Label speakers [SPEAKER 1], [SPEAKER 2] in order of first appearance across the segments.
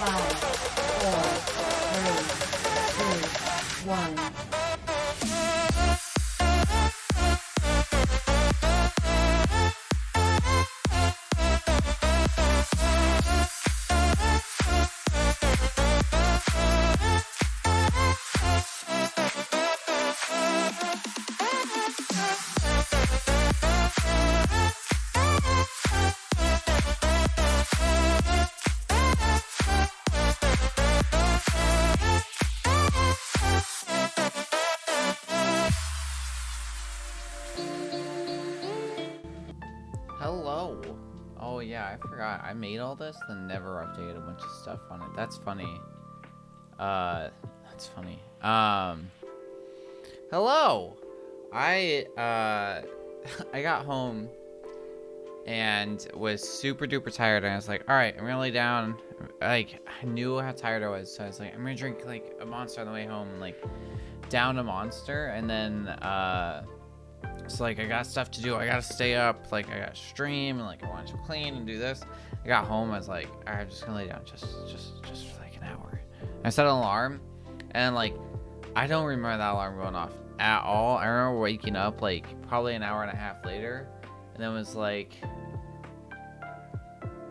[SPEAKER 1] 5, 4, 3, 2, 1.
[SPEAKER 2] Hello. Oh yeah, I forgot. I made all this, then never updated a bunch of stuff on it. That's funny. That's funny. Hello. I I got home and was super duper tired, and I was like, all right, I'm gonna lay down. Like, I knew how tired I was, so I was like, I'm gonna drink like a Monster on the way home, and like down a Monster, and then so like I got stuff to do. I gotta stay up. Like I gotta stream, and like I wanted to clean and do this. I got home. I was like, all right, I'm just gonna lay down just for like an hour. And I set an alarm, and like I don't remember that alarm going off at all. I remember waking up like probably an hour and a half later, and then was like,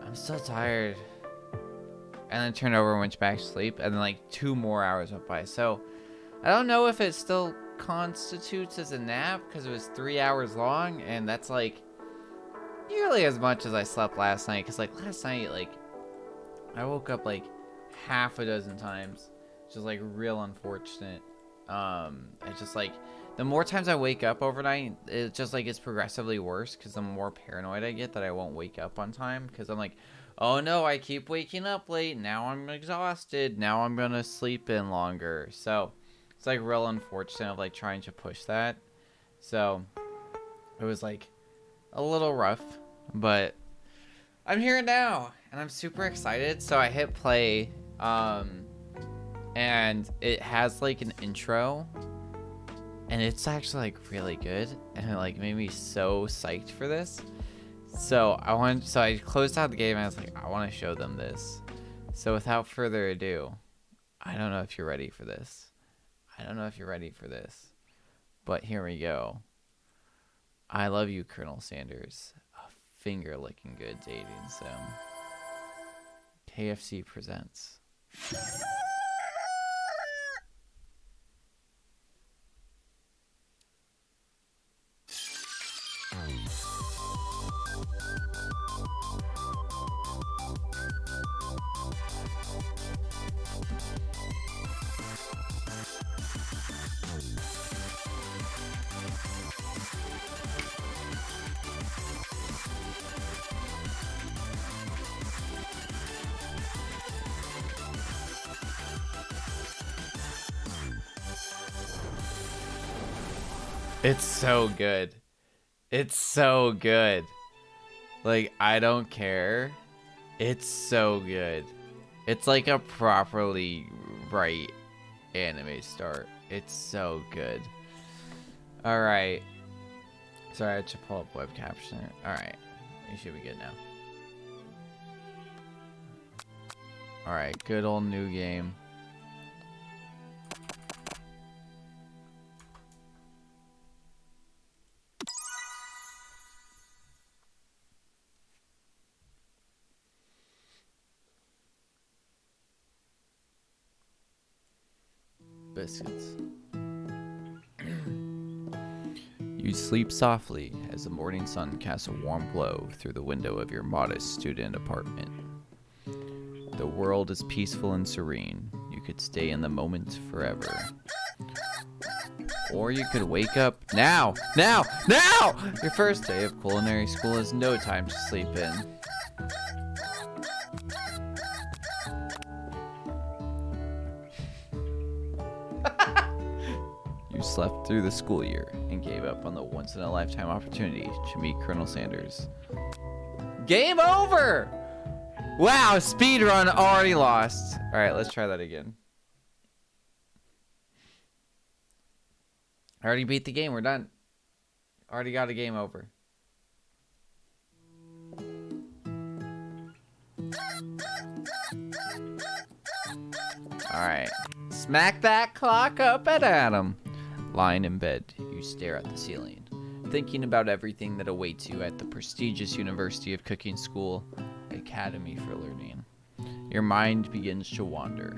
[SPEAKER 2] I'm still tired. And then turned over and went back to sleep, and then like 2 more hours went by. So I don't know if it still constitutes as a nap because it was 3 hours long, and that's like nearly as much as I slept last night. Because like last night, like I woke up like half a dozen times, which is like real unfortunate. It's just like the more times I wake up overnight, it just like it's progressively worse because the more paranoid I get that I won't wake up on time, because I'm like, oh no, I keep waking up late, now I'm exhausted, now I'm gonna sleep in longer. So it's like real unfortunate of like trying to push that. So it was like a little rough, but I'm here now and I'm super excited. So I hit play, and it has like an intro, and it's actually like really good, and it like made me so psyched for this. So I closed out the game, and I was like, I want to show them this. So without further ado, I don't know if you're ready for this. But here we go. I love you, Colonel Sanders. A finger licking good dating sim. KFC presents. It's so good. It's so good. Like, I don't care. It's so good. It's like a properly right anime start. It's so good. Alright. Sorry, I had to pull up web captioner. Alright. You should be good now. Alright, good old new game. Biscuits. You sleep softly as the morning sun casts a warm glow through the window of your modest student apartment. The world is peaceful and serene. You could stay in the moment forever. Or you could wake up now! Your first day of culinary school is no time to sleep in. You slept through the school year and gave up on the once-in-a-lifetime opportunity to meet Colonel Sanders. Game over! Wow, speedrun already lost. Alright, let's try that again. I already beat the game, we're done. Already got a game over. Alright. Smack that clock up and at him. Lying in bed, you stare at the ceiling, thinking about everything that awaits you at the prestigious University of Cooking School, Academy for Learning. Your mind begins to wander.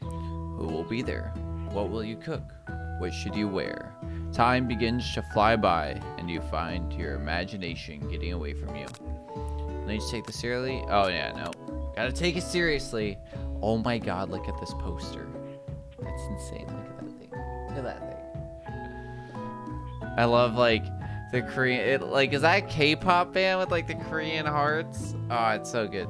[SPEAKER 2] Who will be there? What will you cook? What should you wear? Time begins to fly by, and you find your imagination getting away from you. Need to take this seriously? Oh yeah, no. Gotta take it seriously. Oh my god, look at this poster. That's insane. Look at that thing. Look at that thing. I love like the Korean, is that a K-pop band with like the Korean hearts? Oh, it's so good.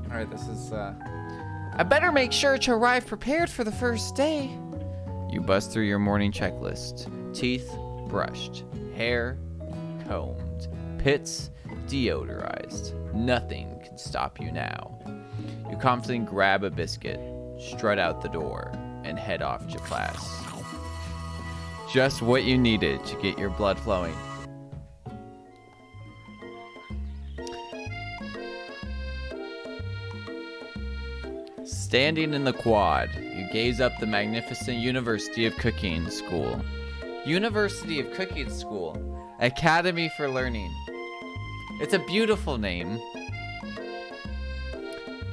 [SPEAKER 2] All right, this is, I better make sure to arrive prepared for the first day. You bust through your morning checklist. Teeth brushed, hair combed, pits deodorized. Nothing can stop you now. You confidently grab a biscuit, strut out the door, and head off to class. Just what you needed to get your blood flowing. Standing in the quad, you gaze up the magnificent University of Cooking School. University of Cooking School, Academy for Learning. It's a beautiful name.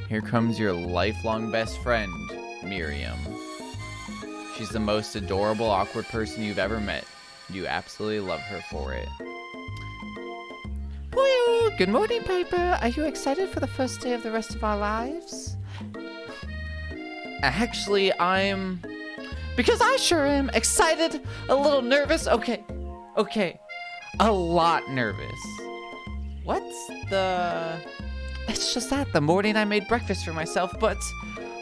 [SPEAKER 2] Here comes your lifelong best friend, Miriam. She's the most adorable, awkward person you've ever met. You absolutely love her for it. Good morning, Piper. Are you excited for the first day of the rest of our lives? Actually, because I sure am excited, a little nervous. Okay. A lot nervous. It's just that the morning I made breakfast for myself, but,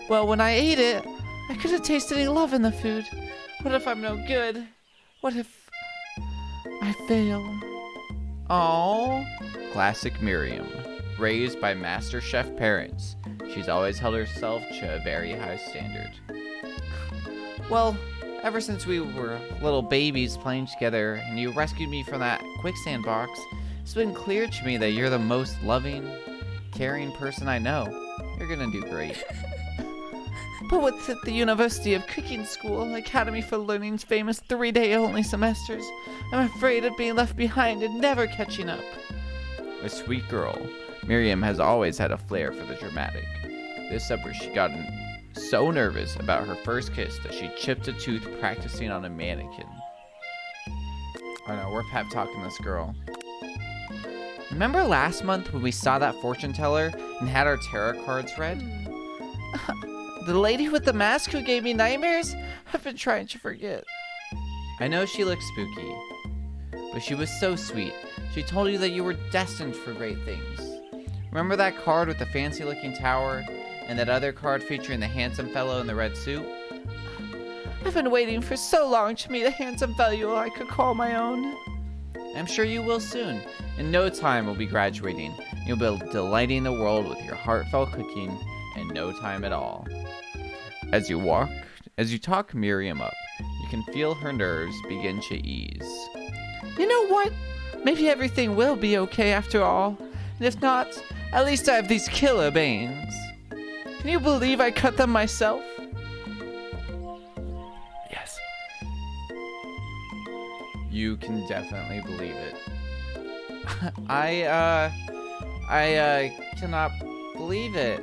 [SPEAKER 2] well, when I ate it, I couldn't taste any love in the food. What if I'm no good? What if I fail? Oh, classic Miriam. Raised by master chef parents, she's always held herself to a very high standard. Well, ever since we were little babies playing together and you rescued me from that quicksand box, it's been clear to me that you're the most loving, caring person I know. You're gonna do great. But what's at the University of Cooking School, Academy for Learning's famous 3-day only semesters? I'm afraid of being left behind and never catching up. A sweet girl, Miriam has always had a flair for the dramatic. This summer she got so nervous about her first kiss that she chipped a tooth practicing on a mannequin. Oh no, we're pep talking this girl. Remember last month when we saw that fortune teller and had our tarot cards read? The lady with the mask who gave me nightmares? I've been trying to forget. I know she looks spooky, but she was so sweet. She told you that you were destined for great things. Remember that card with the fancy-looking tower, and that other card featuring the handsome fellow in the red suit? I've been waiting for so long to meet a handsome fellow I could call my own. I'm sure you will soon. In no time we'll be graduating. You'll be delighting the world with your heartfelt cooking in no time at all. As you talk Miriam up, you can feel her nerves begin to ease. You know what? Maybe everything will be okay after all. And if not, at least I have these killer bangs. Can you believe I cut them myself? Yes. You can definitely believe it. I cannot believe it.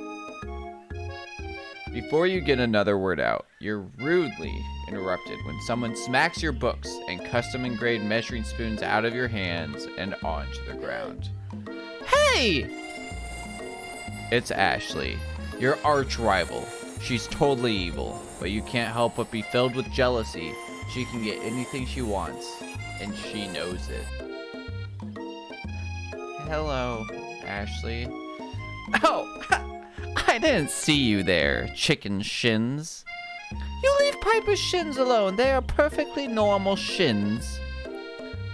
[SPEAKER 2] Before you get another word out, you're rudely interrupted when someone smacks your books and custom engraved measuring spoons out of your hands and onto the ground. Hey! It's Ashley, your arch rival. She's totally evil, but you can't help but be filled with jealousy. She can get anything she wants, and she knows it. Hello, Ashley. Oh! I didn't see you there, chicken shins. You leave Piper's shins alone. They are perfectly normal shins.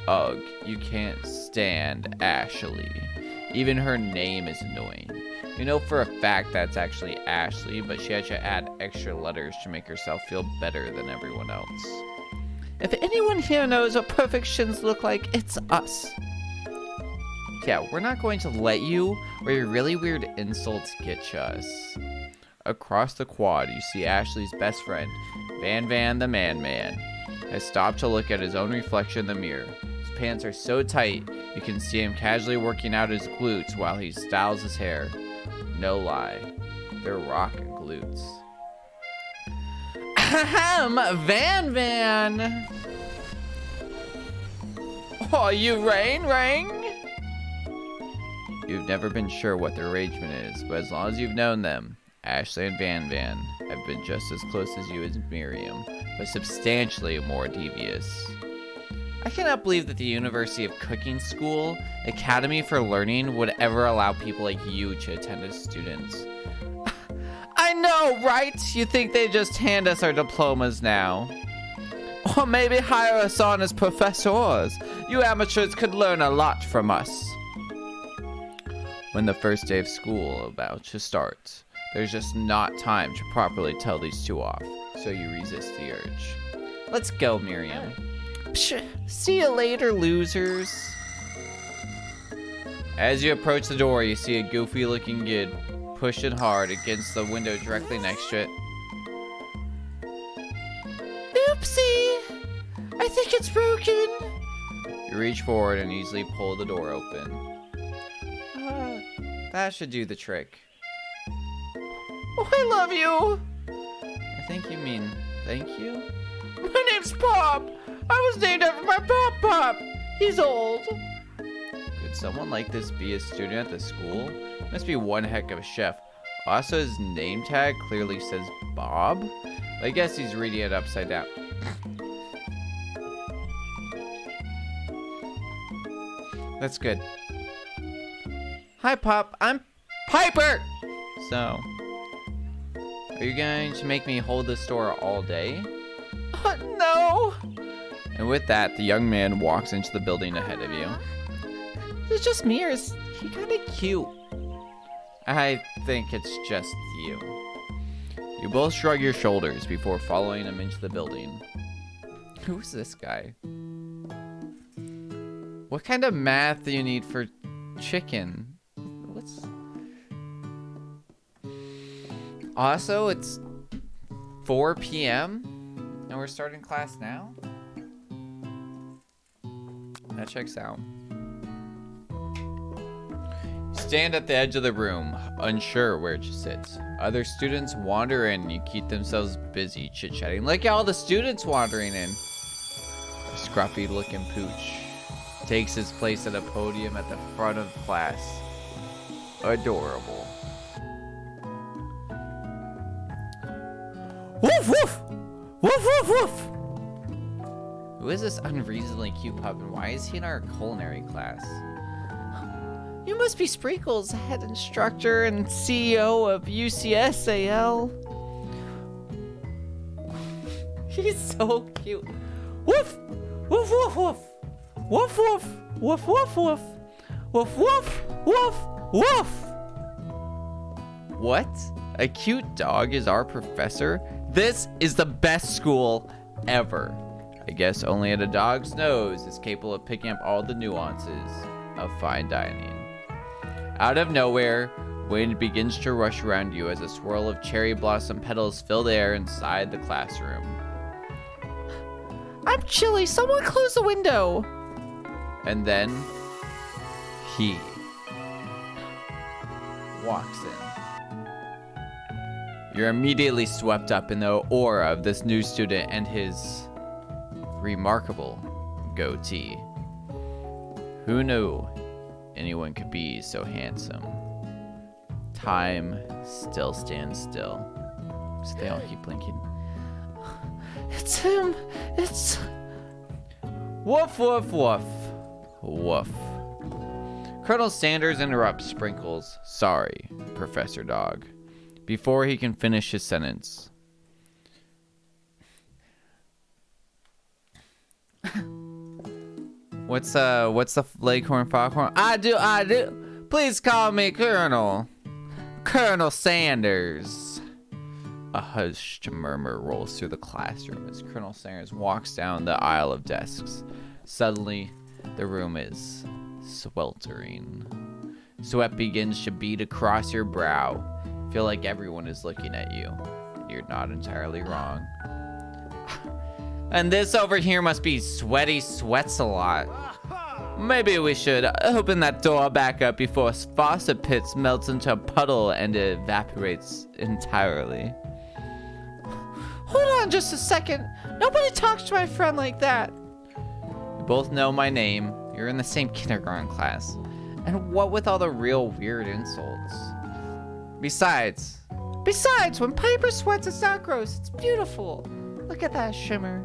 [SPEAKER 2] Ugh, you can't stand Ashley. Even her name is annoying. You know for a fact that's actually Ashley, but she had to add extra letters to make herself feel better than everyone else. If anyone here knows what perfect shins look like, it's us. Yeah, we're not going to let you or your really weird insults get to us. across the quad, you see Ashley's best friend, Van the Man, has stopped to look at his own reflection in the mirror. His pants are so tight, you can see him casually working out his glutes while he styles his hair. No lie, they're rockin' glutes. Ahem, Van. Oh, you Rain? You've never been sure what their arrangement is, but as long as you've known them, Ashley and Van have been just as close as you as Miriam, but substantially more devious. I cannot believe that the University of Cooking School Academy for Learning would ever allow people like you to attend as students. I know, right? You think they just hand us our diplomas now? Or maybe hire us on as professors. You amateurs could learn a lot from us. When the first day of school about to start, there's just not time to properly tell these two off, so you resist the urge. Let's go, Miriam. Psh, see you later, losers. As you approach the door, you see a goofy-looking kid pushing hard against the window directly next to it. Oopsie! I think it's broken. You reach forward and easily pull the door open. That should do the trick. Oh, I love you! I think you mean thank you? My name's Pop! I was named after my Pop! He's old! Could someone like this be a student at the school? Must be one heck of a chef. Also, his name tag clearly says Bob? I guess he's reading it upside down. That's good. Hi, Pop. I'm Piper! So, are you going to make me hold this door all day? No! And with that, the young man walks into the building ahead of you. It's just me, or is he kind of cute? I think it's just you. You both shrug your shoulders before following him into the building. Who's this guy? What kind of math do you need for chicken? Also, it's 4 p.m. and we're starting class now? That checks out. You stand at the edge of the room, unsure where to sit. Other students wander in and you keep themselves busy chit-chatting. Look at all the students wandering in. A scruffy looking pooch takes his place at a podium at the front of class. Adorable. Woof woof! Woof woof woof! Who is this unreasonably cute pup and why is he in our culinary class? You must be Sprinkles, head instructor and CEO of UCSAL. He's so cute. Woof! Woof woof woof! Woof woof! Woof woof woof! Woof woof! Woof woof! What? A cute dog is our professor? This is the best school ever. I guess only at a dog's nose is capable of picking up all the nuances of fine dining. Out of nowhere, wind begins to rush around you as a swirl of cherry blossom petals fill the air inside the classroom. I'm chilly, someone close the window! And then, he walks in. You're immediately swept up in the aura of this new student and his remarkable goatee. Who knew anyone could be so handsome? Time still stands still. So they all keep blinking. It's him! It's... Woof, woof, woof. Woof. Colonel Sanders interrupts Sprinkles. Sorry, Professor Dog. Before he can finish his sentence. What's the Leghorn Foghorn? I do. Please call me Colonel. Colonel Sanders. A hushed murmur rolls through the classroom as Colonel Sanders walks down the aisle of desks. Suddenly, the room is sweltering. Sweat begins to bead across your brow. Feel like everyone is looking at you. You're not entirely wrong. And this over here must be sweaty sweats a lot. Maybe we should open that door back up before faucet pits melts into a puddle and evaporates entirely. Hold on just a second. Nobody talks to my friend like that. You both know my name. You're in the same kindergarten class. And what with all the real weird insults? Besides, when Piper sweats, it's not gross. It's beautiful. Look at that shimmer.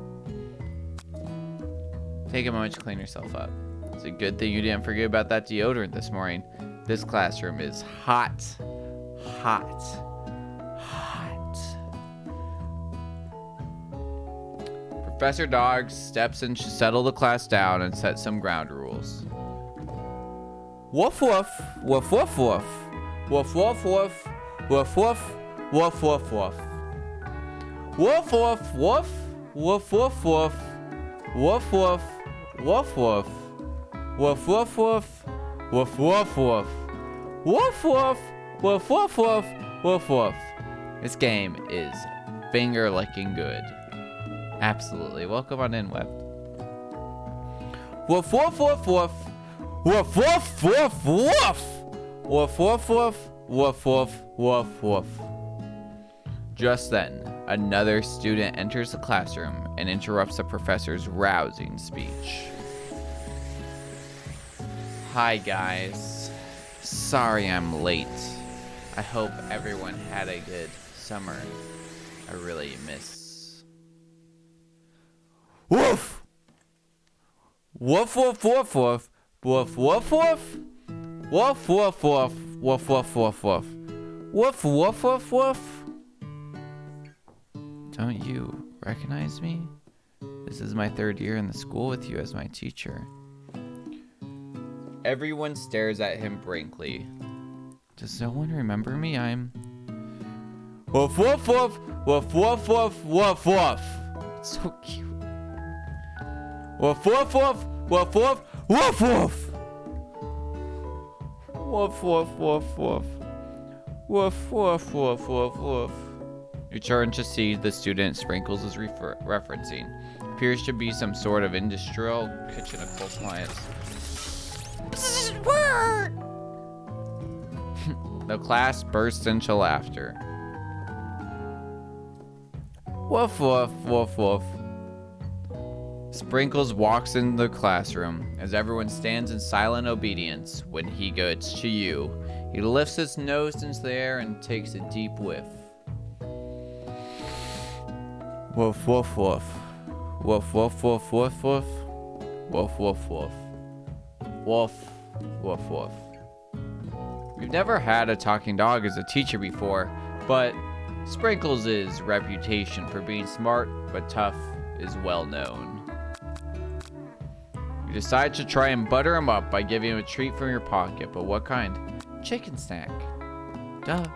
[SPEAKER 2] Take a moment to clean yourself up. It's a good thing you didn't forget about that deodorant this morning. This classroom is hot. Hot. Hot. Professor Dog steps in to settle the class down and set some ground rules. Woof woof, woof woof woof, woof woof woof, woof woof, woof woof woof. Woof woof woof, woof woof woof, woof woof, woof woof. Woof woof woof, woof woof woof, woof woof, woof woof woof, woof woof. This game is finger licking good. Absolutely. Welcome on in, Web. Woof woof woof woof, woof woof woof woof, woof woof woof, woof woof woof woof. Just then, another student enters the classroom and interrupts the professor's rousing speech. Hi guys, sorry I'm late. I hope everyone had a good summer. I really miss. Woof! Woof woof woof woof, woof woof woof, woof woof woof, woof woof woof woof, woof woof woof woof. Don't you recognize me? This is my 3rd year in the school with you as my teacher. Everyone stares at him blankly. Does no one remember me? I'm... Woof woof woof, woof woof woof, woof woof. It's so cute. Woof woof woof, woof woof, woof woof. Woof woof woof woof. Woof woof woof woof woof. You turn to see the student Sprinkles is referencing. Appears to be some sort of industrial kitchen appliance. The class bursts into laughter. Woof woof woof woof. Sprinkles walks in the classroom as everyone stands in silent obedience. When he gets to you, he lifts his nose into the air and takes a deep whiff. Woof woof woof. Woof woof woof woof woof. Woof woof woof. Woof, woof, woof. We've never had a talking dog as a teacher before, but Sprinkles' reputation for being smart but tough is well known. You decide to try and butter him up by giving him a treat from your pocket, but what kind? Chicken snack. Duh.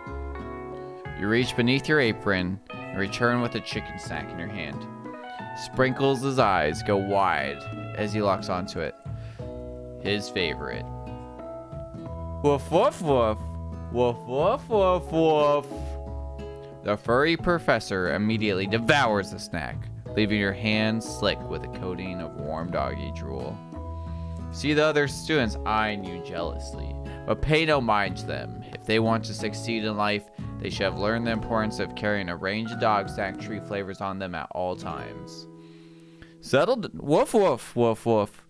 [SPEAKER 2] You reach beneath your apron and return with a chicken snack in your hand. Sprinkles' eyes go wide as he locks onto it. His favorite. Woof woof woof. Woof woof woof woof. The furry professor immediately devours the snack, leaving your hands slick with a coating of warm doggy drool. See the other students eyeing you jealously, but pay no mind to them. If they want to succeed in life, they should have learned the importance of carrying a range of dog snack treat flavors on them at all times. Settled? Woof woof woof woof.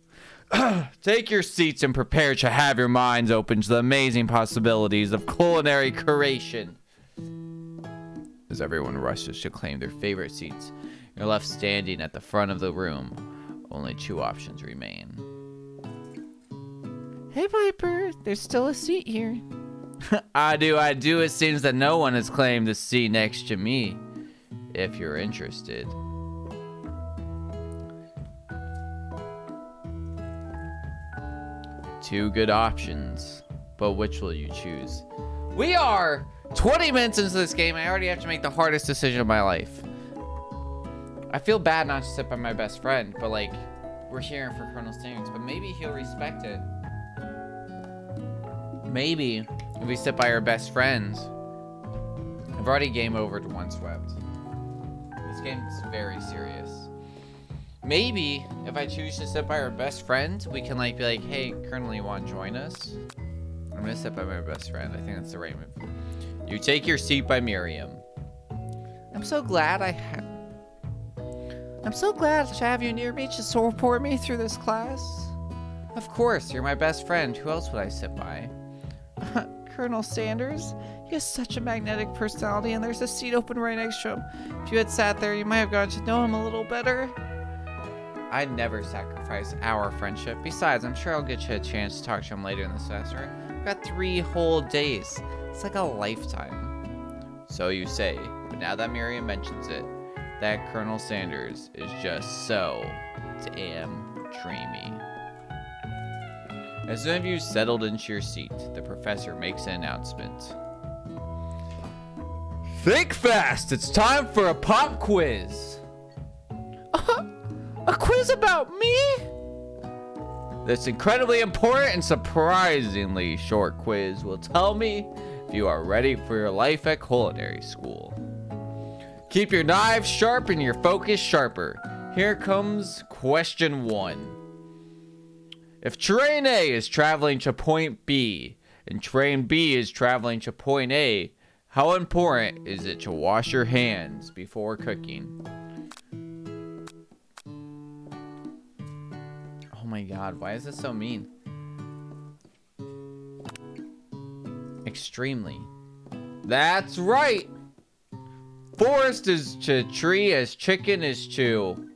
[SPEAKER 2] Take your seats and prepare to have your minds open to the amazing possibilities of culinary creation. As everyone rushes to claim their favorite seats, you're left standing at the front of the room. Only 2 options remain. Hey Piper, there's still a seat here. I do. It seems that no one has claimed the seat next to me. If you're interested. 2 good options, but which will you choose? We are 20 minutes into this game. I already have to make the hardest decision of my life. I feel bad not to sit by my best friend, but like, we're here for Colonel Standards, but maybe he'll respect it. Maybe if we sit by our best friends, I've already game overed one swept. This game's very serious. Maybe if I choose to sit by our best friend, we can like be like, hey, Colonel, you want to join us? I'm gonna sit by my best friend. I think that's the right move. You take your seat by Miriam. I'm so glad to have you near me to support me through this class. Of course, you're my best friend. Who else would I sit by? Colonel Sanders. He has such a magnetic personality, and there's a seat open right next to him. If you had sat there, you might have gotten to know him a little better. I'd never sacrifice our friendship. Besides, I'm sure I'll get you a chance to talk to him later in the semester. I've got 3 whole days. It's like a lifetime. So you say, but now that Miriam mentions it, that Colonel Sanders is just so damn dreamy. As soon as you settled into your seat, the professor makes an announcement. Think fast! It's time for a pop quiz! A quiz about me? This incredibly important and surprisingly short quiz will tell me if you are ready for your life at culinary school. Keep your knives sharp and your focus sharper. Here comes question 1. If train A is traveling to point B and train B is traveling to point A, how important is it to wash your hands before cooking? Oh my god, why is this so mean? Extremely. That's right! Forest is to tree as chicken is to...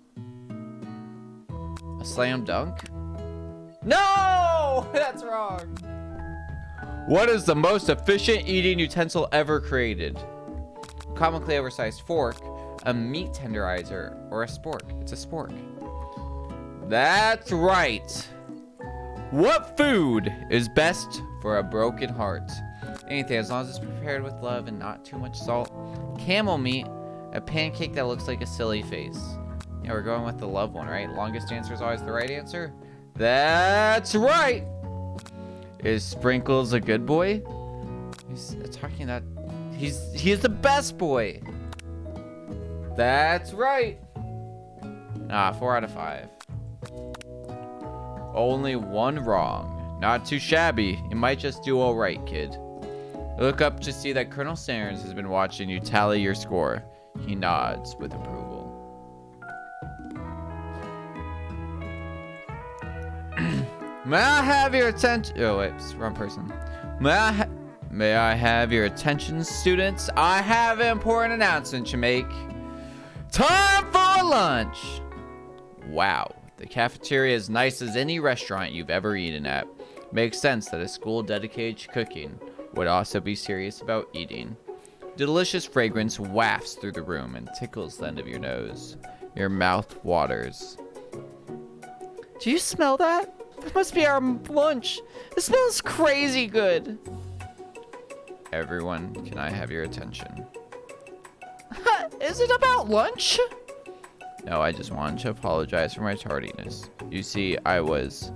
[SPEAKER 2] a slam dunk? No! That's wrong. What is the most efficient eating utensil ever created? Comically oversized fork, a meat tenderizer, or a spork? It's a spork. That's right. What food is best for a broken heart? Anything, as long as it's prepared with love and not too much salt. Camel meat, a pancake that looks like a silly face. Yeah, we're going with the love one, right? Longest answer is always the right answer. That's right. Is Sprinkles a good boy? He's talking that he's the best boy. That's right. 4 out of 5. Only one wrong. Not too shabby. You might just do all right, kid. Look up to see that Colonel Sanders has been watching you tally your score. He nods with approval. May I have your attention? Oh wait, wrong person. May I have your attention, students? I have an important announcement to make. Time for lunch. Wow, the cafeteria is nice as any restaurant you've ever eaten at. Makes sense that a school dedicated to cooking would also be serious about eating. Delicious fragrance wafts through the room and tickles the end of your nose. Your mouth waters. Do you smell that? That must be our lunch. It smells crazy good. Everyone, can I have your attention? Is it about lunch? No, I just wanted to apologize for my tardiness. You see, I was...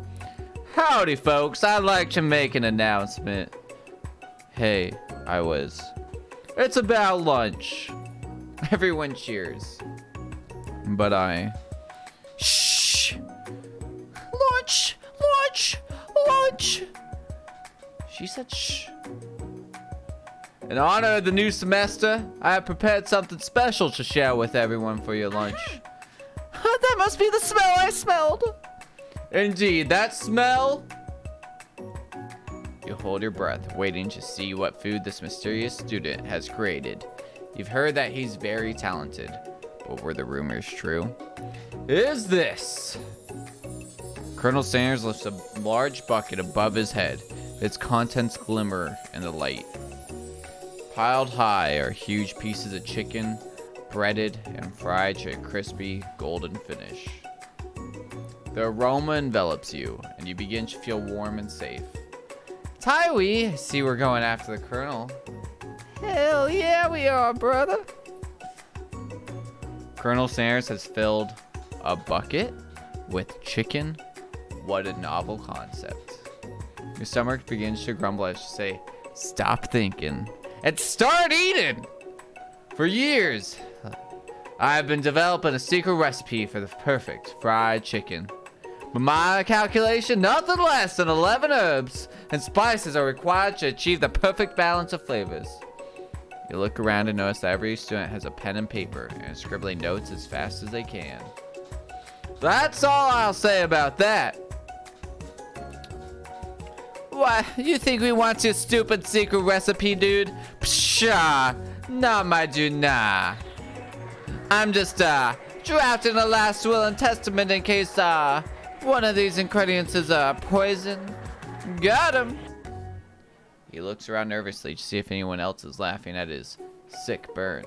[SPEAKER 2] Howdy, folks. I'd like to make an announcement. Hey, I was... It's about lunch. Everyone cheers. But I... Shh! Lunch! Lunch! Lunch! She said shh. In honor of the new semester, I have prepared something special to share with everyone for your lunch. That must be the smell I smelled. Indeed, that smell. You hold your breath, waiting to see what food this mysterious student has created. You've heard that he's very talented, but were the rumors true? Is this? Colonel Sanders lifts a large bucket above his head. Its contents glimmer in the light. Piled high are huge pieces of chicken, breaded and fried to a crispy, golden finish. The aroma envelops you, and you begin to feel warm and safe. Tywee, see we're going after the Colonel. Hell yeah, we are, brother. Colonel Sanders has filled a bucket with chicken. What a novel concept. Your stomach begins to grumble as you say, stop thinking and start eating. For years, I've been developing a secret recipe for the perfect fried chicken. By my calculation, nothing less than 11 herbs and spices are required to achieve the perfect balance of flavors. You look around and notice that every student has a pen and paper and is scribbling notes as fast as they can. That's all I'll say about that. What, you think we want your stupid secret recipe, dude? Pshaw, nah, my dude, nah. I'm just, drafting a last will and testament in case, one of these ingredients is, poison. Got him. He looks around nervously to see if anyone else is laughing at his sick burn.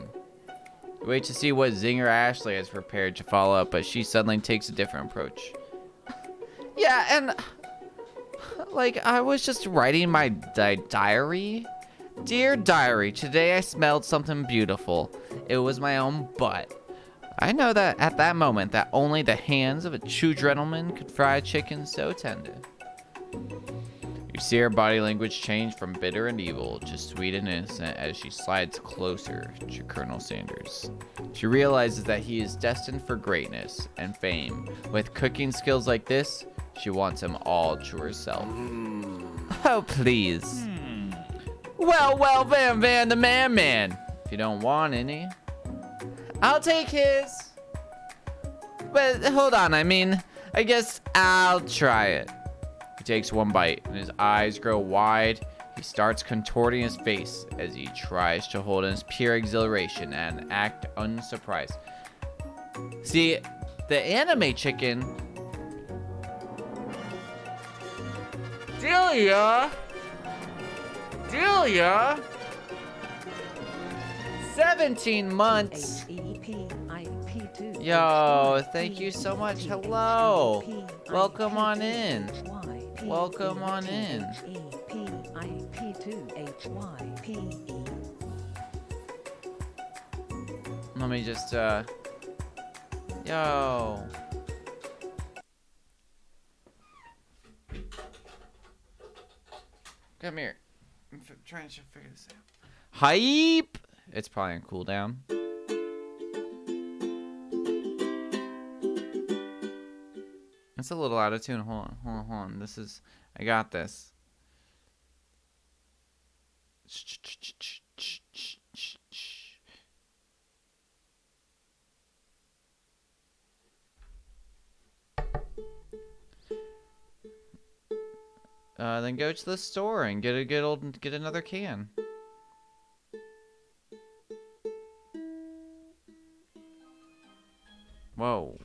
[SPEAKER 2] Wait to see what zinger Ashley has prepared to follow up, but she suddenly takes a different approach. Yeah, and like, I was just writing my diary. Dear diary, today I smelled something beautiful. It was my own butt. I know that at that moment that only the hands of a true gentleman could fry a chicken so tender. You see her body language change from bitter and evil to sweet and innocent as she slides closer to Colonel Sanders. She realizes that he is destined for greatness and fame. With cooking skills like this, she wants him all to herself. Oh, please. Well, Van, the man. If you don't want any, I'll take his. But hold on, I guess I'll try it. He takes one bite and his eyes grow wide. He starts contorting his face as he tries to hold in his pure exhilaration and act unsurprised. See, the anime chicken... Delia! 17 months. Yo, thank you so much. Hello. Welcome on in. Welcome on in. Let me just, yo. Come here. I'm trying to figure this out. Hype! It's probably on cooldown. It's a little out of tune. Hold on. I got this. Then go to the store and get another can. Whoa.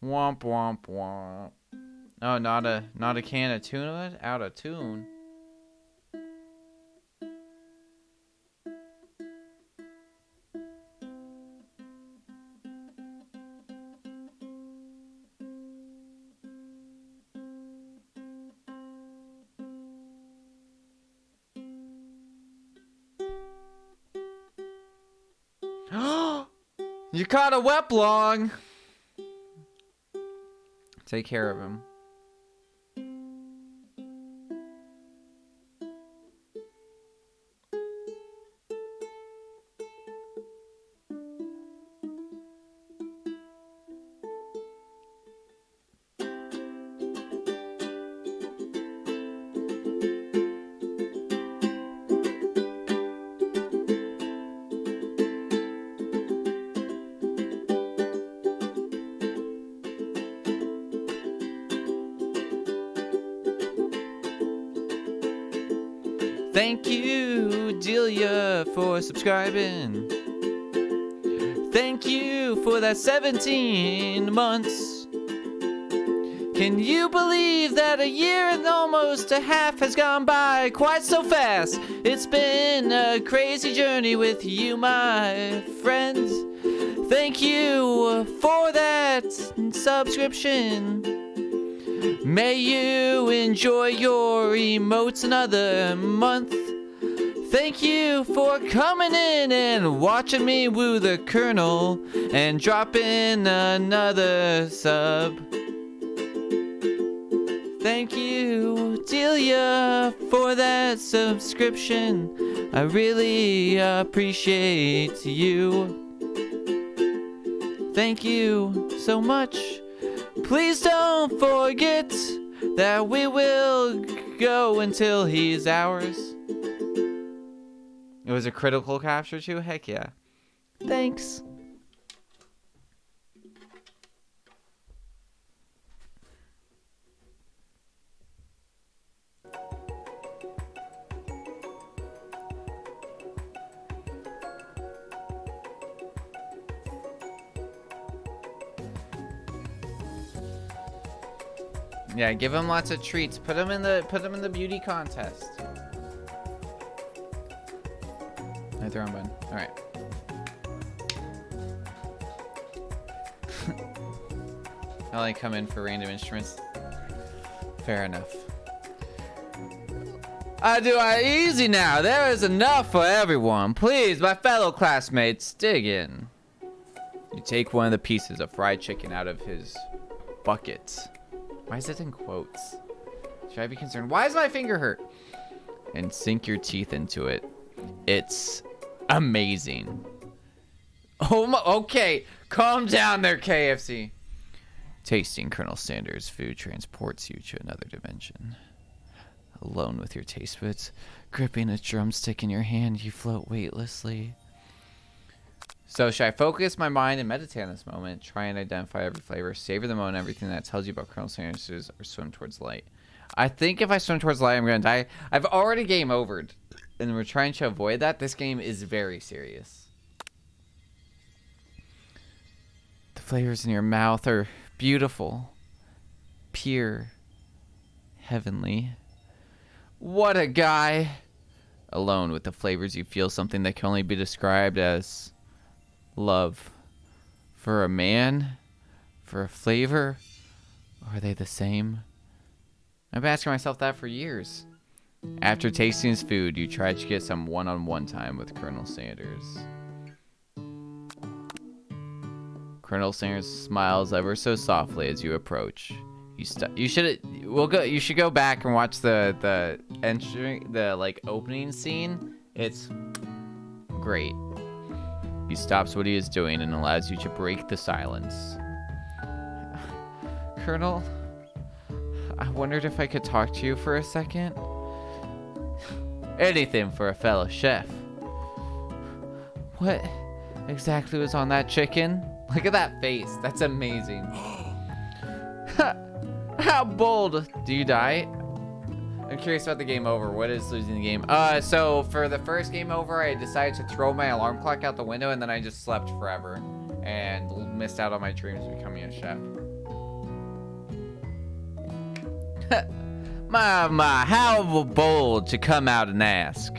[SPEAKER 2] Womp womp. Oh, not a can of tuna? Out of tune. You caught a Weplong! Take care of him. Thank you, Delia, for subscribing. Thank you for that 17 months. Can you believe that a year and almost a half has gone by quite so fast? It's been a crazy journey with you, my friends. Thank you for that subscription. May you enjoy your emotes another month. Thank you for coming in and watching me woo the Colonel and drop in another sub. Thank you, Delia, for that subscription. I really appreciate you. Thank you so much. Please don't forget that we will go until he's ours. It was a critical capture too? Heck yeah. Thanks. Yeah, give him lots of treats. Put him in the beauty contest. I throw him button. All right. I only come in for random instruments. Fair enough. I do easy now. There is enough for everyone. Please, my fellow classmates, dig in. You take one of the pieces of fried chicken out of his bucket. Why is it in quotes? Should I be concerned? Why does my finger hurt? And sink your teeth into it. It's amazing. Oh my, okay. Calm down there, KFC. Tasting Colonel Sanders' food transports you to another dimension. Alone with your taste buds, gripping a drumstick in your hand, you float weightlessly. So should I focus my mind and meditate on this moment, try and identify every flavor, savor the moment, everything that tells you about Colonel Sanders, or swim towards light? I think if I swim towards light, I'm going to die. I've already game overed, and we're trying to avoid that. This game is very serious. The flavors in your mouth are beautiful, pure, heavenly. What a guy! Alone with the flavors, you feel something that can only be described as love. For a man? For a flavor? Are they the same? I've been asking myself that for years. After tasting his food, you try to get some one-on-one time with Colonel Sanders. Colonel Sanders smiles ever so softly as you approach. You should go back and watch the opening scene. It's great. He stops what he is doing and allows you to break the silence. Colonel, I wondered if I could talk to you for a second. Anything for a fellow chef. What exactly was on that chicken? Look at that face. That's amazing. How bold do you die? I'm curious about the game over. What is losing the game? So for the first game over, I decided to throw my alarm clock out the window, and then I just slept forever and missed out on my dreams of becoming a chef. my, how bold to come out and ask.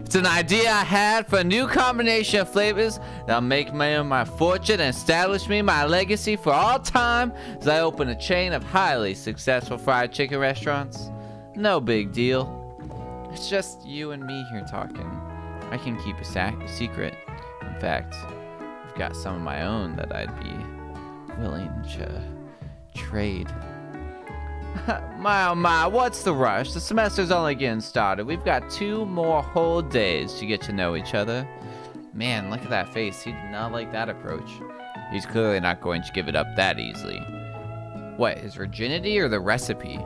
[SPEAKER 2] It's an idea I had for a new combination of flavors that'll make me my fortune and establish me my legacy for all time as I open a chain of highly successful fried chicken restaurants. No big deal. It's just you and me here talking. I can keep a secret. In fact, I've got some of my own that I'd be willing to trade. My oh my, what's the rush? The semester's only getting started. We've got 2 more whole days to get to know each other. Man, look at that face. He did not like that approach. He's clearly not going to give it up that easily. What, his virginity or the recipe?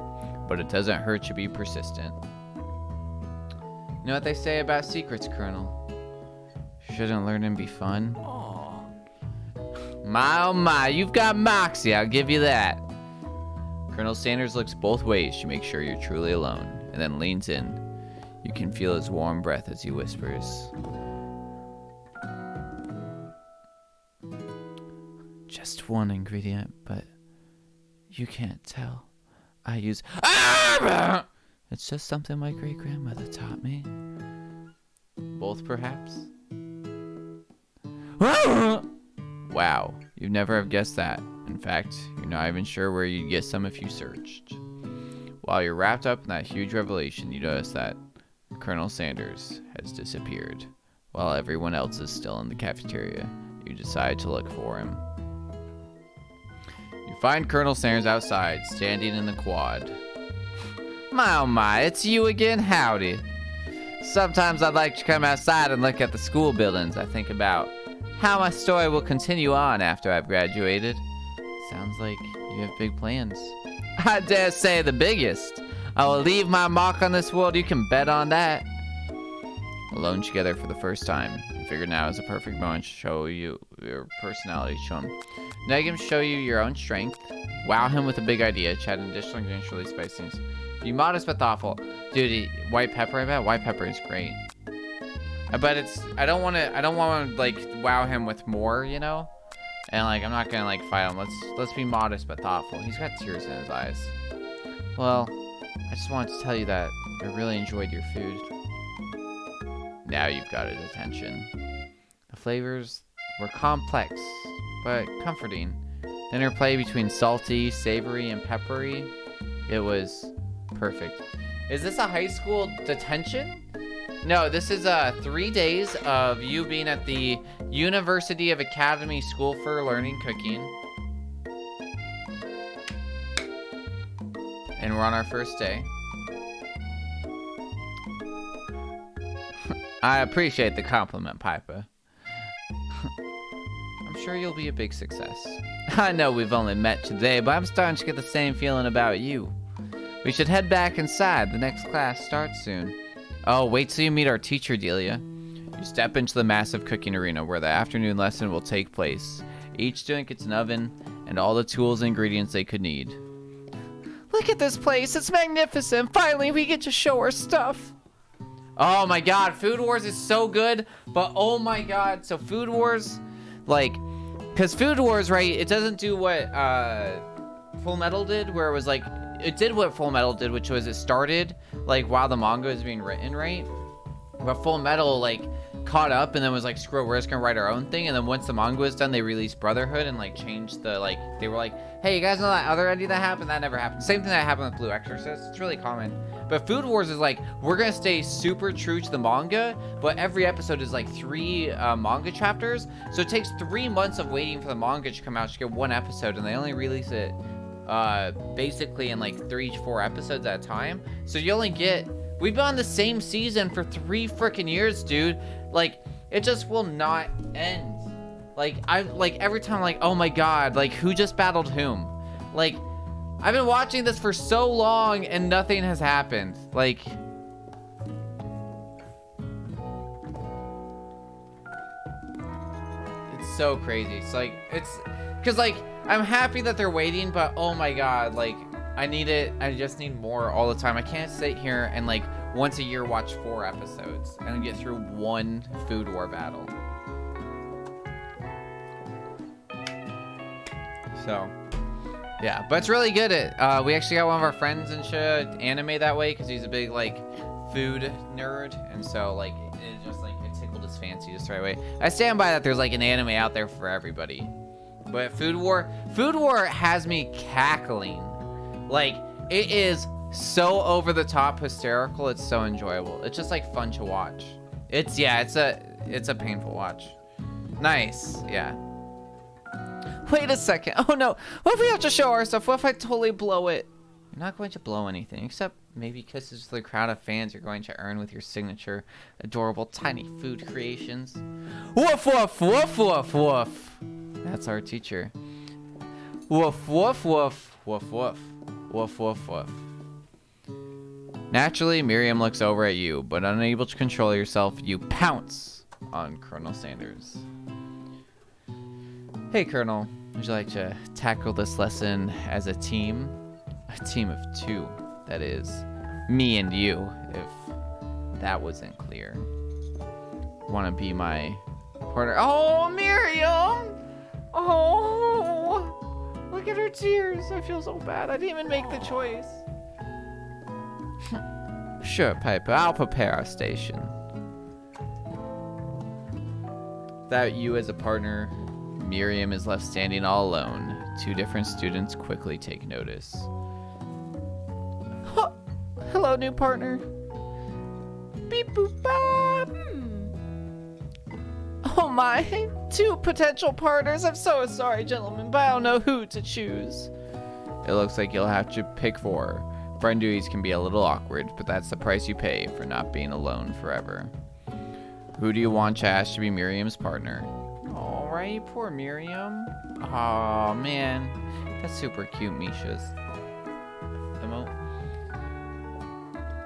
[SPEAKER 2] But it doesn't hurt to be persistent. You know what they say about secrets, Colonel? Shouldn't learning be fun? My oh my, you've got moxie, I'll give you that. Colonel Sanders looks both ways to make sure you're truly alone, and then leans in. You can feel his warm breath as he whispers. Just one ingredient, but you can't tell. I use... It's just something my great-grandmother taught me. Both, perhaps? Wow, you'd never have guessed that. In fact, you're not even sure where you'd get some if you searched. While you're wrapped up in that huge revelation, you notice that Colonel Sanders has disappeared. While everyone else is still in the cafeteria, you decide to look for him. You find Colonel Sanders outside, standing in the quad. My oh my, it's you again, howdy. Sometimes I'd like to come outside and look at the school buildings. I think about how my story will continue on after I've graduated. Sounds like you have big plans. I dare say the biggest. I will leave my mark on this world, you can bet on that. Alone together for the first time. I figure now is a perfect moment to show you your personality. Show him. Nag him, show you your own strength. Wow him with a big idea. Chat an additional ingredients, really spice things. Be modest but thoughtful. Dude, white pepper, I bet. White pepper is great. I bet it's, I don't want to like wow him with more, you know? And like, I'm not gonna like fight him. Let's be modest but thoughtful. He's got tears in his eyes. Well, I just wanted to tell you that I really enjoyed your food. Now you've got his attention. The flavors were complex, but comforting. The interplay between salty, savory, and peppery, it was perfect. Is this a high school detention? No, this is 3 days of you being at the University of Academy School for Learning Cooking. And we're on our first day. I appreciate the compliment, Piper. I'm sure you'll be a big success. I know we've only met today, but I'm starting to get the same feeling about you. We should head back inside. The next class starts soon. Oh, wait till you meet our teacher, Delia. You step into the massive cooking arena where the afternoon lesson will take place. Each student gets an oven and all the tools and ingredients they could need. Look at this place. It's magnificent. Finally, we get to show our stuff. Oh my god, Food Wars is so good, but oh my god, so Food Wars, like, because Food Wars, right, it doesn't do what Full Metal did, where it was like, it did what Full Metal did, which was it started, like, while the manga was being written, right? But Full Metal, like, caught up and then was like, screw it, we're just gonna write our own thing, and then once the manga was done, they released Brotherhood and, like, changed the, like, they were like, hey, you guys know that other idea that happened? That never happened. Same thing that happened with Blue Exorcist. It's really common. But Food Wars is like, we're gonna stay super true to the manga, but every episode is like 3 manga chapters. So it takes 3 months of waiting for the manga to come out to get 1 episode, and they only release it basically in like 3 to 4 episodes at a time. So you only get, we've been on the same season for 3 freaking years, dude. Like, it just will not end. Like, every time, like, oh my god, like, who just battled whom? Like, I've been watching this for so long and nothing has happened. Like, it's so crazy. It's like, it's, cause like, I'm happy that they're waiting, but oh my god, like, I need it. I just need more all the time. I can't sit here and like once a year watch 4 episodes and get through 1 Food War battle. So, yeah, but it's really good. We actually got one of our friends into anime that way because he's a big like food nerd, and so like it just like it tickled his fancy just the right way. I stand by that. There's like an anime out there for everybody, but Food War has me cackling. Like, it is so over the top hysterical. It's so enjoyable. It's just like fun to watch. It's a painful watch. Nice, yeah. Wait a second. Oh no. What if we have to show our stuff? What if I totally blow it? You're not going to blow anything, except maybe kisses to the crowd of fans you're going to earn with your signature adorable tiny food creations. Woof woof woof woof woof. That's our teacher. Woof woof woof woof woof. Woof woof woof. Naturally, Miriam looks over at you, but unable to control yourself, you pounce on Colonel Sanders. Hey, Colonel. Would you like to tackle this lesson as a team? A team of 2, that is. Me and you, if that wasn't clear. Want to be my partner? Oh, Miriam! Oh! Look at her tears. I feel so bad. I didn't even make the choice. Sure, Piper. I'll prepare our station. Without you as a partner, Miriam is left standing all alone. 2 different students quickly take notice. Hello, new partner. Beep boop bop. Oh my, 2 potential partners. I'm so sorry, gentlemen, but I don't know who to choose. It looks like you'll have to pick 4. Friend duties can be a little awkward, but that's the price you pay for not being alone forever. Who do you want Chash to be Miriam's partner? Alright, poor Miriam. Oh man, that's super cute, Misha's emote.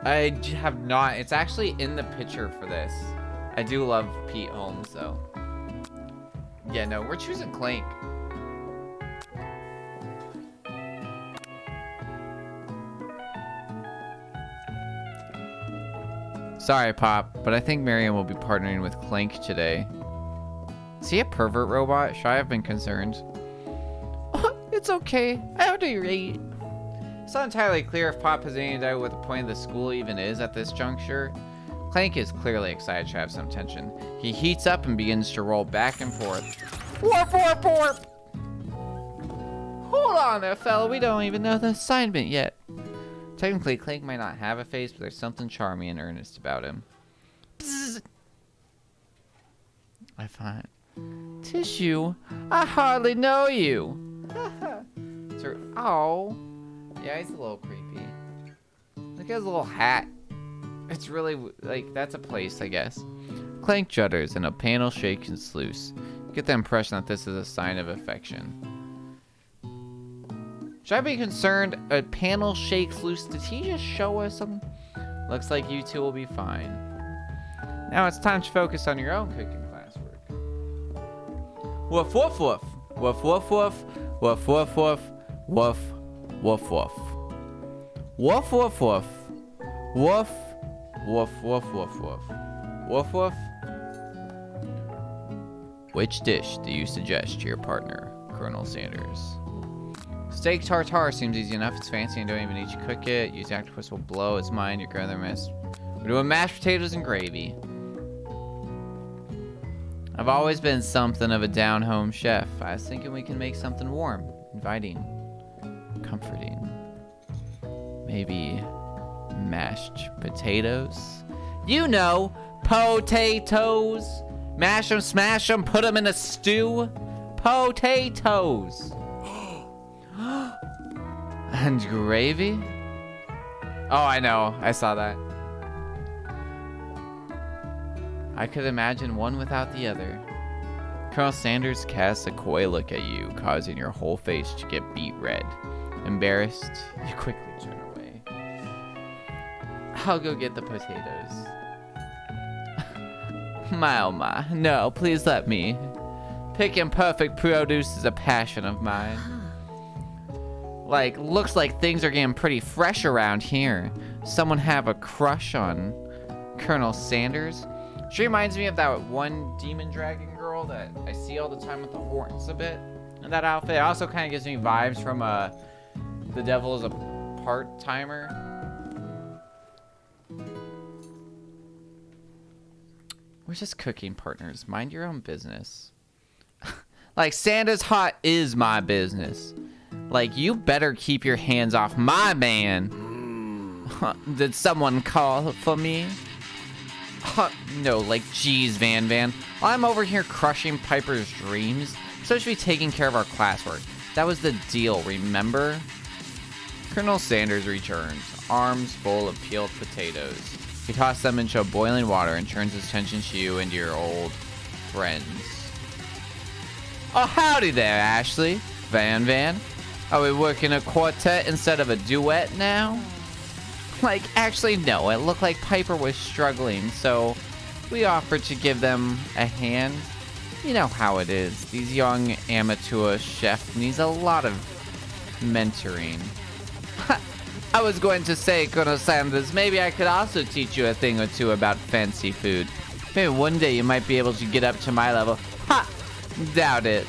[SPEAKER 2] I have not, it's actually in the picture for this. I do love Pete Holmes though. Yeah, no, we're choosing Clank. Sorry, Pop, but I think Miriam will be partnering with Clank today. Is he a pervert robot? Should I have been concerned? It's okay. I have to rate. It's not entirely clear if Pop has any idea what the point of the school even is at this juncture. Clank is clearly excited to have some tension. He heats up and begins to roll back and forth. Warp, warp, warp! Hold on there, fella. We don't even know the assignment yet. Technically, Clank might not have a face, but there's something charming and earnest about him. Psst. I find... Tissue? I hardly know you. Oh. Yeah, he's a little creepy. Look at his little hat. It's really, like, that's a place, I guess. Clank judders and a panel shakes loose. You get the impression that this is a sign of affection. Should I be concerned? A panel shakes loose. Did he just show us something? Looks like you two will be fine. Now it's time to focus on your own cooking classwork. Woof, woof, woof. Woof, woof, woof. Woof, woof, woof. Woof, woof, woof. Woof, woof, woof. Woof, woof, woof, woof, woof. Woof, woof. Which dish do you suggest to your partner, Colonel Sanders? Steak tartare seems easy enough. It's fancy and don't even need to cook it. Use octopus will blow its mind. Your grandmother mess. We're doing mashed potatoes and gravy. I've always been something of a down-home chef. I was thinking we can make something warm, inviting, comforting. Maybe mashed potatoes? You know, potatoes. Mash them, smash them, put them in a stew. Potatoes. And gravy? Oh, I know. I saw that. I could imagine one without the other. Colonel Sanders casts a coy look at you, causing your whole face to get beet red. Embarrassed, you quickly turn away. I'll go get the potatoes. My oh my. No, please let me. Picking perfect produce is a passion of mine. Like, looks like things are getting pretty fresh around here. Someone have a crush on Colonel Sanders? She reminds me of that one demon dragon girl that I see all the time with the horns a bit. And that outfit also kind of gives me vibes from The Devil is a Part-Timer. We're just cooking partners. Mind your own business. Like, Santa's hot is my business. Like, you better keep your hands off my man. Did someone call for me? No, like, geez, Van Van. I'm over here crushing Piper's dreams. So should be taking care of our classwork. That was the deal, remember? Colonel Sanders returns, arms full of peeled potatoes. He tosses them into boiling water and turns his attention to you and your old friends. Oh, howdy there, Ashley. Van Van. Are we working a quartet instead of a duet now? Like, actually, no. It looked like Piper was struggling, so we offered to give them a hand. You know how it is. These young amateur chef needs a lot of mentoring. I was going to say, Colonel Sanders, maybe I could also teach you a thing or two about fancy food. Maybe one day you might be able to get up to my level. Ha! Doubt it.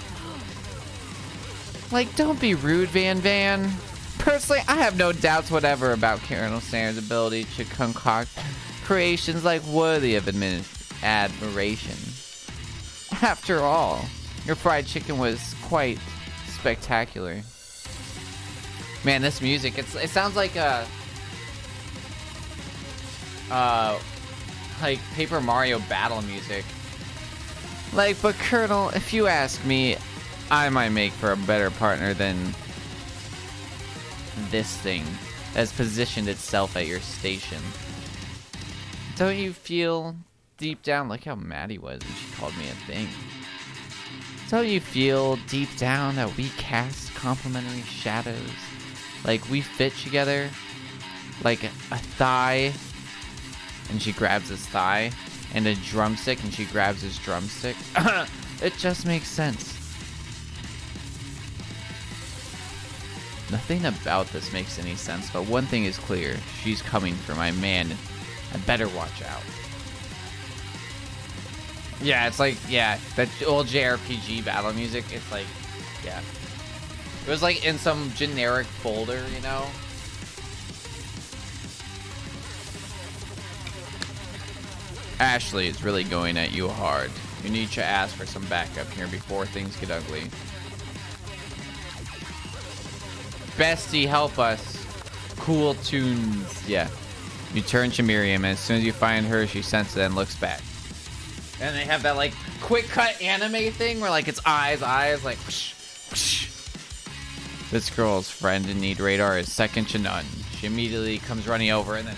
[SPEAKER 2] Like, don't be rude, Van Van. Personally, I have no doubts whatever about Colonel Sanders' ability to concoct creations like worthy of admiration. After all, your fried chicken was quite spectacular. Man, this music, it sounds like like Paper Mario battle music. Like, but Colonel, if you ask me, I might make for a better partner than this thing. has positioned itself at your station. Don't you feel deep down, look how mad he was when she called me a thing. Don't you feel deep down that we cast complementary shadows? Like we fit together like a thigh, and she grabs his thigh, and a drumstick, and she grabs his drumstick. It just makes sense. Nothing about this makes any sense, but one thing is clear. She's coming for my man. I better watch out. Yeah, it's like, yeah, that old JRPG battle music, it's like, yeah. It was like in some generic folder, you know? Ashley is really going at you hard. You need to ask for some backup here before things get ugly. Bestie, help us. Cool tunes. Yeah. You turn to Miriam, and as soon as you find her, she senses it and looks back. And they have that like quick cut anime thing where like it's eyes, like whoosh, whoosh. This girl's friend in need radar is second to none. She immediately comes running over and then...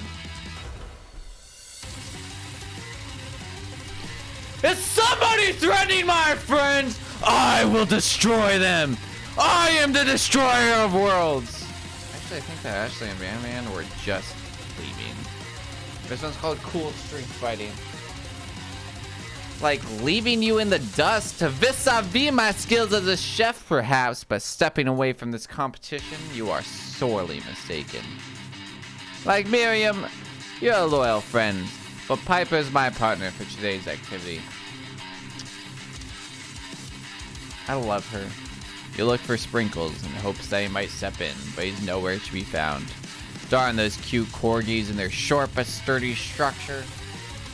[SPEAKER 2] Is somebody threatening my friends? I will destroy them. I am the destroyer of worlds. Actually, I think that Ashley and Van Man were just leaving. This one's called Cool Street Fighting. Like leaving you in the dust to vis-a-vis my skills as a chef, perhaps, but stepping away from this competition, you are sorely mistaken. Like Miriam, you're a loyal friend, but Piper's my partner for today's activity. I love her. You look for Sprinkles in hopes that he might step in, but he's nowhere to be found. Darn those cute corgis and their short but sturdy structure.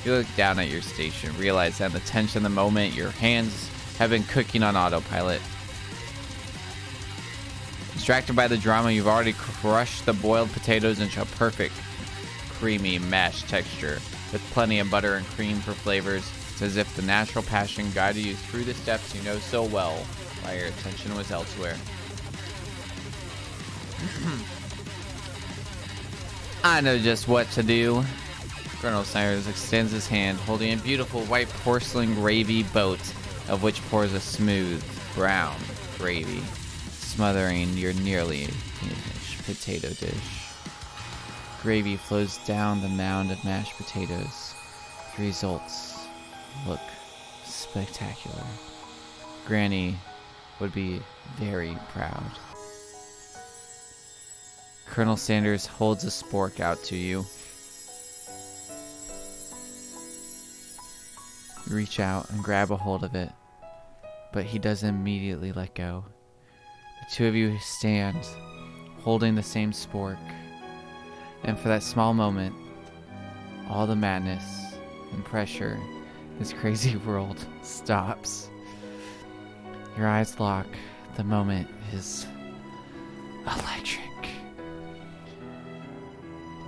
[SPEAKER 2] You look down at your station, realize that in the tension of the moment, your hands have been cooking on autopilot. Distracted by the drama, you've already crushed the boiled potatoes into a perfect, creamy mashed texture, with plenty of butter and cream for flavors. It's as if the natural passion guided you through the steps you know so well, while your attention was elsewhere. I know just what to do. Colonel Sanders extends his hand, holding a beautiful white porcelain gravy boat, of which pours a smooth, brown gravy, smothering your nearly finished potato dish. Gravy flows down the mound of mashed potatoes. The results look spectacular. Granny would be very proud. Colonel Sanders holds a spork out to you. You reach out and grab a hold of it, but he doesn't immediately let go. The two of you stand, holding the same spork, and for that small moment, all the madness and pressure in this crazy world stops. Your eyes lock. The moment is electric.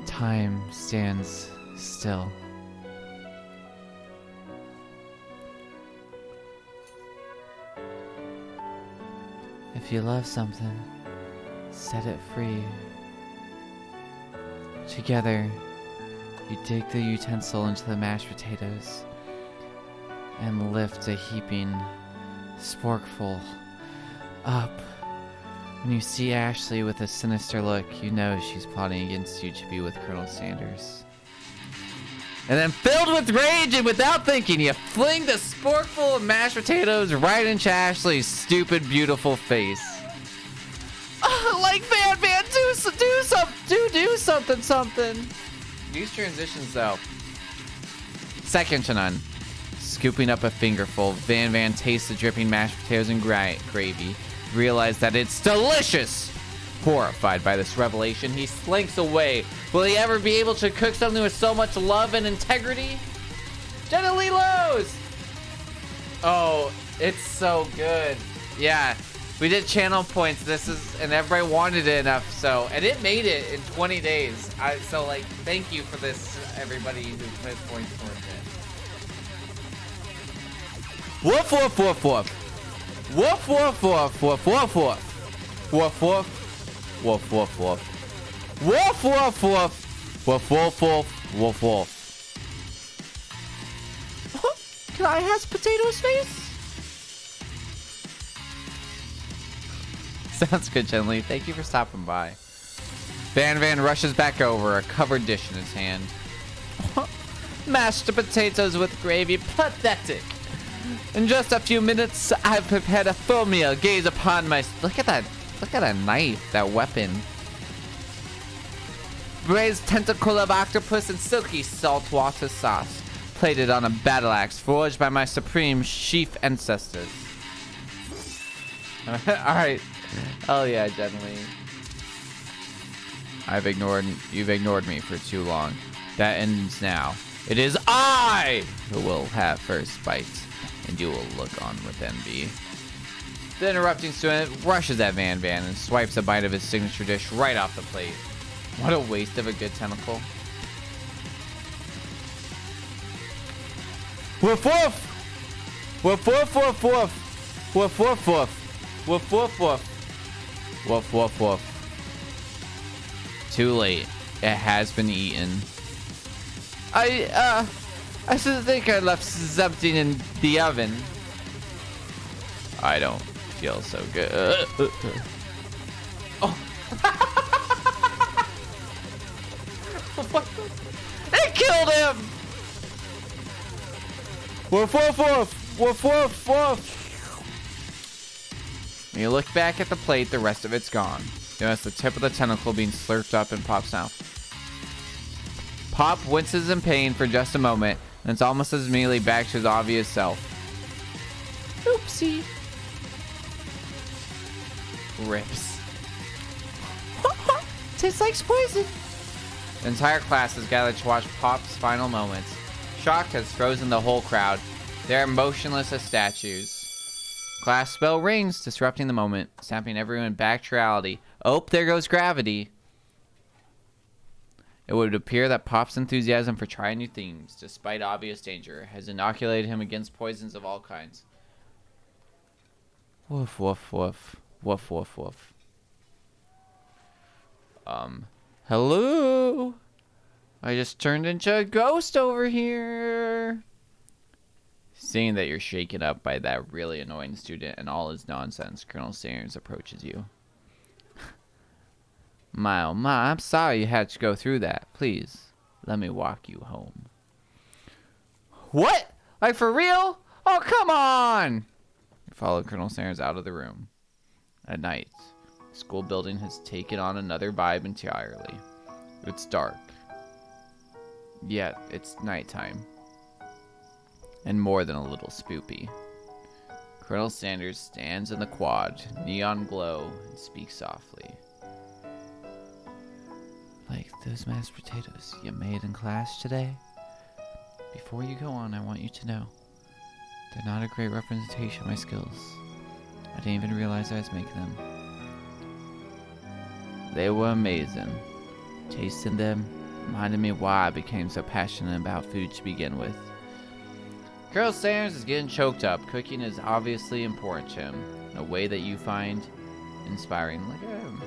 [SPEAKER 2] Time stands still. If you love something, set it free. Together, you dig the utensil into the mashed potatoes and lift a heaping sporkful up. When you see Ashley with a sinister look, you know she's plotting against you to be with Colonel Sanders. And then, filled with rage and without thinking, you fling the sporkful of mashed potatoes right into Ashley's stupid, beautiful face. Like Van, do something. These transitions, though, second to none. Scooping up a fingerful, Van tastes the dripping mashed potatoes and gravy. Realize that it's delicious. Horrified by this revelation, he slinks away. Will he ever be able to cook something with so much love and integrity? Jenna Lilos! Oh, it's so good. Yeah, we did channel points. And everybody wanted it enough. So, and it made it in 20 days. So, like, thank you for this, everybody who put points towards it. Woof, woof, woof, woof. Woof, woof, woof, woof, woof, woof. Woof, woof. Woof, woof, woof. Woof, woof, woof. Woof, woof, woof, woof, woof. Can I have potato's face? Sounds good, Gently. Thank you for stopping by. Van rushes back over, a covered dish in his hand. Mashed potatoes with gravy. Pathetic. In just a few minutes, I've prepared a full meal. Gaze upon my... Look at that. Look at that knife, that weapon. Braised tentacle of octopus and silky saltwater sauce. Plated on a battle axe forged by my supreme chief ancestors. Alright. Oh yeah, gently. You've ignored me for too long. That ends now. It is I who will have first bite, and you will look on with envy. The interrupting student rushes at Van and swipes a bite of his signature dish right off the plate. What a waste of a good tentacle. Woof woof! Woof woof woof woof! Woof woof woof! Woof woof woof! Woof woof woof! Too late. It has been eaten. I should think I left something in the oven. I don't feel so good. Oh. They killed him! Woof woof woof! Woof woof woof! When you look back at the plate, the rest of it's gone. Notice the tip of the tentacle being slurped up in Pop's mouth. Pop winces in pain for just a moment, and it's almost as immediately back to his obvious self. Oopsie. Rips. Tastes like poison. The entire class has gathered to watch Pop's final moments. Shock has frozen the whole crowd. They are motionless as statues. Class bell rings, disrupting the moment, snapping everyone back to reality. Oh, there goes gravity. It would appear that Pop's enthusiasm for trying new things, despite obvious danger, has inoculated him against poisons of all kinds. Woof, woof, woof. Woof, woof, woof. Hello? I just turned into a ghost over here. Seeing that you're shaken up by that really annoying student and all his nonsense, Colonel Sanders approaches you. My oh my, I'm sorry you had to go through that. Please, let me walk you home. What? Like for real? Oh, come on! You follow Colonel Sanders out of the room. At night, the school building has taken on another vibe entirely. It's dark. Yet, it's nighttime. And more than a little spoopy. Colonel Sanders stands in the quad, neon glow, and speaks softly. Like those mashed potatoes you made in class today? Before you go on, I want you to know they're not a great representation of my skills. I didn't even realize I was making them. They were amazing. Tasting them reminded me why I became so passionate about food to begin with. Colonel Sanders is getting choked up. Cooking is obviously important to him in a way that you find inspiring. Look at him.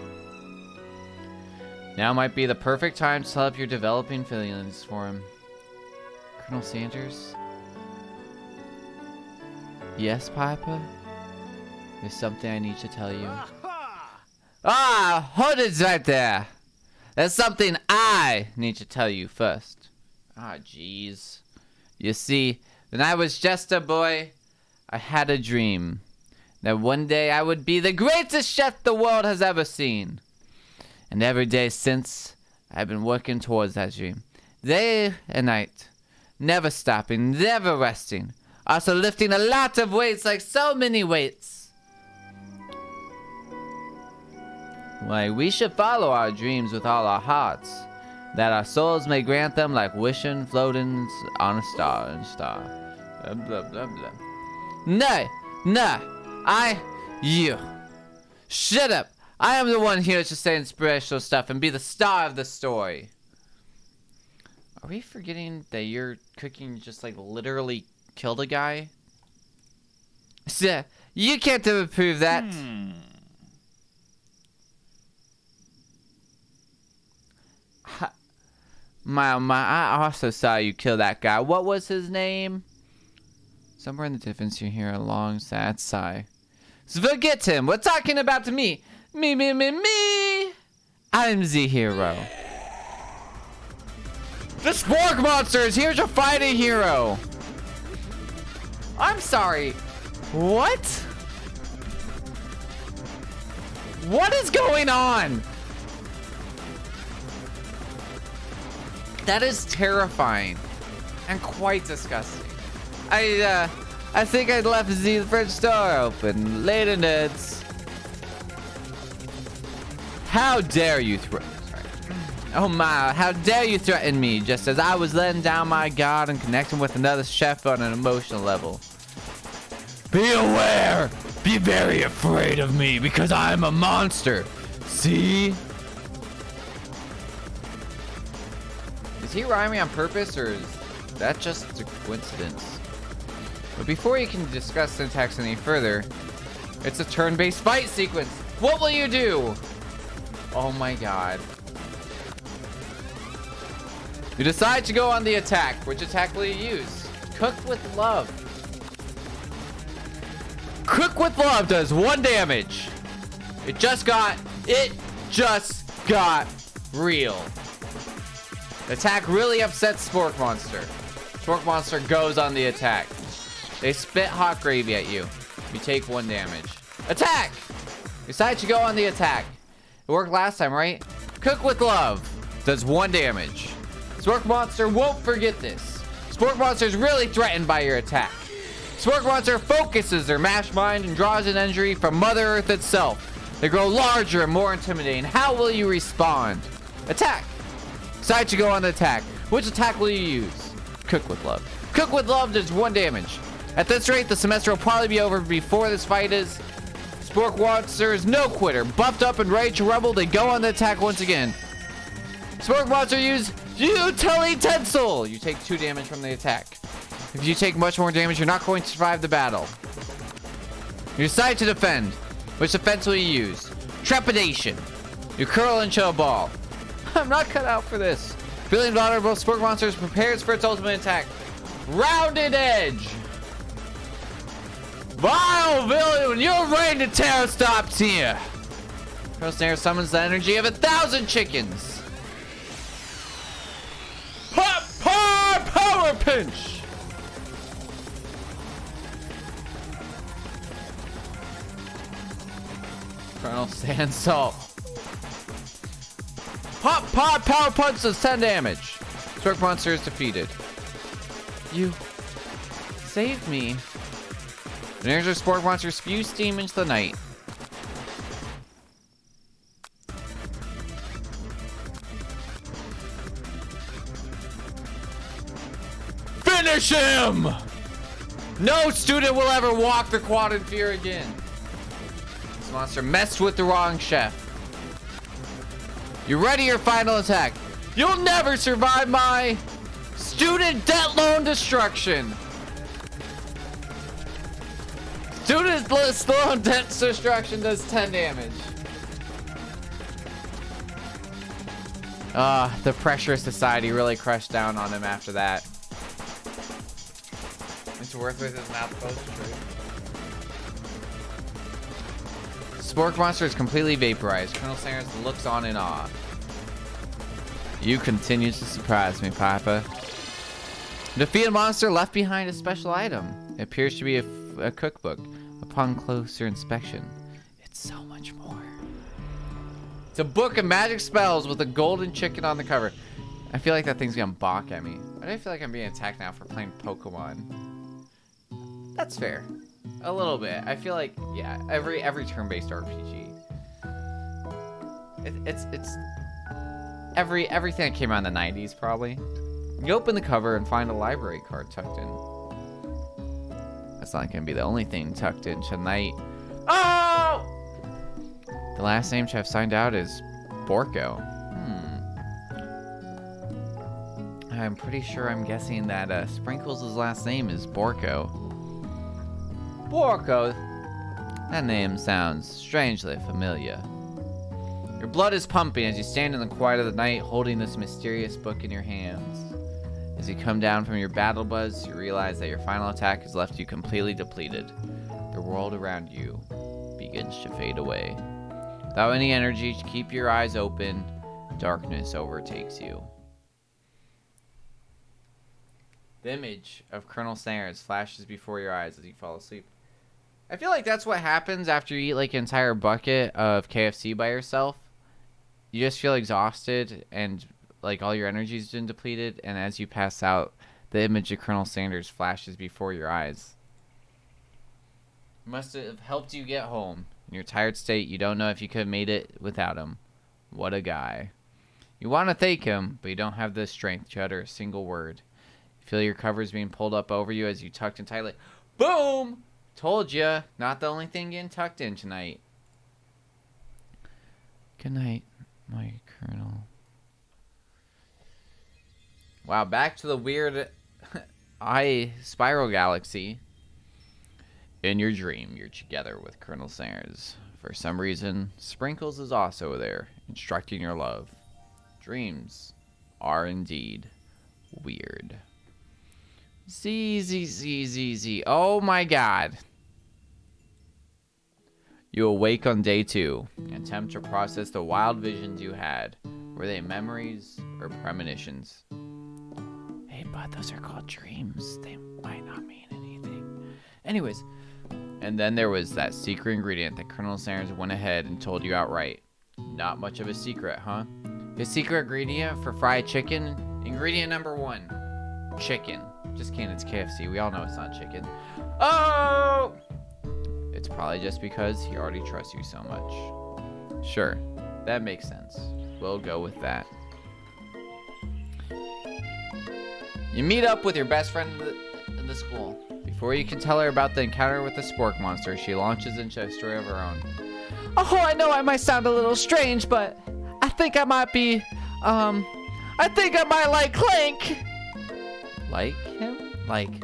[SPEAKER 2] Now might be the perfect time to tell up your developing feelings for him. Colonel Sanders? Yes, Piper? There's something I need to tell you. Ah, hold it right there. There's something I need to tell you first. Ah, jeez. You see, when I was just a boy, I had a dream that one day I would be the greatest chef the world has ever seen. And every day since, I've been working towards that dream. Day and night. Never stopping, never resting. Also lifting a lot of weights, like so many weights. Why, we should follow our dreams with all our hearts, that our souls may grant them like wishing floatings on a star and star. Blah, blah, blah, blah. Nay, you. Shut up. I am the one here to say inspirational stuff and be the star of the story. Are we forgetting that your cooking just like literally killed a guy? Sir, you can't ever prove that. I also saw you kill that guy. What was his name? Somewhere in the distance you hear a long, sad sigh. Forget him. We're talking about me. Me. I'm the hero. The Spork Monster is here to fight a hero. I'm sorry. What? What is going on? That is terrifying and quite disgusting. I think I left the fridge door open. Later, nerds. How dare you Oh my, how dare you threaten me just as I was letting down my guard and connecting with another chef on an emotional level. Be aware! Be very afraid of me because I'm a monster. See? Is he rhyming on purpose or is that just a coincidence? But before you can discuss syntax any further, it's a turn-based fight sequence. What will you do? Oh my god. You decide to go on the attack. Which attack will you use? Cook with Love. Cook with Love does 1 damage. It just got real. The attack really upsets Spork Monster. Spork Monster goes on the attack. They spit hot gravy at you. You take 1 damage. Attack! Decide to go on the attack. It worked last time, right? Cook with Love does 1 damage. Spork Monster won't forget this. Spork Monster is really threatened by your attack. Spork Monster focuses their mashed mind and draws an energy from Mother Earth itself. They grow larger and more intimidating. How will you respond? Attack! Decide to go on the attack. Which attack will you use? Cook with Love. Cook with Love does 1 damage. At this rate, the semester will probably be over before this fight is. Spork Monster is no quitter. Buffed up and ready to rumble, they go on the attack once again. Spork Monster use Utilitensel. You take 2 damage from the attack. If you take much more damage, you're not going to survive the battle. You decide to defend. Which defense will you use? Trepidation. You curl into a ball. I'm not cut out for this. Feeling vulnerable, Spork Monster prepares for its ultimate attack. Rounded Edge. Vile villain, when your reign of terror stops here. Colonel Snare summons the energy of 1,000 chickens. Power pinch. Colonel Sand Salt. Power punch does 10 damage. Spork Monster is defeated. You saved me. The energy of Spork Monster spews steam into the night. Finish him! No student will ever walk the quad in fear again. This monster messed with the wrong chef. You ready your final attack? You'll never survive my student debt loan destruction. Student loan debt destruction does 10 damage. The pressure of society really crushed down on him after that. It's worth with his mouth closed. Spork Monster is completely vaporized. Colonel Sanders looks on in awe. You continue to surprise me, Papa. Defeated monster left behind a special item. It appears to be a cookbook. Upon closer inspection, it's so much more. It's a book of magic spells with a golden chicken on the cover. I feel like that thing's gonna balk at me. Why do I feel like I'm being attacked now for playing Pokemon? That's fair. A little bit. I feel like, yeah, every turn-based RPG. It's everything that came out in the 90s, probably. You open the cover and find a library card tucked in. That's not gonna be the only thing tucked in tonight. Oh! The last name Chef signed out is Borko. I'm pretty sure I'm guessing that Sprinkles' last name is Borko. Borko? That name sounds strangely familiar. Your blood is pumping as you stand in the quiet of the night holding this mysterious book in your hands. As you come down from your battle buzz, you realize that your final attack has left you completely depleted. The world around you begins to fade away. Without any energy to keep your eyes open, darkness overtakes you. The image of Colonel Sanders flashes before your eyes as you fall asleep. I feel like that's what happens after you eat like an entire bucket of KFC by yourself. You just feel exhausted and like all your energy's been depleted, and as you pass out, the image of Colonel Sanders flashes before your eyes. It must have helped you get home. In your tired state, you don't know if you could have made it without him. What a guy. You want to thank him, but you don't have the strength to utter a single word. You feel your covers being pulled up over you as you tucked in tightly. Boom! Told ya, not the only thing getting tucked in tonight. Good night, my Colonel. Wow, back to the weird spiral galaxy. In your dream, you're together with Colonel Sanders. For some reason, Sprinkles is also there, instructing your love. Dreams are indeed weird. Z. Oh my god. You awake on day 2 and attempt to process the wild visions you had. Were they memories or premonitions? Hey, bud, those are called dreams. They might not mean anything. Anyways, and then there was that secret ingredient that Colonel Sanders went ahead and told you outright. Not much of a secret, huh? His secret ingredient for fried chicken, ingredient number 1, chicken. Just kidding, it's KFC. We all know it's not chicken. Oh! It's probably just because he already trusts you so much. Sure, that makes sense. We'll go with that. You meet up with your best friend in the school. Before you can tell her about the encounter with the spork monster, she launches into a story of her own. Oh, I know I might sound a little strange, but I think I might be, I think I might like Clank. Like him? Like?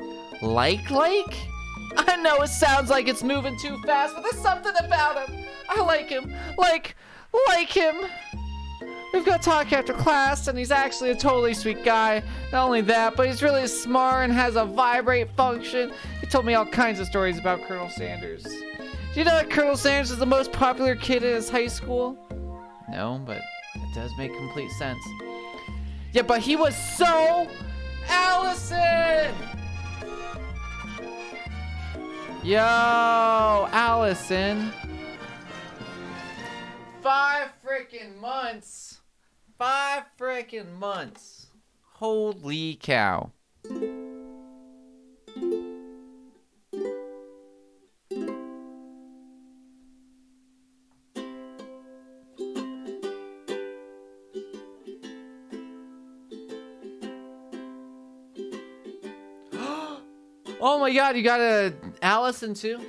[SPEAKER 2] I know it sounds like it's moving too fast, but there's something about him. I like him. Like him. We've got talk after class, and he's actually a totally sweet guy. Not only that, but he's really smart and has a vibrate function. He told me all kinds of stories about Colonel Sanders. Do you know that Colonel Sanders is the most popular kid in his high school? No, but it does make complete sense. Yeah, but he was so... Allison! Yo, Allison. 5 freaking months. 5 freaking months. Holy cow. Oh my god, you got a Allison too?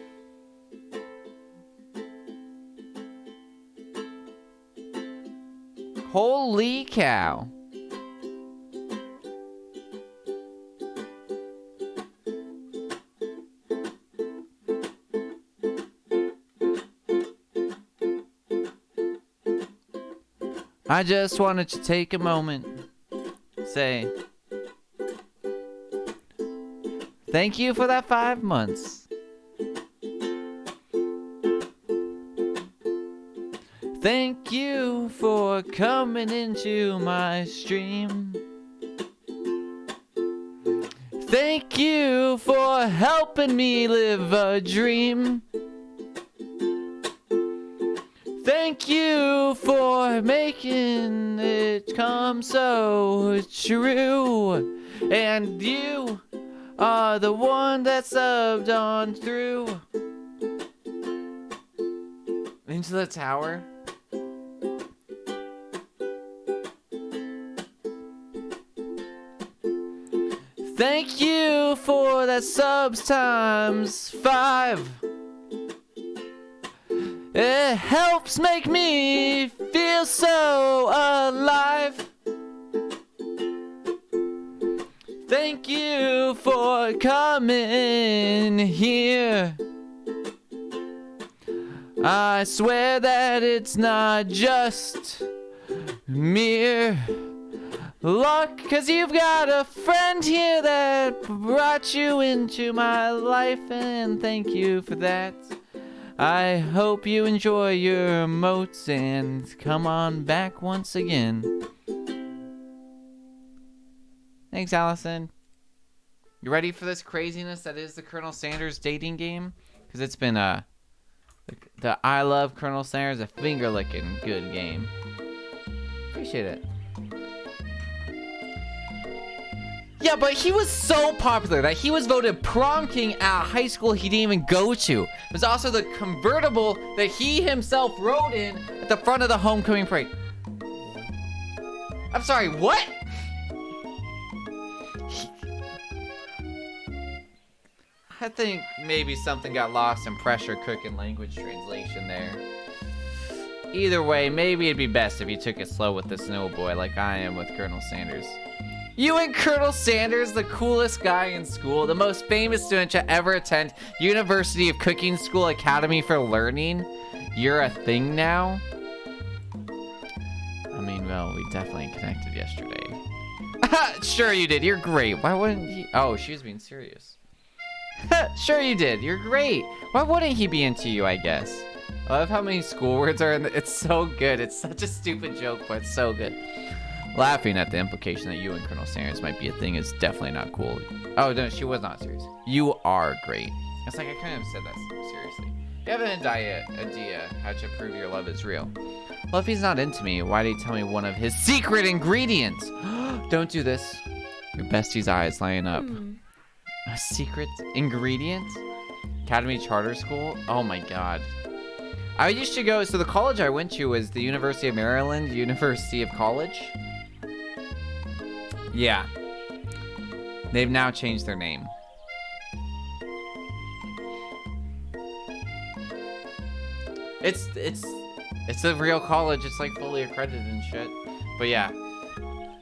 [SPEAKER 2] Holy cow. I just wanted to take a moment, say thank you for that 5 months. Thank you for coming into my stream. Thank you for helping me live a dream. Thank you for making it come so true. And you are the one that subbed on through into the tower. Thank you for that subs times 5. It helps make me feel so alive. Thank you for coming here. I swear that it's not just mere luck, 'cause you've got a friend here that brought you into my life, and thank you for that. I hope you enjoy your moats and come on back once again. Thanks, Allison. You ready for this craziness that is the Colonel Sanders dating game? Because it's been the I Love Colonel Sanders, a finger-licking good game. Appreciate it. Yeah, but he was so popular that he was voted prom king at a high school he didn't even go to. It was also the convertible that he himself rode in at the front of the homecoming parade. I'm sorry, what? I think maybe something got lost in pressure cooking language translation there. Either way, maybe it'd be best if you took it slow with the snow boy like I am with Colonel Sanders. You and Colonel Sanders, the coolest guy in school, the most famous student to ever attend University of Cooking School Academy for Learning. You're a thing now? I mean, well, we definitely connected yesterday. Sure you did, you're great. Why wouldn't he? Oh, she was being serious. Sure you did, you're great. Why wouldn't he be into you, I guess? I love how many school words are in it's so good. It's such a stupid joke, but it's so good. Laughing at the implication that you and Colonel Sanders might be a thing is definitely not cool. Oh, no, she was not serious. You are great. It's like I couldn't have said that seriously. You have an idea how to prove your love is real. Well, if he's not into me, why did he tell me one of his secret ingredients? Don't do this. Your bestie's eyes lighting up. A secret ingredient? Academy Charter School? Oh my god. I used to go, so the college I went to was the University of Maryland, University of College. Yeah. They've now changed their name. It's a real college. It's like fully accredited and shit. But yeah.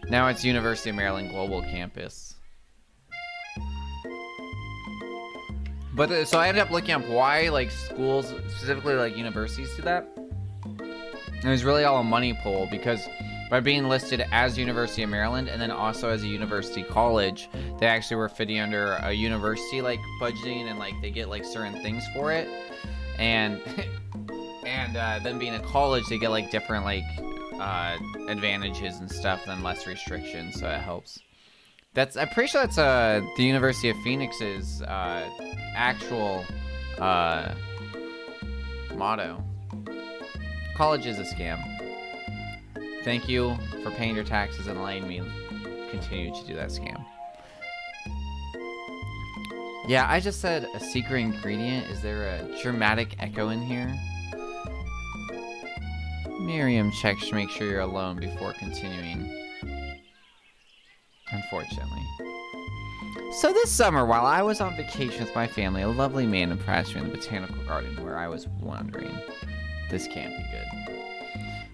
[SPEAKER 2] Now it's University of Maryland Global Campus. But so I ended up looking up why like schools, specifically like universities, do that. And it was really all a money pull because by being listed as University of Maryland and then also as a university college, they actually were fitting under a university like budgeting and like they get like certain things for it. And then being a college, they get like different like advantages and stuff, then less restrictions, so it helps. I'm pretty sure that's the University of Phoenix's actual motto. College is a scam. Thank you for paying your taxes and letting me continue to do that scam. Yeah, I just said a secret ingredient. Is there a dramatic echo in here? Miriam checks to make sure you're alone before continuing. Unfortunately. So this summer, while I was on vacation with my family, a lovely man impressed me in the botanical garden where I was wondering, this can't be good.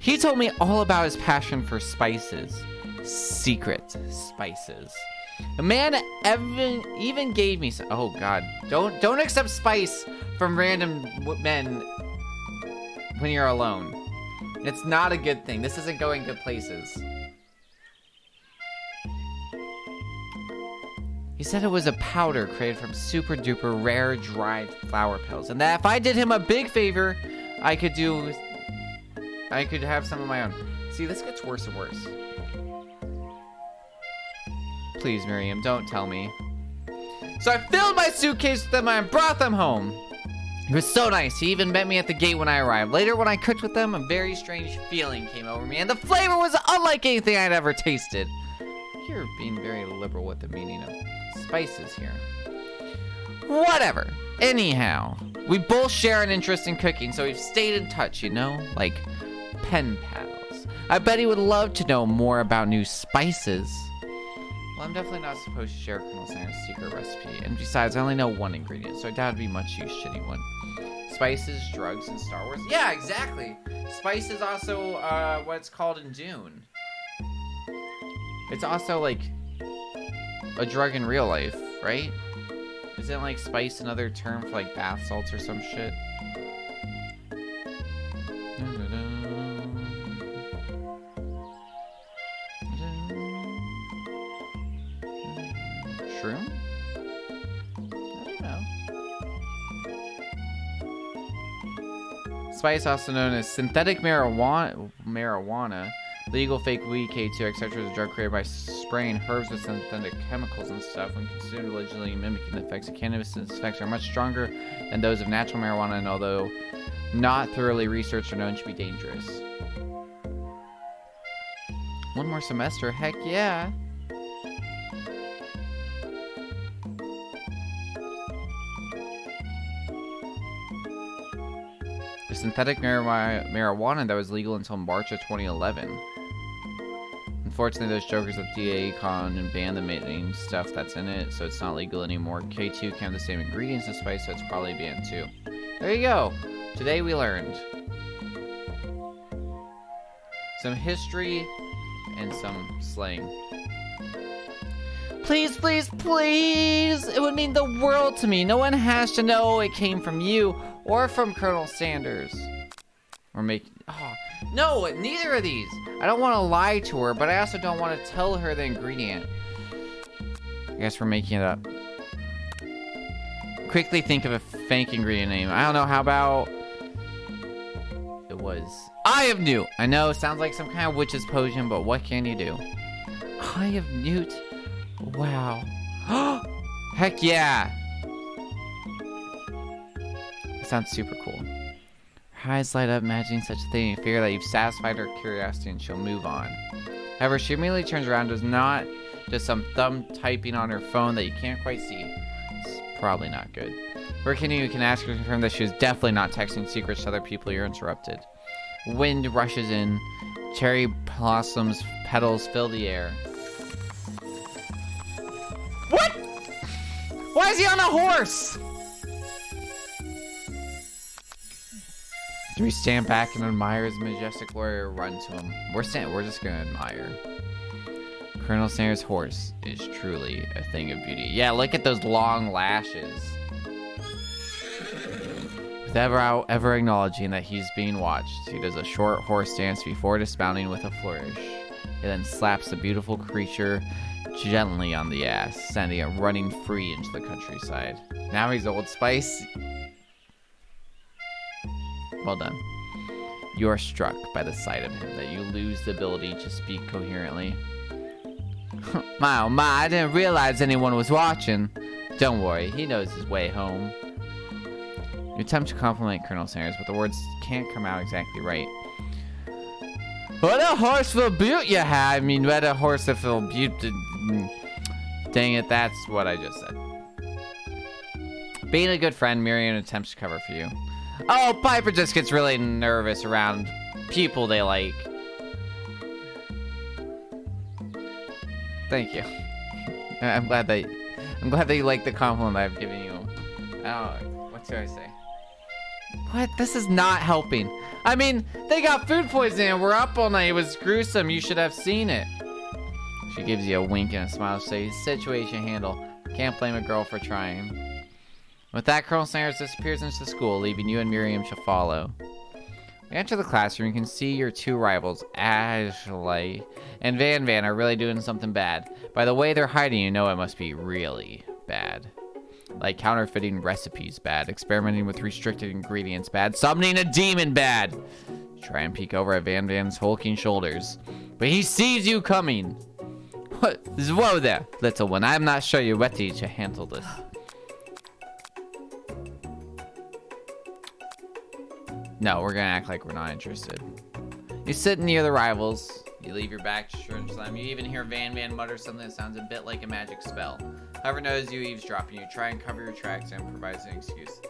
[SPEAKER 2] He told me all about his passion for spices. Secret spices. The man even gave me some, oh god, don't accept spice from random men when you're alone. It's not a good thing. This isn't going good places. He said it was a powder created from super duper rare dried flower petals, and that if I did him a big favor, I could have some of my own. See, this gets worse and worse. Please, Miriam, don't tell me. So I filled my suitcase with them and brought them home. He was so nice. He even met me at the gate when I arrived. Later, when I cooked with them, a very strange feeling came over me, and the flavor was unlike anything I'd ever tasted. You're being very liberal with the meaning of spices here. Whatever. Anyhow, we both share an interest in cooking, so we've stayed in touch, you know? Like pen pals. I bet he would love to know more about new spices. Well, I'm definitely not supposed to share Colonel Sanders' secret recipe, and besides, I only know one ingredient, so I doubt it'd be much use shitty one. Spices, drugs, and Star Wars? Yeah, exactly! Spice is also what it's called in Dune. It's also like a drug in real life, right? Isn't like spice another term for like bath salts or some shit? shroom? I don't know. Spice, also known as synthetic marijuana, legal fake weed, K2, etc., is a drug created by spraying herbs with synthetic chemicals and stuff. When consumed allegedly mimicking the effects of cannabis, its effects are much stronger than those of natural marijuana, and although not thoroughly researched, are known to be dangerous. One more semester? Heck yeah! The synthetic marijuana that was legal until March of 2011. Unfortunately, those jokers at DA con and banned the main stuff that's in it, so it's not legal anymore. K2 can have the same ingredients as spice, so it's probably banned too. There you go. Today we learned some history and some slang. Please, please, please! It would mean the world to me. No one has to know it came from you or from Colonel Sanders. We're making... Oh, no, neither of these. I don't want to lie to her, but I also don't want to tell her the ingredient. I guess we're making it up. Quickly think of a fake ingredient name. I don't know, how about... It was... Eye of Newt! I know, sounds like some kind of witch's potion, but what can you do? Eye of Newt? Wow. Heck yeah! That sounds super cool. Her eyes light up, imagining such a thing. You figure that you've satisfied her curiosity and she'll move on. However, she immediately turns around. Does not just some thumb typing on her phone that you can't quite see. It's probably not good. Working, you can ask her to confirm that she was definitely not texting secrets to other people. You're interrupted. Wind rushes in. Cherry blossoms petals fill the air. What? Why is he on a horse? Do we stand back and admire his majestic glory or run to him? We're just gonna admire. Colonel Sanders' horse is truly a thing of beauty. Yeah, look at those long lashes. With ever acknowledging that he's being watched, he does a short horse dance before dismounting with a flourish. He then slaps the beautiful creature gently on the ass, sending it running free into the countryside. Now he's Old Spice. Well done. You are struck by the sight of him that you lose the ability to speak coherently. My oh my, I didn't realize anyone was watching. Don't worry, he knows his way home. You attempt to compliment Colonel Sanders, but the words can't come out exactly right. What a horseful butte you have! I mean, what a horseful butte. Dang it, that's what I just said. Being a good friend, Miriam attempts to cover for you. Oh, Piper just gets really nervous around people they like. Thank you. I'm glad that you like the compliment I've given you. Oh, what should I say? What? This is not helping. I mean, they got food poisoning and we're up all night. It was gruesome. You should have seen it. She gives you a wink and a smile to say, situation handle. Can't blame a girl for trying. With that, Colonel Sanders disappears into the school, leaving you and Miriam to follow. We enter the classroom. You can see your two rivals, Ashley and Van are really doing something bad. By the way they're hiding, you know it must be really bad. Like counterfeiting recipes bad, experimenting with restricted ingredients bad, summoning a demon bad. Try and peek over at Van's hulking shoulders, but he sees you coming. What? Whoa there, little one. I'm not sure you're ready to handle this. No, we're gonna act like we're not interested. You sit near the rivals. You leave your back to Jerusalem. You even hear Van mutter something that sounds a bit like a magic spell. Whoever knows you eavesdropping, you try and cover your tracks and improvise an excuse.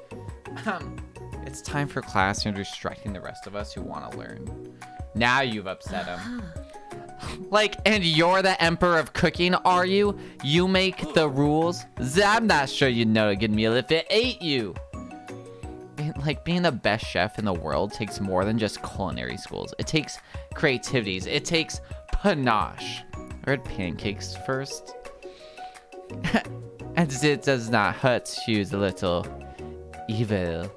[SPEAKER 2] It's time for class. You're distracting the rest of us who want to learn. Now you've upset him. Like, and you're the emperor of cooking, are you? You make the rules? I'm not sure you'd know a good meal if it ate you. Like, being the best chef in the world takes more than just culinary schools. It takes creativities. It takes panache. I heard pancakes first. And it does not hurt to use a little evil.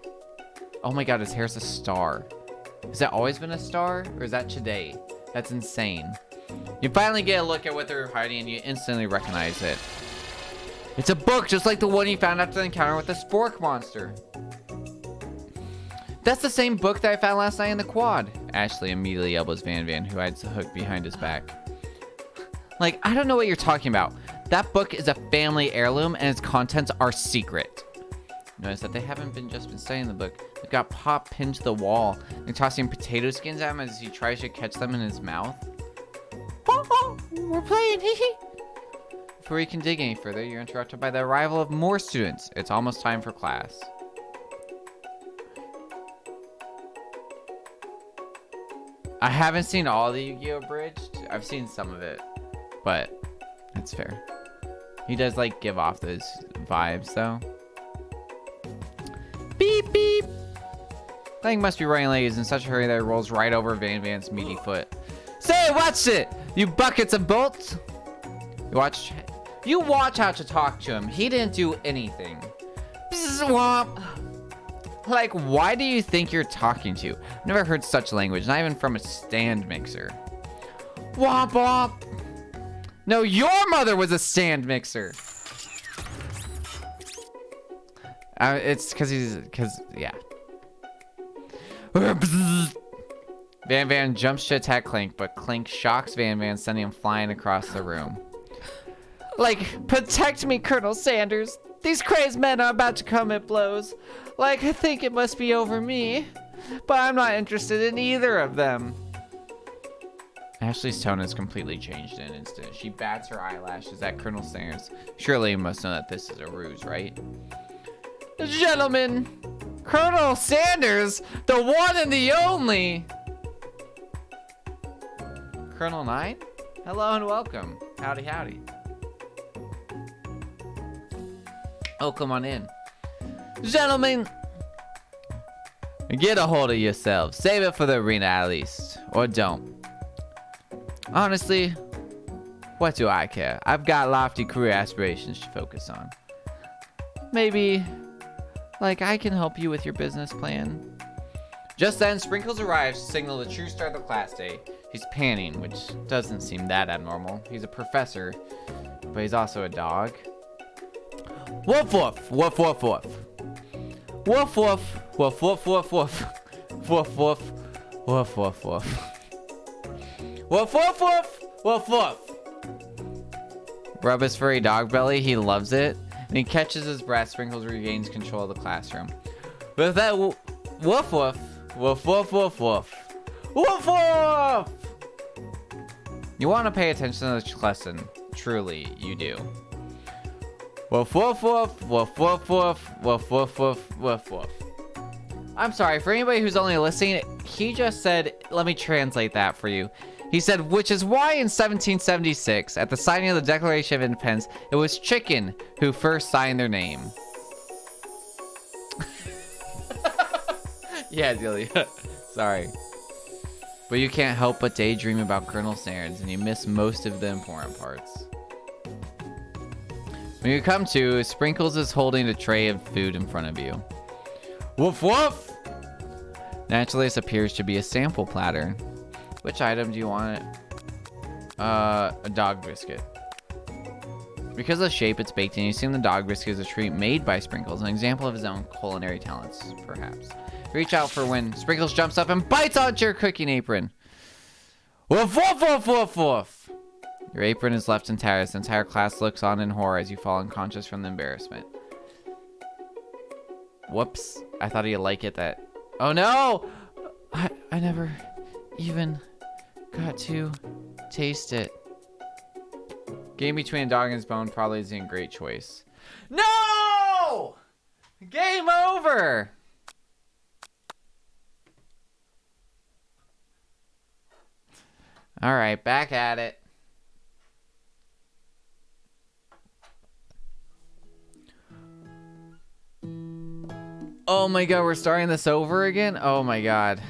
[SPEAKER 2] Oh my god, his hair's a star. Has that always been a star? Or is that today? That's insane. You finally get a look at what they're hiding and you instantly recognize it. It's a book just like the one you found after the encounter with the spork monster. That's the same book that I found last night in the quad. Ashley immediately elbows Van, who hides the hook behind his back. Like, I don't know what you're talking about. That book is a family heirloom and its contents are secret. Notice that they haven't just been studying the book. They've got Pop pinned to the wall and tossing potato skins at him as he tries to catch them in his mouth. Oh, we're playing, hee. Before you can dig any further, you're interrupted by the arrival of more students. It's almost time for class. I haven't seen all the Yu-Gi-Oh! Abridged. I've seen some of it, but that's fair. He does, like, give off those vibes, though. Beep, beep. Clank must be running late. He's in such a hurry that he rolls right over Van's meaty foot. Say, watch it, you buckets of bolts. You watch how to talk to him. He didn't do anything. Swamp. Like, why do you think you're talking to? I've never heard such language, not even from a stand mixer. Womp womp. No, your mother was a stand mixer. It's because yeah. Van jumps to attack Clank, but Clank shocks Van, sending him flying across the room. Like, protect me, Colonel Sanders. These crazed men are about to come at blows. Like, I think it must be over me. But I'm not interested in either of them. Ashley's tone has completely changed in an instant. She bats her eyelashes at Colonel Sanders. Surely you must know that this is a ruse, right? Gentlemen, Colonel Sanders, the one and the only. Colonel 9? Hello and welcome. Howdy, howdy. Oh, come on in. Gentlemen, get a hold of yourselves. Save it for the arena at least. Or don't. Honestly, what do I care? I've got lofty career aspirations to focus on. Maybe, like, I can help you with your business plan. Just then, Sprinkles arrives to signal the true start of the class day. He's panting, which doesn't seem that abnormal. He's a professor, but he's also a dog. Woof woof, woof woof woof. Woof woof, woof woof woof woof. Woof woof, woof woof woof. Woof woof woof, woof woof. Rub his furry dog belly, he loves it. And he catches his breath. Sprinkles regains control of the classroom. With that woof woof, woof woof woof woof. Woof woof! You want to pay attention to this lesson. Truly, you do. Woof woof woof, woof woof woof, woof woof woof, woof woof. I'm sorry, for anybody who's only listening, he just said, let me translate that for you. He said, which is why in 1776, at the signing of the Declaration of Independence, it was Chicken who first signed their name. Yeah, Delia. Sorry. But you can't help but daydream about Colonel Sanders, and you miss most of the important parts. When you come to, Sprinkles is holding a tray of food in front of you. Woof woof! Naturally, this appears to be a sample platter. Which item do you want? A dog biscuit. Because of the shape it's baked in, you assume the dog biscuit is a treat made by Sprinkles, an example of his own culinary talents, perhaps. Reach out for when Sprinkles jumps up and bites onto your cooking apron. Woof woof woof woof woof! Your apron is left in tatters. The entire class looks on in horror as you fall unconscious from the embarrassment. Whoops. I thought he'd like it that... Oh no! I never even got to taste it. Game between a dog and his bone probably isn't a great choice. No! Game over! Alright, back at it. Oh my god, we're starting this over again? Oh my god.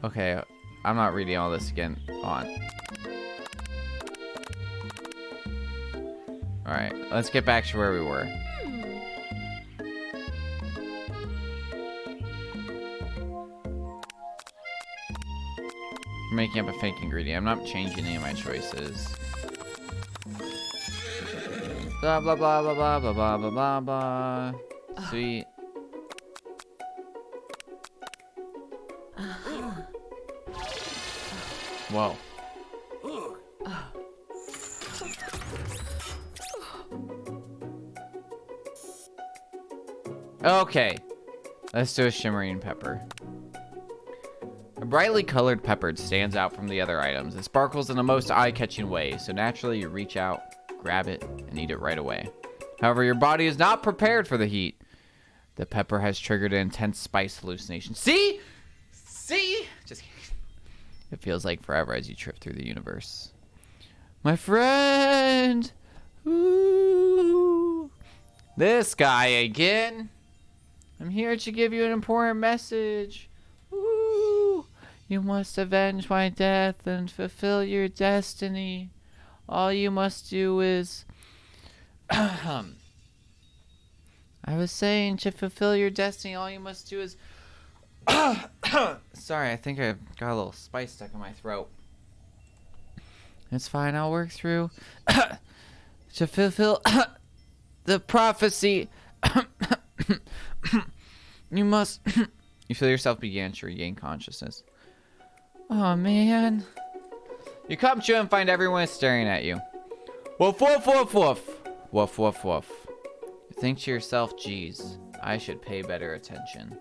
[SPEAKER 2] Okay, I'm not reading all this again. On. Alright, let's get back to where we were. I'm making up a fake ingredient. I'm not changing any of my choices. Blah, blah, blah, blah, blah, blah, blah, blah, blah, blah. Sweet. Whoa. Okay. Let's do a shimmering pepper. A brightly colored pepper stands out from the other items. It sparkles in the most eye-catching way, so naturally you reach out, grab it, and eat it right away. However, your body is not prepared for the heat. The pepper has triggered an intense spice hallucination. See? See? Just kidding. It feels like forever as you trip through the universe. My friend! Ooh. This guy again. I'm here to give you an important message. Ooh. You must avenge my death and fulfill your destiny. All you must do is... I was saying, to fulfill your destiny, all you must do is... Sorry, I think I got a little spice stuck in my throat. It's fine, I'll work through. To fulfill the prophecy, you must... You feel yourself begin to regain consciousness. Oh, man. You come to and find everyone is staring at you. Woof, woof, woof, woof. Woof, woof, woof. You think to yourself, geez, I should pay better attention.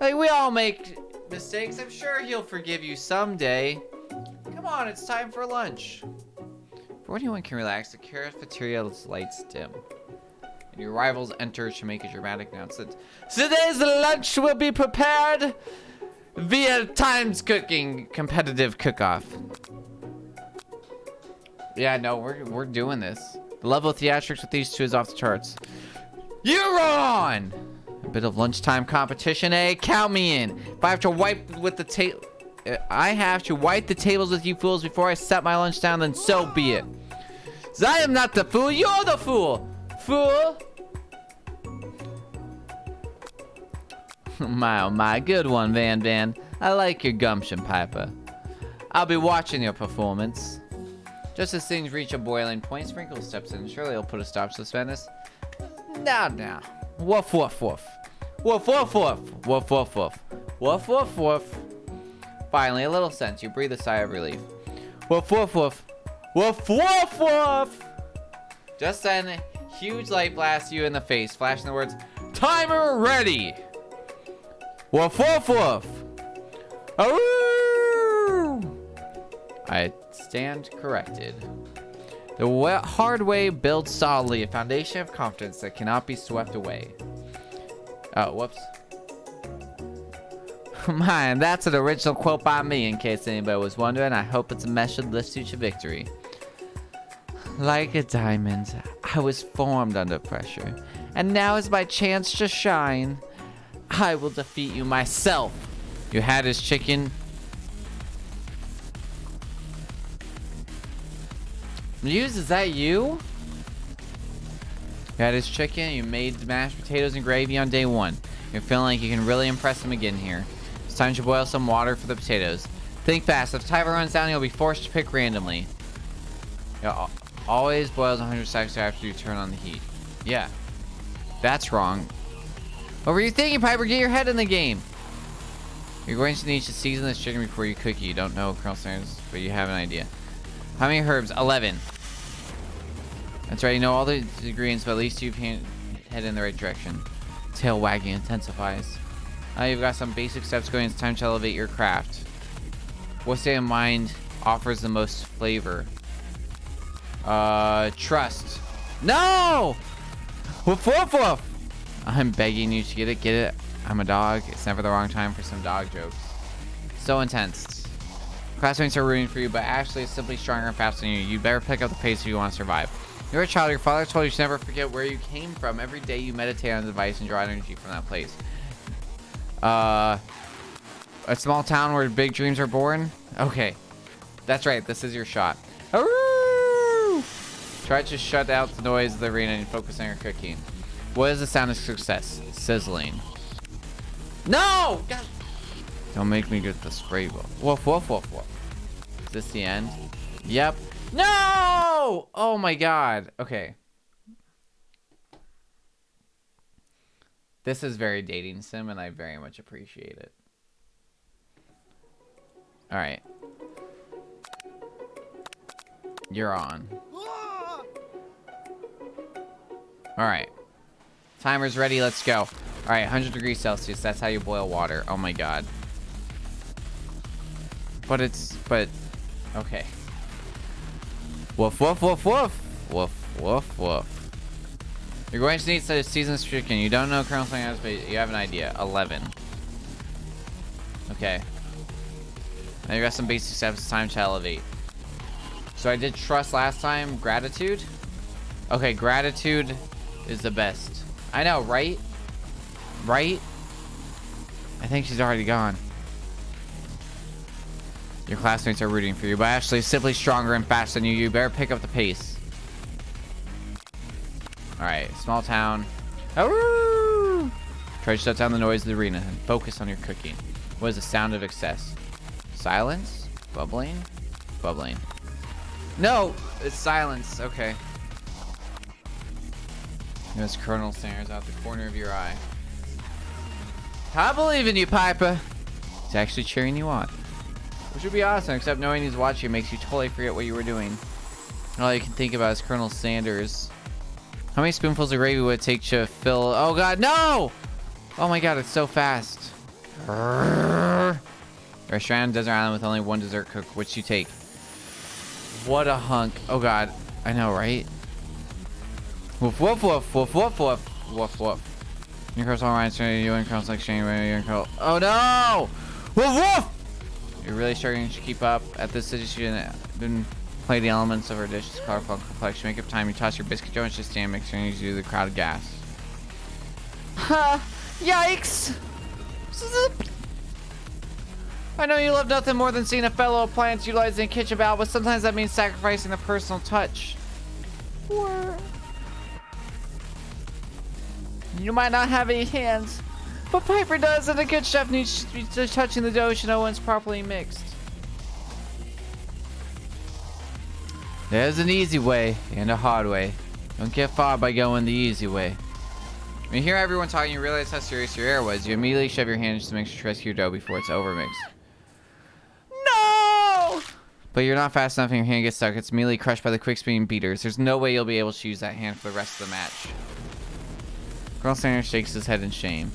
[SPEAKER 2] Like, we all make mistakes. I'm sure he'll forgive you someday. Come on, it's time for lunch. Before anyone can relax, the cafeteria's lights dim. And your rivals enter to make a dramatic announcement. Today's lunch will be prepared via times cooking competitive cook-off. Yeah, no, we're doing this. The level of theatrics with these two is off the charts. You're on! A bit of lunchtime competition, eh? Count me in. If I have to wipe with the tables with you fools before I set my lunch down, then so be it. I am not the fool, you're the fool! Fool! My, oh my, good one, Van Van. I like your gumption, Piper. I'll be watching your performance. Just as things reach a boiling point, Sprinkle steps in. Surely he'll put a stop to this madness. Now. Woof, woof, woof. Woof, woof, woof. Woof, woof, woof. Woof, woof, woof. Finally, a little sense. You breathe a sigh of relief. Woof, woof, woof. Woof, woof, woof. Just then, a huge light blasts you in the face, flashing the words, "Timer ready!" Woof, woof, woof. Aroo! I stand corrected. The hard way builds solidly a foundation of confidence that cannot be swept away. Oh, whoops. Man, that's an original quote by me, in case anybody was wondering. I hope it's a mesh that lifts you to victory. Like a diamond, I was formed under pressure, and now is my chance to shine. I will defeat you myself. You had his chicken. Muse, is that you? You had his chicken, you made mashed potatoes and gravy on day one. You're feeling like you can really impress him again here. It's time to boil some water for the potatoes. Think fast, if the timer runs down, you'll be forced to pick randomly. Always boils 100 seconds after you turn on the heat. Yeah, that's wrong. What were you thinking, Piper? Get your head in the game. You're going to need to season this chicken before you cook it. You don't know Colonel Sanders, but you have an idea. How many herbs? 11. That's right, you know all the ingredients, but at least you've head in the right direction. Tail wagging intensifies. Now you've got some basic steps going. It's time to elevate your craft. What state of mind offers the most flavor? Trust. No! Woof, woof, woof. I'm begging you to get it. Get it. I'm a dog. It's never the wrong time for some dog jokes. So intense. Classmates are rooting for you, but Ashley is simply stronger and faster than you. You'd better pick up the pace if you want to survive. You're a child. Your father told you to never forget where you came from. Every day you meditate on the device and draw energy from that place. A small town where big dreams are born? Okay. That's right. This is your shot. Aroo! Try to shut out the noise of the arena and focus on your cooking. What is the sound of success? Sizzling. No! God. Don't make me get the spray. Woof, woof, woof, woof. Is this the end? Yep. No! no! Oh my god. Okay. This is very dating sim, and I very much appreciate it. Alright. You're on. Alright. Timer's ready, let's go. Alright, 100 degrees Celsius, that's how you boil water. Oh my god. But, okay. Woof, woof, woof, woof. Woof, woof, woof. You're going to need seasoned chicken. You don't know Colonel Sanders, but you have an idea. 11. Okay. Now you got some basic steps. It's time to elevate. So I did trust last time. Gratitude? Okay, gratitude is the best. I know, right? Right? I think she's already gone. Your classmates are rooting for you, but Ashley is simply stronger and faster than you. You better pick up the pace. Alright, small town. Oh! Try to shut down the noise of the arena and focus on your cooking. What is the sound of excess? Silence? Bubbling? Bubbling. No! It's silence. Okay. There's Colonel Sanders out the corner of your eye. I believe in you, Piper. He's actually cheering you on. Which would be awesome, except knowing he's watching makes you totally forget what you were doing. All you can think about is Colonel Sanders. How many spoonfuls of gravy would it take to fill... Oh god, no! Oh my god, it's so fast. You're stranded on a desert island with only one dessert cook. Which you take? What a hunk. Oh god, I know, right? Woof, woof, woof, woof, woof, woof, woof, woof. Your girl's all right, so you and Colonel's like Shane, you and Colonel... Oh no! Woof, woof! You're really struggling to keep up. At this city, she didn't play the elements of her dishes, colorful and complex. You make up time, you toss your biscuit dough and just stand mixer and you do the crowd gas. Ha! Yikes! I know you love nothing more than seeing a fellow appliance utilized in a kitchen battle, but sometimes that means sacrificing the personal touch. Or... You might not have any hands, but Piper does, and a good chef needs to be touching the dough to know when it's properly mixed. There's an easy way and a hard way. Don't get far by going the easy way. When you hear everyone talking, you realize how serious your error was. You immediately shove your hand just to make sure to rescue your dough before it's overmixed. No! But you're not fast enough and your hand gets stuck. It's immediately crushed by the quick spinning beaters. There's no way you'll be able to use that hand for the rest of the match. Colonel Sanders shakes his head in shame.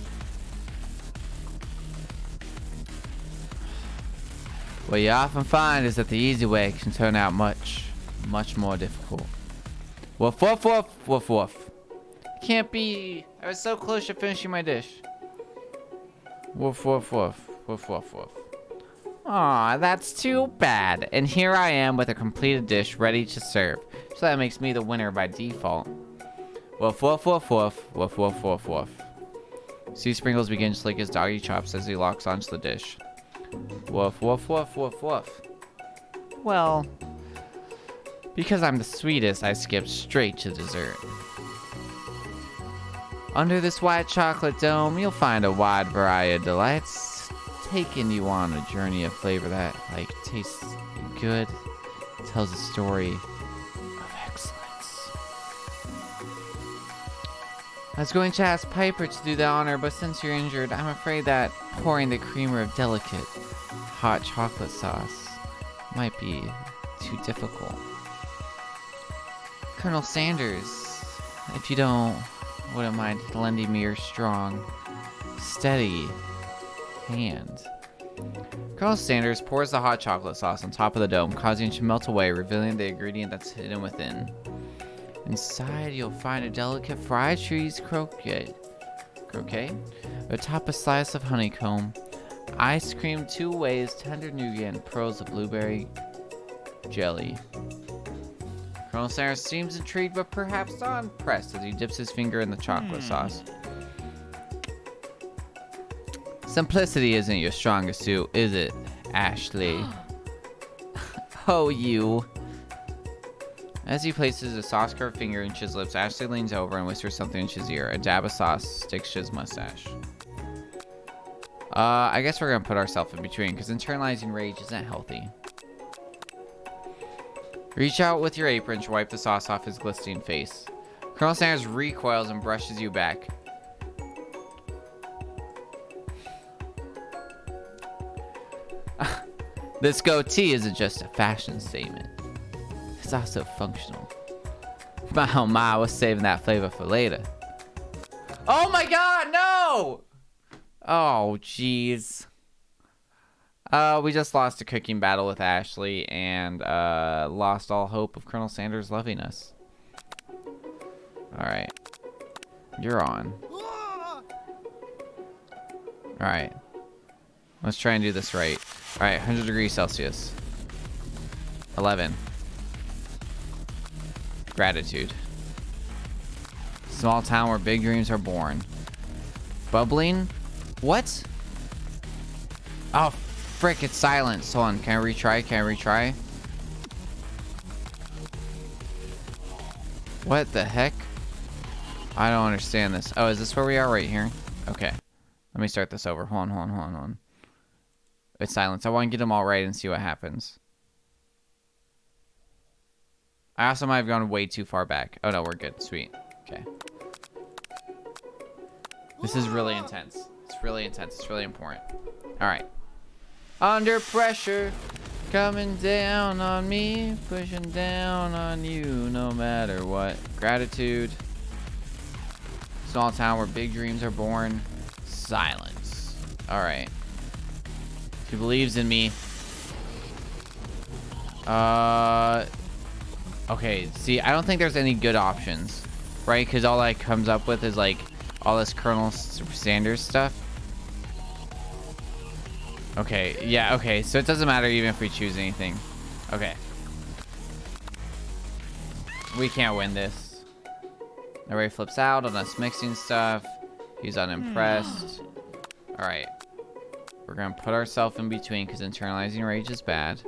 [SPEAKER 2] What you often find is that the easy way can turn out much more difficult. Woof, woof, woof, woof, woof. Can't be. I was so close to finishing my dish. Woof, woof, woof, woof, woof, woof. Aw, that's too bad. And here I am with a completed dish ready to serve. So that makes me the winner by default. Woof, woof, woof, woof, woof, woof, woof, woof. Sea Sprinkles begins to lick his doggy chops as he locks onto the dish. Woof, woof, woof, woof, woof. Well, because I'm the sweetest, I skipped straight to dessert. Under this white chocolate dome, you'll find a wide variety of delights, taking you on a journey of flavor that, like, tastes good, tells a story of excellence. I was going to ask Piper to do the honor, but since you're injured, I'm afraid that pouring the creamer of delicate, hot chocolate sauce might be too difficult. Colonel Sanders, if you wouldn't mind lending me your strong, steady hand. Colonel Sanders pours the hot chocolate sauce on top of the dome, causing it to melt away, revealing the ingredient that's hidden within. Inside, you'll find a delicate fried cheese croquette, atop a slice of honeycomb, ice cream 2 ways, tender nougat, and pearls of blueberry jelly. Colonel Sanders seems intrigued, but perhaps not impressed as he dips his finger in the chocolate sauce. Simplicity isn't your strongest suit, is it, Ashley? Oh, you. As he places a sauce-covered finger in his lips, Ashley leans over and whispers something in his ear. A dab of sauce sticks to his mustache. I guess we're gonna put ourselves in between, because internalizing rage isn't healthy. Reach out with your apron to wipe the sauce off his glistening face. Colonel Sanders recoils and brushes you back. This goatee isn't just a fashion statement. It's also functional. My oh my, I was saving that flavor for later. Oh my god, no! Oh, jeez. We just lost a cooking battle with Ashley and lost all hope of Colonel Sanders loving us. Alright. You're on. Alright. Let's try and do this right. Alright, 100 degrees Celsius. 11. Gratitude. Small town where big dreams are born. Bubbling? What? Oh, frick, it's silence. Hold on, can I retry? Can I retry? What the heck? I don't understand this. Oh, is this where we are? Right here? Okay. Let me start this over. Hold on. It's silence. I want to get them all right and see what happens. I also might have gone way too far back. Oh, no, we're good. Sweet. Okay. This is really intense. It's really intense. It's really important. All right. Under pressure, coming down on me, pushing down on you, no matter what. Gratitude. Small town where big dreams are born. Silence. All right. She believes in me. Okay, see, I don't think there's any good options, right? Because all that comes up with is, like, all this Colonel Sanders stuff. Okay, yeah, okay, so it doesn't matter even if we choose anything. Okay. We can't win this. Ray flips out on us mixing stuff. He's unimpressed. Alright. We're gonna put ourselves in between because internalizing rage is bad.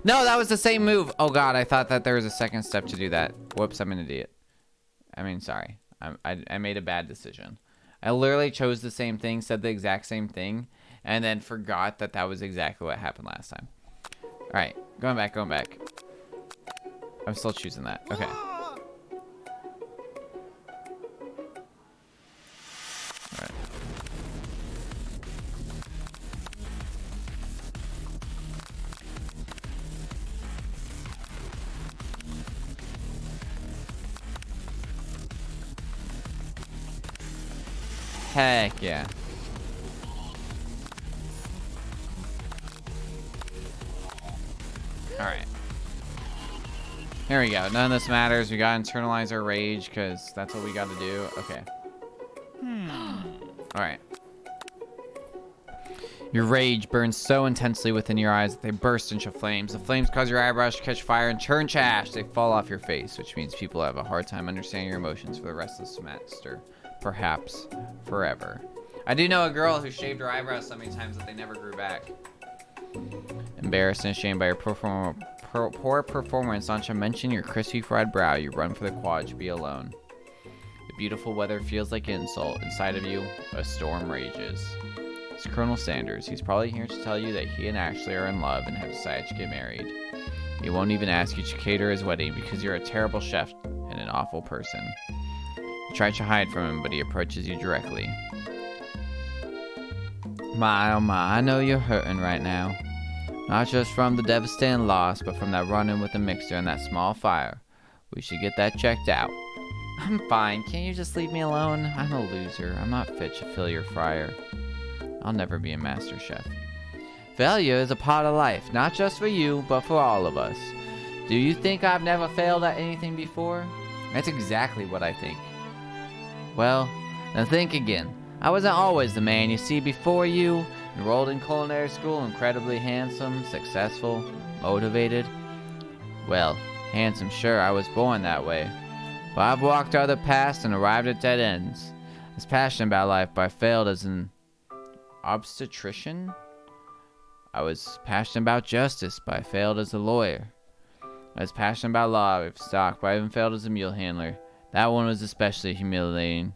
[SPEAKER 2] No, that was the same move. Oh god, I thought that there was a second step to do that. Whoops, I'm an idiot. I mean, sorry. I made a bad decision. I literally chose the same thing, said the exact same thing, and then forgot that that was exactly what happened last time. Alright, going back. I'm still choosing that. Okay. Alright. Heck yeah. Alright. Here we go. None of this matters. We gotta internalize our rage because that's what we gotta do. Okay. Alright. Your rage burns so intensely within your eyes that they burst into flames. The flames cause your eyebrows to catch fire and turn to ash. They fall off your face, which means people have a hard time understanding your emotions for the rest of the semester. Perhaps forever. I do know a girl who shaved her eyebrows so many times that they never grew back. Embarrassed and ashamed by your poor performance, not to mention your crispy fried brow, you run for the quad to be alone. The beautiful weather feels like insult. Inside of you, a storm rages. It's Colonel Sanders. He's probably here to tell you that he and Ashley are in love and have decided to get married. He won't even ask you to cater his wedding because you're a terrible chef and an awful person. You try to hide from him, but he approaches you directly. My, oh my, I know you're hurting right now. Not just from the devastating loss, but from that run-in with the mixer and that small fire. We should get that checked out. I'm fine. Can't you just leave me alone? I'm a loser. I'm not fit to fill your fryer. I'll never be a master chef. Failure is a part of life, not just for you, but for all of us. Do you think I've never failed at anything before? That's exactly what I think. Well, then think again. I wasn't always the man you see before you. Enrolled in culinary school, incredibly handsome, successful, motivated. Well, handsome, sure, I was born that way. But I've walked other paths and arrived at dead ends. I was passionate about life, but I failed as an obstetrician. I was passionate about justice, but I failed as a lawyer. I was passionate about livestock, but I even failed as a mule handler. That one was especially humiliating.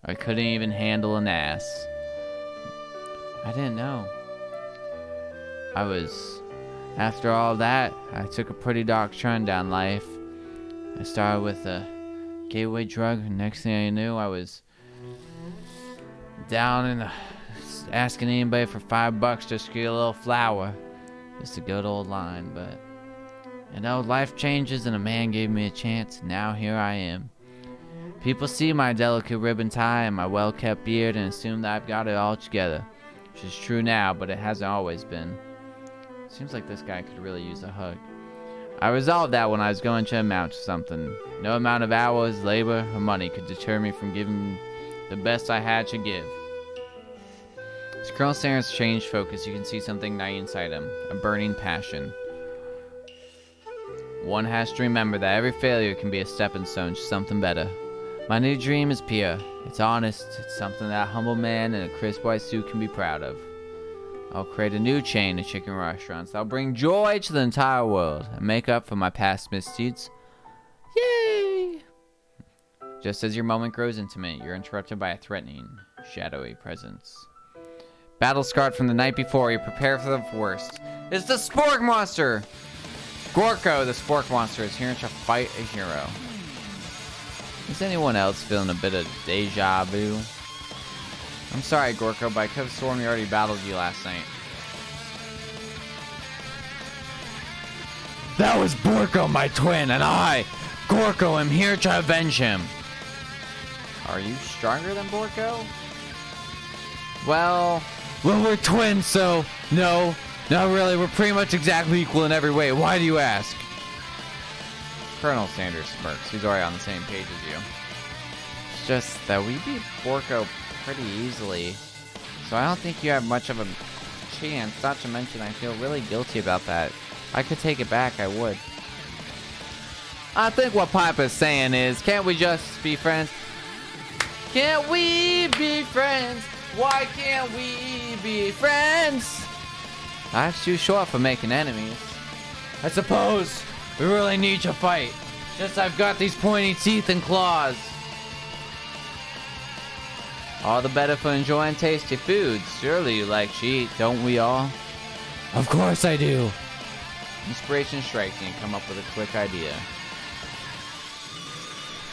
[SPEAKER 2] I couldn't even handle an ass. I didn't know. I was After all that, I took a pretty dark turn down life. I started with a gateway drug, and next thing I knew, I was down in the, asking anybody for $5 just to get a little flour. Just a good old line, but you know, life changes and a man gave me a chance, and now here I am. People see my delicate ribbon tie and my well-kept beard and assume that I've got it all together, which is true now, but it hasn't always been. Seems like this guy could really use a hug. I resolved that when I was going to amount to something. No amount of hours, labor, or money could deter me from giving the best I had to give. As Colonel Sanders changed focus, you can see something night inside him, a burning passion. One has to remember that every failure can be a stepping stone to something better. My new dream is pure. It's honest. It's something that a humble man in a crisp white suit can be proud of. I'll create a new chain of chicken restaurants that'll bring joy to the entire world and make up for my past misdeeds. Yay! Just as your moment grows intimate, you're interrupted by a threatening, shadowy presence. Battle scarred from the night before, you prepare for the worst. It's the Spork Monster! Gorko, the Spork Monster, is here to fight a hero. Is anyone else feeling a bit of deja vu? I'm sorry, Gorko, but I could have sworn we already battled you last night. That was Borko, my twin, and I, Gorko, am here to avenge him. Are you stronger than Borko? Well, we're twins, so no, not really. We're pretty much exactly equal in every way. Why do you ask? Colonel Sanders smirks. He's already on the same page as you. It's just that we beat Borko pretty easily, so I don't think you have much of a chance. Not to mention, I feel really guilty about that. If I could take it back, I would. I think what Piper's saying is, can't we just be friends? Can't we be friends? Why can't we be friends? Life's too short for making enemies. I suppose we really need to fight. Just I've got these pointy teeth and claws. All the better for enjoying tasty foods. Surely you like to eat, don't we all? Of course I do. Inspiration strikes and you come up with a quick idea.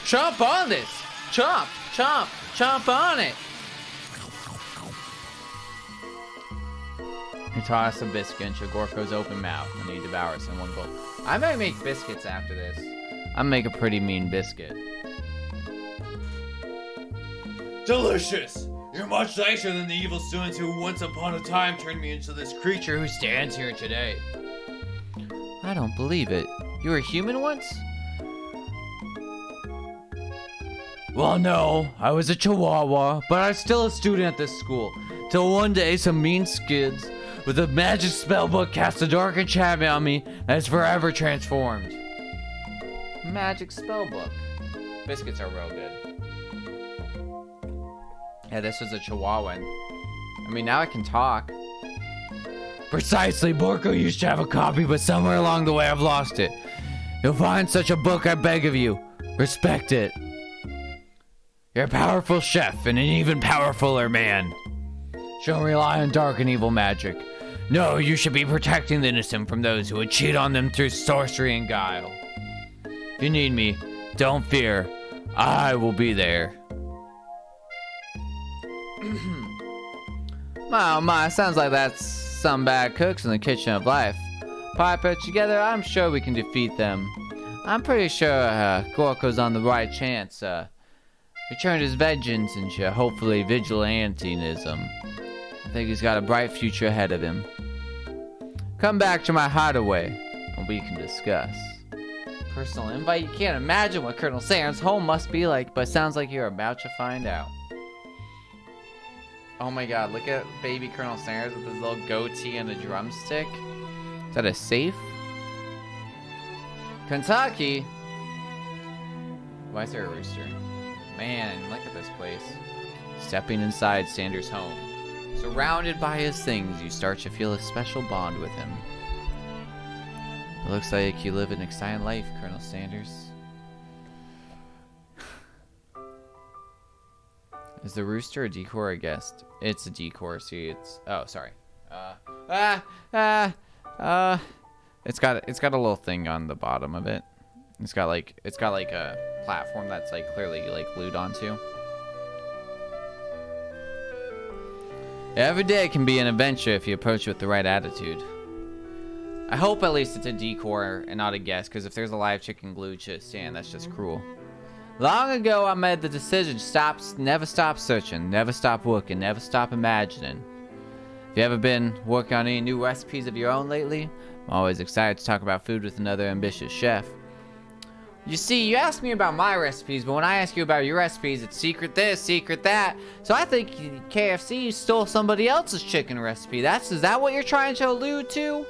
[SPEAKER 2] Chomp on this! Chomp! Chomp! Chomp on it! You toss a biscuit into Gorko's open mouth and he devours it in one gulp. I might make biscuits after this. I'll make a pretty mean biscuit. Delicious! You're much nicer than the evil students who once upon a time turned me into this creature who stands here today. I don't believe it. You were human once? Well, no. I was a chihuahua, but I'm still a student at this school. Till one day some mean skids with a magic spellbook cast a dark enchantment on me that is forever transformed. Magic spellbook. Biscuits are real good. Yeah, this was a chihuahua. I mean, now I can talk. Precisely, Borko used to have a copy, but somewhere along the way I've lost it. You'll find such a book, I beg of you. Respect it. You're a powerful chef and an even powerfuler man. Don't rely on dark and evil magic. No, you should be protecting the innocent from those who would cheat on them through sorcery and guile. If you need me, don't fear. I will be there. My, sounds like that's some bad cooks in the kitchen of life. Piper, together, I'm sure we can defeat them. I'm pretty sure Gorko's on the right chance. Returned his vengeance into hopefully vigilantism. I think he's got a bright future ahead of him. Come back to my hideaway, and we can discuss. Personal invite? You can't imagine what Colonel Sanders' home must be like, but it sounds like you're about to find out. Oh my god, look at baby Colonel Sanders with his little goatee and a drumstick. Is that a safe? Kentucky? Why is there a rooster? Man, look at this place. Stepping inside Sanders' home. Surrounded by his things, you start to feel a special bond with him. It looks like you live an exciting life, Colonel Sanders. Is the rooster a decor or a guest? It's a decor, see, it's... Oh, sorry. It's got a little thing on the bottom of it. It's got like a platform that's like clearly like glued onto. Every day can be an adventure if you approach it with the right attitude. I hope at least it's a decor and not a guess, because if there's a live chicken glued to a stand, that's just cruel. Long ago, I made the decision, never stop searching, never stop working, never stop imagining. Have you ever been working on any new recipes of your own lately? I'm always excited to talk about food with another ambitious chef. You see, you ask me about my recipes, but when I ask you about your recipes, it's secret this, secret that. So I think KFC stole somebody else's chicken recipe. Is that what you're trying to allude to?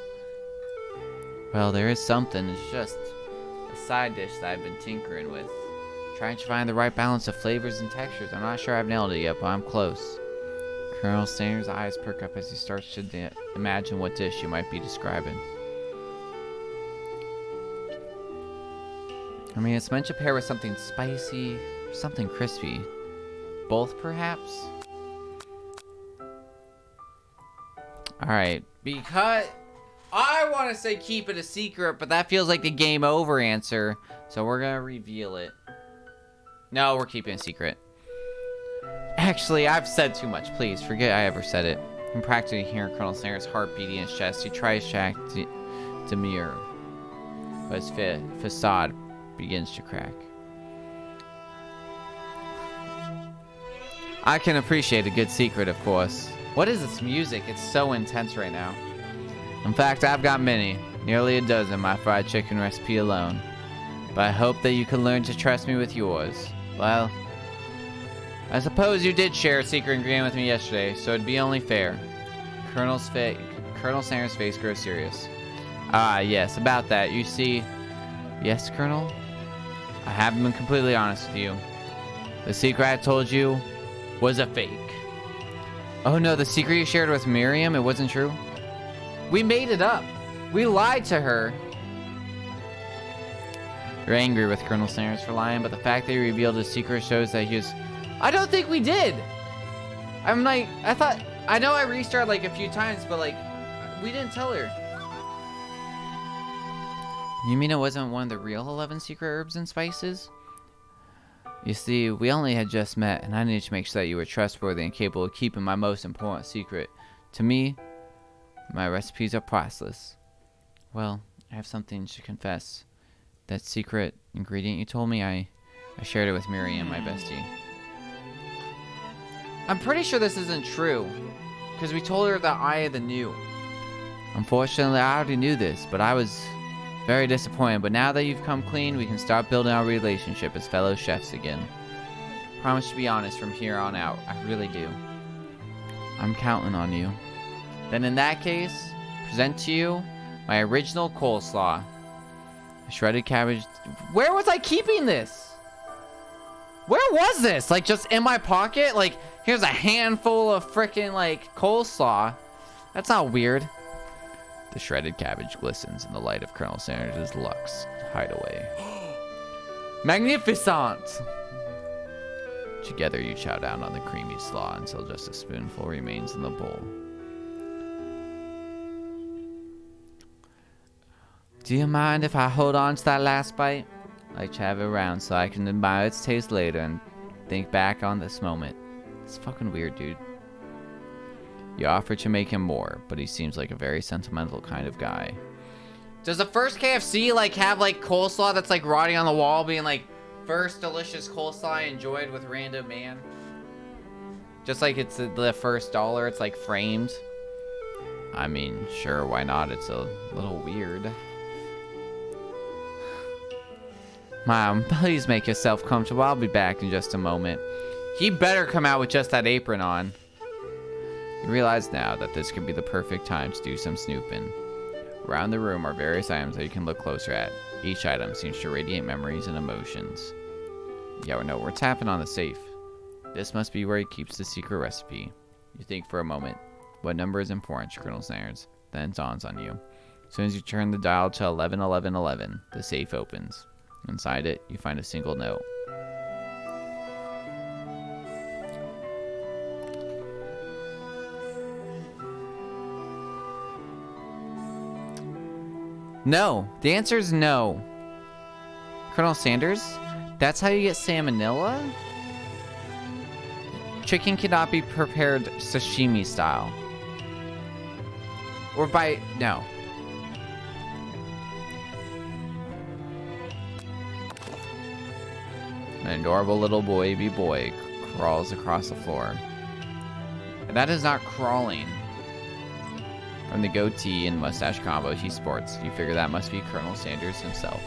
[SPEAKER 2] Well, there is something. It's just a side dish that I've been tinkering with. Trying to find the right balance of flavors and textures. I'm not sure I've nailed it yet, but I'm close. Colonel Sanders' eyes perk up as he starts to imagine what dish you might be describing. I mean, it's meant to pair with something spicy, something crispy. Both, perhaps? Alright, because I want to say keep it a secret, but that feels like the game over answer. So we're going to reveal it. No, we're keeping it a secret. Actually, I've said too much. Please, forget I ever said it. I'm practically hearing Colonel Sanders' heart beating in his chest. He tries to act demure, but his facade begins to crack. I can appreciate a good secret, of course. What is this music? It's so intense right now. In fact, I've got many, nearly a dozen, my fried chicken recipe alone. But I hope that you can learn to trust me with yours. Well, I suppose you did share a secret ingredient with me yesterday, so it'd be only fair. Colonel Sanders' face grows serious. Ah, yes, about that. You see... Yes, Colonel? I haven't been completely honest with you. The secret I told you was a fake. Oh no, the secret you shared with Miriam, it wasn't true? We made it up. We lied to her. You're angry with Colonel Sanders for lying, but the fact that he revealed his secret shows that he was... I don't think we did! I'm like, I know I restarted like a few times, but like, we didn't tell her. You mean it wasn't one of the real 11 secret herbs and spices? You see, we only had just met, and I needed to make sure that you were trustworthy and capable of keeping my most important secret. To me, my recipes are priceless. Well, I have something to confess. That secret ingredient you told me, I shared it with Miriam, my bestie. I'm pretty sure this isn't true, because we told her that I had the new. Unfortunately, I already knew this, but I was very disappointed. But now that you've come clean, we can start building our relationship as fellow chefs again. Promise to be honest from here on out. I really do. I'm counting on you. Then in that case, present to you my original coleslaw. A shredded cabbage. Where was I keeping this? Where was this? Like, just in my pocket? Like, here's a handful of frickin' like coleslaw. That's not weird. The shredded cabbage glistens in the light of Colonel Sanders' Lux hideaway. Magnificent! Together you chow down on the creamy slaw until just a spoonful remains in the bowl. Do you mind if I hold on to that last bite? I like to have it around so I can admire its taste later and think back on this moment. It's fucking weird, dude. You offer to make him more, but he seems like a very sentimental kind of guy. Does the first KFC like have like coleslaw that's like rotting on the wall being like first delicious coleslaw I enjoyed with random man? Just like it's the first dollar, it's like framed. I mean, sure, why not? It's a little weird. Mom, please make yourself comfortable. I'll be back in just a moment. He better come out with just that apron on. You realize now that this could be the perfect time to do some snooping. Around the room are various items that you can look closer at. Each item seems to radiate memories and emotions. Yeah, no, we're tapping on the safe. This must be where he keeps the secret recipe. You think for a moment. What number is important to Colonel Sanders? Then it dawns on you. As soon as you turn the dial to 111111, the safe opens. Inside it, you find a single note. No. The answer is no. Colonel Sanders? That's how you get salmonella? Chicken cannot be prepared sashimi style. Or by... No. An adorable little baby boy crawls across the floor. And that is not crawling. From the goatee and mustache combo he sports, you figure that must be Colonel Sanders himself.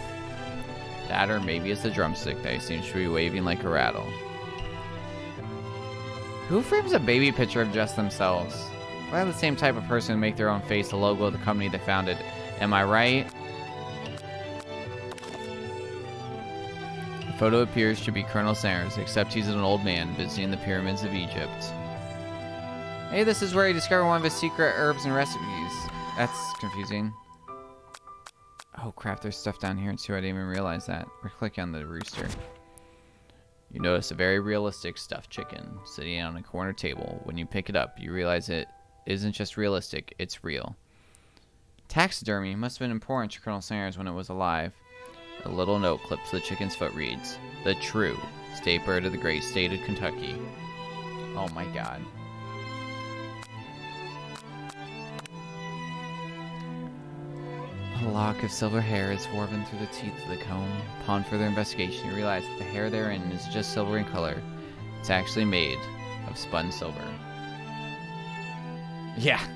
[SPEAKER 2] That, or maybe it's the drumstick that he seems to be waving like a rattle. Who frames a baby picture of just themselves? Why the same type of person who make their own face the logo of the company they founded? Am I right? The photo appears to be Colonel Sanders, except he's an old man visiting the pyramids of Egypt. Hey, this is where he discovered one of his secret herbs and recipes. That's confusing. Oh crap, there's stuff down here too. I didn't even realize that. We're clicking on the rooster. You notice a very realistic stuffed chicken sitting on a corner table. When you pick it up, you realize it isn't just realistic, it's real. Taxidermy must have been important to Colonel Sanders when it was alive. A little note clipped to the chicken's foot reads, "The true state bird of the great state of Kentucky." Oh my god. A lock of silver hair is woven through the teeth of the comb. Upon further investigation, you realize that the hair therein is just silver in color. It's actually made of spun silver. Yeah.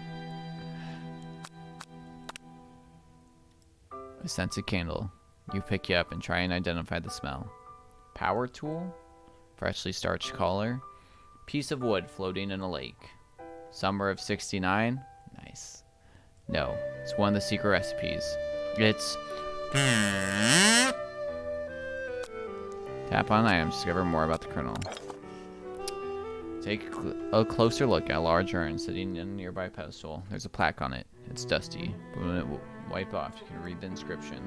[SPEAKER 2] A scented candle. You pick you up and try and identify the smell. Power tool? Freshly starched collar. Piece of wood floating in a lake. Summer of '69? Nice. No, it's one of the secret recipes. It's... Tap on items to discover more about the Colonel. Take a closer look at a large urn sitting in a nearby pedestal. There's a plaque on it. It's dusty, but when it wiped off, you can read the inscription.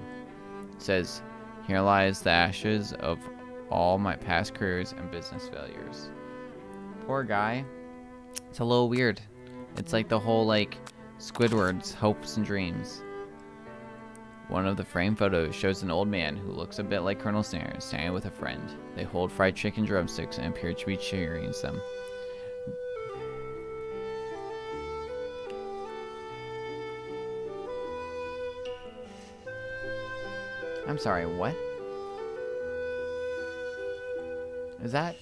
[SPEAKER 2] It says, "Here lies the ashes of all my past careers and business failures." Poor guy. It's a little weird. It's like the whole, like, Squidward's hopes and dreams. One of the framed photos shows an old man who looks a bit like Colonel Sanders standing with a friend. They hold fried chicken drumsticks and appear to be cheering them. I'm sorry, what? Is that...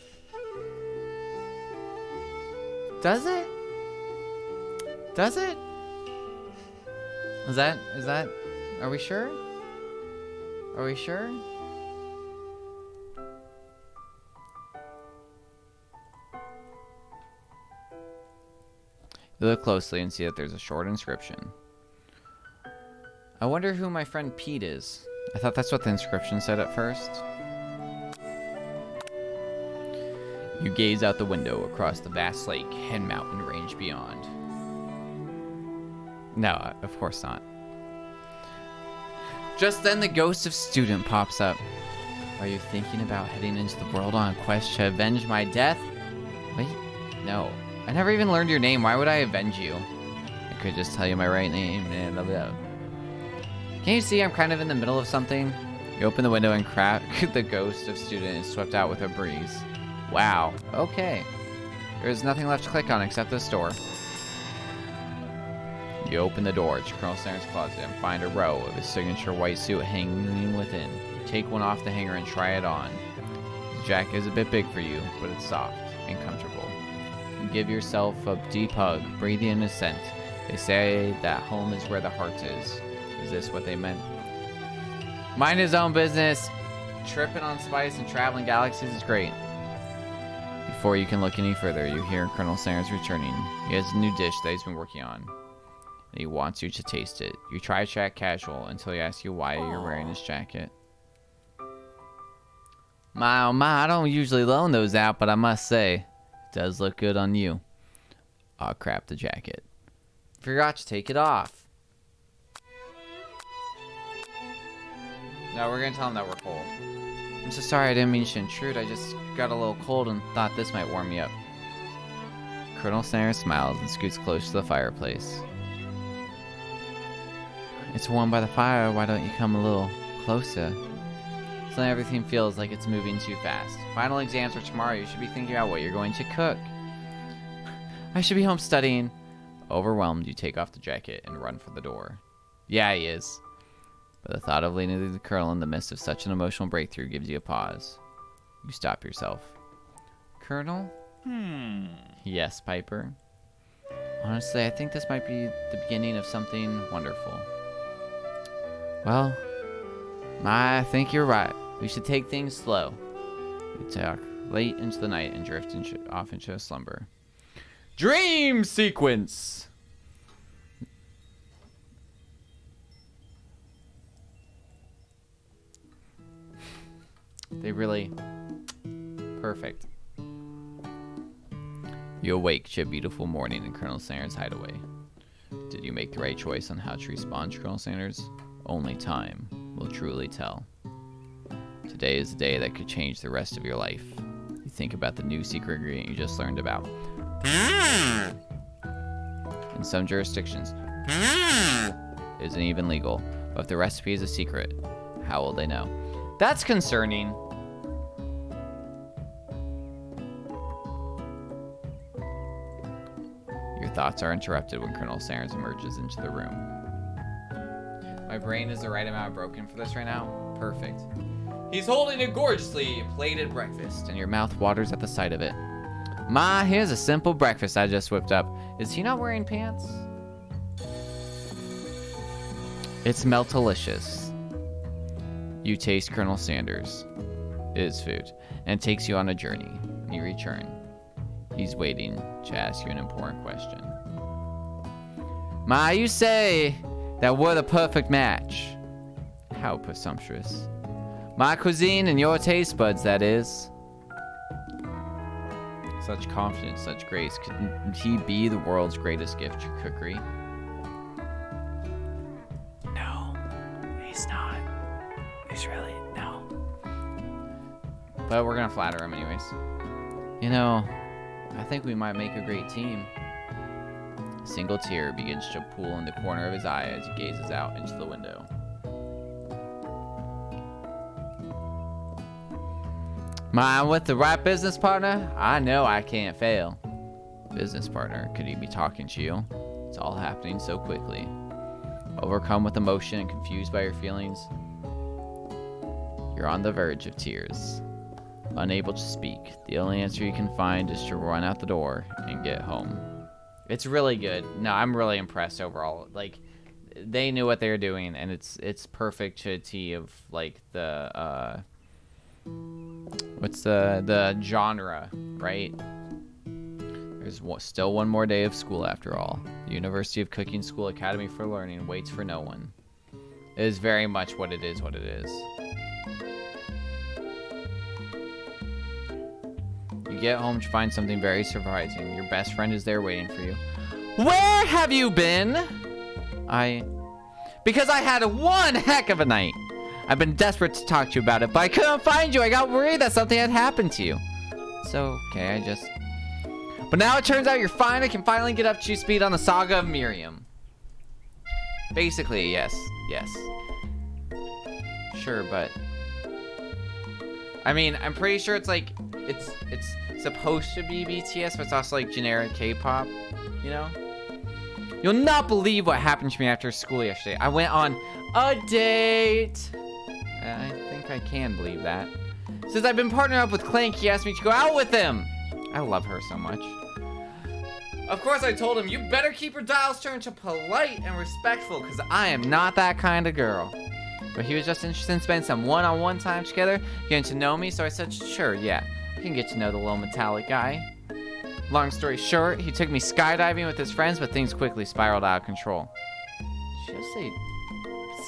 [SPEAKER 2] Does it? Does it? Is that, are we sure? Are we sure? You look closely and see that there's a short inscription. I wonder who my friend Pete is. I thought that's what the inscription said at first. You gaze out the window across the vast lake and mountain range beyond. No, of course not. Just then the ghost of student pops up. Are you thinking about heading into the world on a quest to avenge my death? Wait, no. I never even learned your name. Why would I avenge you? I could just tell you my right name and blah, blah. Can you see I'm kind of in the middle of something? You open the window and crack. The ghost of student is swept out with a breeze. Wow, okay. There's nothing left to click on except this door. You open the door to Colonel Sanders' closet and find a row of his signature white suit hanging within. You take one off the hanger and try it on. The jacket is a bit big for you, but it's soft and comfortable. You give yourself a deep hug, breathing in his scent. They say that home is where the heart is. Is this what they meant? Mind his own business. Tripping on spice and traveling galaxies is great. Before you can look any further, you hear Colonel Sanders returning. He has a new dish that he's been working on. And he wants you to taste it. You try to chat casual until he asks you why you're wearing his jacket. My oh my, I don't usually loan those out, but I must say, it does look good on you. Aw crap, the jacket. Forgot to take it off. No, we're gonna tell him that we're cold. I'm so sorry, I didn't mean to intrude. I just got a little cold and thought this might warm me up. Colonel Sanders smiles and scoots close to the fireplace. It's warm by the fire. Why don't you come a little closer? Suddenly everything feels like it's moving too fast. Final exams are tomorrow. You should be thinking about what you're going to cook. I should be home studying. Overwhelmed, you take off the jacket and run for the door. Yeah, he is. But the thought of leaning to the colonel in the midst of such an emotional breakthrough gives you a pause. You stop yourself. Colonel? Yes, Piper. Honestly, I think this might be the beginning of something wonderful. Well, I think you're right. We should take things slow. We talk late into the night and drift off into a slumber. Dream sequence! They really... Perfect. You awake to a beautiful morning in Colonel Sanders' hideaway. Did you make the right choice on how to respond to Colonel Sanders? Only time will truly tell. Today is the day that could change the rest of your life. You think about the new secret ingredient you just learned about. In some jurisdictions, isn't even legal. But if the recipe is a secret, how will they know? That's concerning. Your thoughts are interrupted when Colonel Sanders emerges into the room. My brain is the right amount broken for this right now. Perfect. He's holding a gorgeously plated breakfast, and your mouth waters at the sight of it. Ma, here's a simple breakfast I just whipped up. Is he not wearing pants? It smells delicious. You taste Colonel Sanders. It is food, and it takes you on a journey. When you return, he's waiting to ask you an important question. Ma, you say that we're the perfect match. How presumptuous. My cuisine and your taste buds, that is. Such confidence, such grace. Could he be the world's greatest gift to cookery? No, he's not. He's really, no. But we're gonna flatter him anyways. You know, I think we might make a great team. A single tear begins to pool in the corner of his eye as he gazes out into the window. I'm with the right business partner? I know I can't fail. Business partner, could he be talking to you? It's all happening so quickly. Overcome with emotion and confused by your feelings, you're on the verge of tears. Unable to speak, the only answer you can find is to run out the door and get home. It's really good. No, I'm really impressed overall. Like, they knew what they were doing, and it's perfect to a T of like the what's the genre, right? There's still one more day of school after all. The University of Cooking School Academy for Learning waits for no one. It is very much what it is. You get home to find something very surprising. Your best friend is there waiting for you. Where have you been? Because I had one heck of a night. I've been desperate to talk to you about it, but I couldn't find you. I got worried that something had happened to you. So, okay, But now it turns out you're fine. I can finally get up to speed on the saga of Miriam. Basically, yes. Sure, but... I mean, I'm pretty sure it's like... It's supposed to be BTS, but it's also like generic K-pop, you know? You'll not believe what happened to me after school yesterday. I went on a date. I think I can believe that. Since I've been partnering up with Clank, he asked me to go out with him. I love her so much. Of course, I told him, you better keep your dials turned to polite and respectful, because I am not that kind of girl. But he was just interested in spending some one-on-one time together, getting to know me, so I said, sure, yeah, I can get to know the little metallic guy. Long story short, he took me skydiving with his friends, but things quickly spiraled out of control. Did she say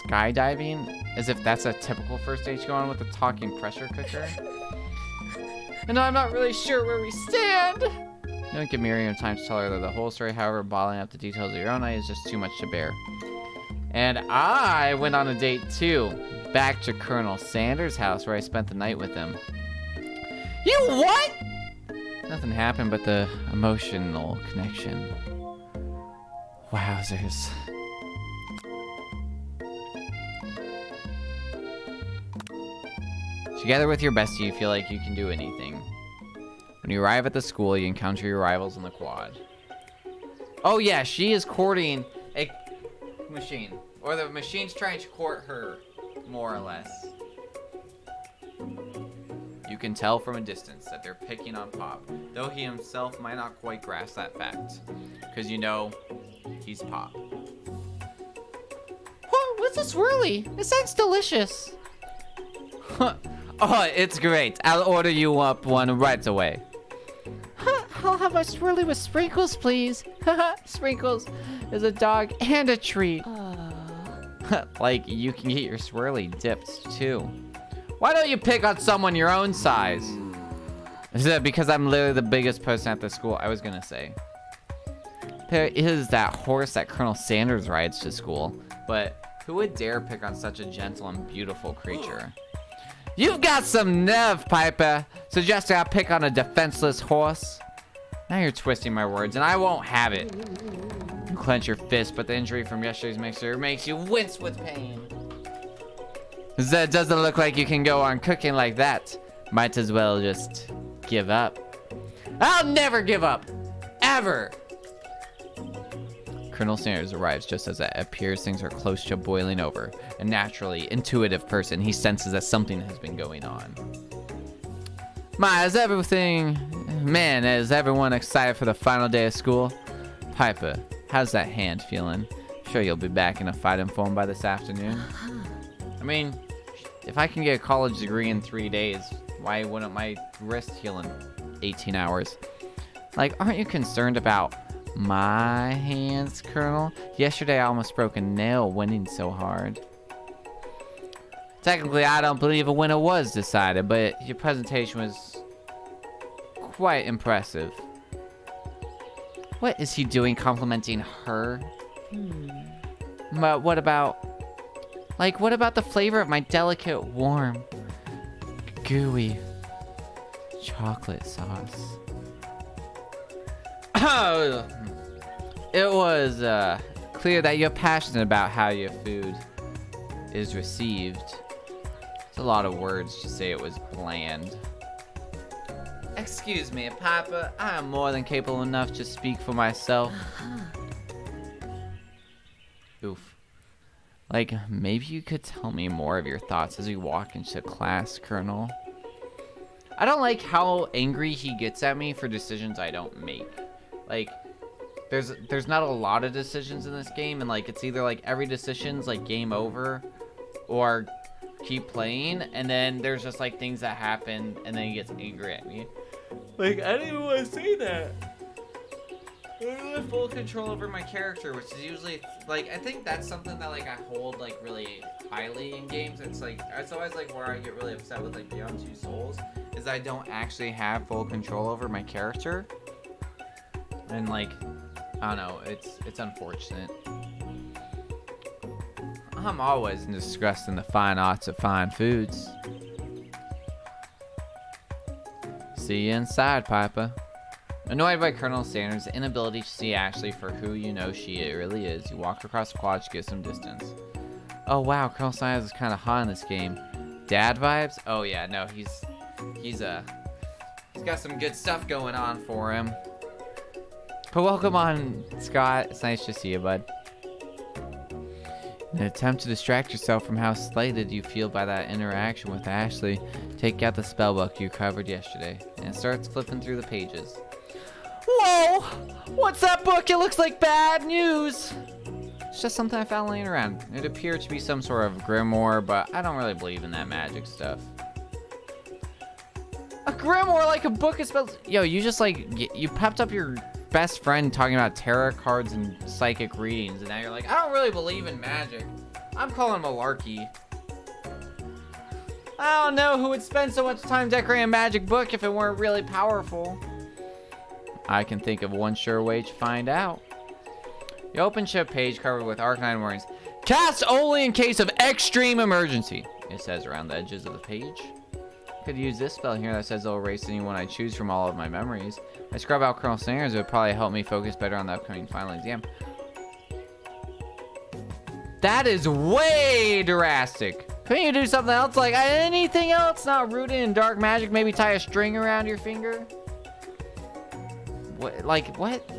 [SPEAKER 2] skydiving? As if that's a typical first date you go on with a talking pressure cooker? And I'm not really sure where we stand. You don't give Miriam time to tell her the whole story, however, bottling up the details of your own night is just too much to bear. And I went on a date too, back to Colonel Sanders' house where I spent the night with him. You what? Nothing happened but the emotional connection. Wowzers. Together with your bestie, you feel like you can do anything. When you arrive at the school, you encounter your rivals in the quad. Oh yeah, she is courting a machine. Or the machine's trying to court her, more or less. You can tell from a distance that they're picking on Pop, though he himself might not quite grasp that fact. Because you know, he's Pop.
[SPEAKER 3] What's a swirly? It sounds delicious.
[SPEAKER 2] Oh, it's great. I'll order you up one right away.
[SPEAKER 3] I'll have a swirly with sprinkles, please. Sprinkles is a dog and a treat.
[SPEAKER 2] Like, you can get your swirly dipped, too. Why don't you pick on someone your own size? Is that because I'm literally the biggest person at the school? I was gonna say. There is that horse that Colonel Sanders rides to school, but who would dare pick on such a gentle and beautiful creature? You've got some nerve, Piper, suggesting I pick on a defenseless horse. Now you're twisting my words, and I won't have it. You clench your fist, but the injury from yesterday's mixer makes you wince with pain. That doesn't look like you can go on cooking like that. Might as well just give up. I'll never give up. Ever. Colonel Sanders arrives just as it appears things are close to boiling over. A naturally intuitive person, he senses that something has been going on. Is everyone excited for the final day of school? Piper, how's that hand feeling? Sure you'll be back in a fighting form by this afternoon? I mean, if I can get a college degree in 3 days, why wouldn't my wrist heal in 18 hours? Like, aren't you concerned about my hands, Colonel? Yesterday I almost broke a nail winning so hard. Technically, I don't believe a winner was decided, but your presentation was quite impressive. What is he doing complimenting her? But what about the flavor of my delicate, warm, gooey chocolate sauce? It was clear that you're passionate about how your food is received. It's a lot of words to say it was bland. Excuse me, Papa. I am more than capable enough to speak for myself. Oof. Like, maybe you could tell me more of your thoughts as we walk into class, Colonel. I don't like how angry he gets at me for decisions I don't make. Like, there's not a lot of decisions in this game, and like it's either like every decision's like game over or keep playing, and then there's just like things that happen and then he gets angry at me. Like, I didn't even want to say that. I don't have full control over my character, which is usually like, I think that's something that like I hold like really highly in games. It's like, it's always like where I get really upset with like Beyond Two Souls is I don't actually have full control over my character. And like, I don't know, it's unfortunate. I'm always discussing the fine arts of fine foods. See you inside, Piper. Annoyed by Colonel Sanders' inability to see Ashley for who you know she really is, you walk across the quad to get some distance. Oh wow, Colonel Sanders is kind of hot in this game. Dad vibes? Oh yeah, no, he's got some good stuff going on for him. But welcome on, Scott. It's nice to see you, bud. In an attempt to distract yourself from how slighted you feel by that interaction with Ashley, take out the spellbook you covered yesterday, and it starts flipping through the pages. Whoa! What's that book? It looks like bad news! It's just something I found laying around. It appeared to be some sort of grimoire, but I don't really believe in that magic stuff. A grimoire, like a book of spells? Yo, you just like, you pepped up your best friend talking about tarot cards and psychic readings, and now you're like, I don't really believe in magic. I'm calling malarkey. I don't know who would spend so much time decorating a magic book if it weren't really powerful. I can think of one sure way to find out. You open to a page covered with Arcanine warnings. Cast only in case of extreme emergency, it says around the edges of the page. Could use this spell here that says it'll erase anyone I choose from all of my memories. I scrub out Colonel Sanders, it would probably help me focus better on the upcoming final exam. That is way drastic.
[SPEAKER 3] Couldn't you do something else? Like anything else? Not rooted in dark magic? Maybe tie a string around your finger? What? Like, what?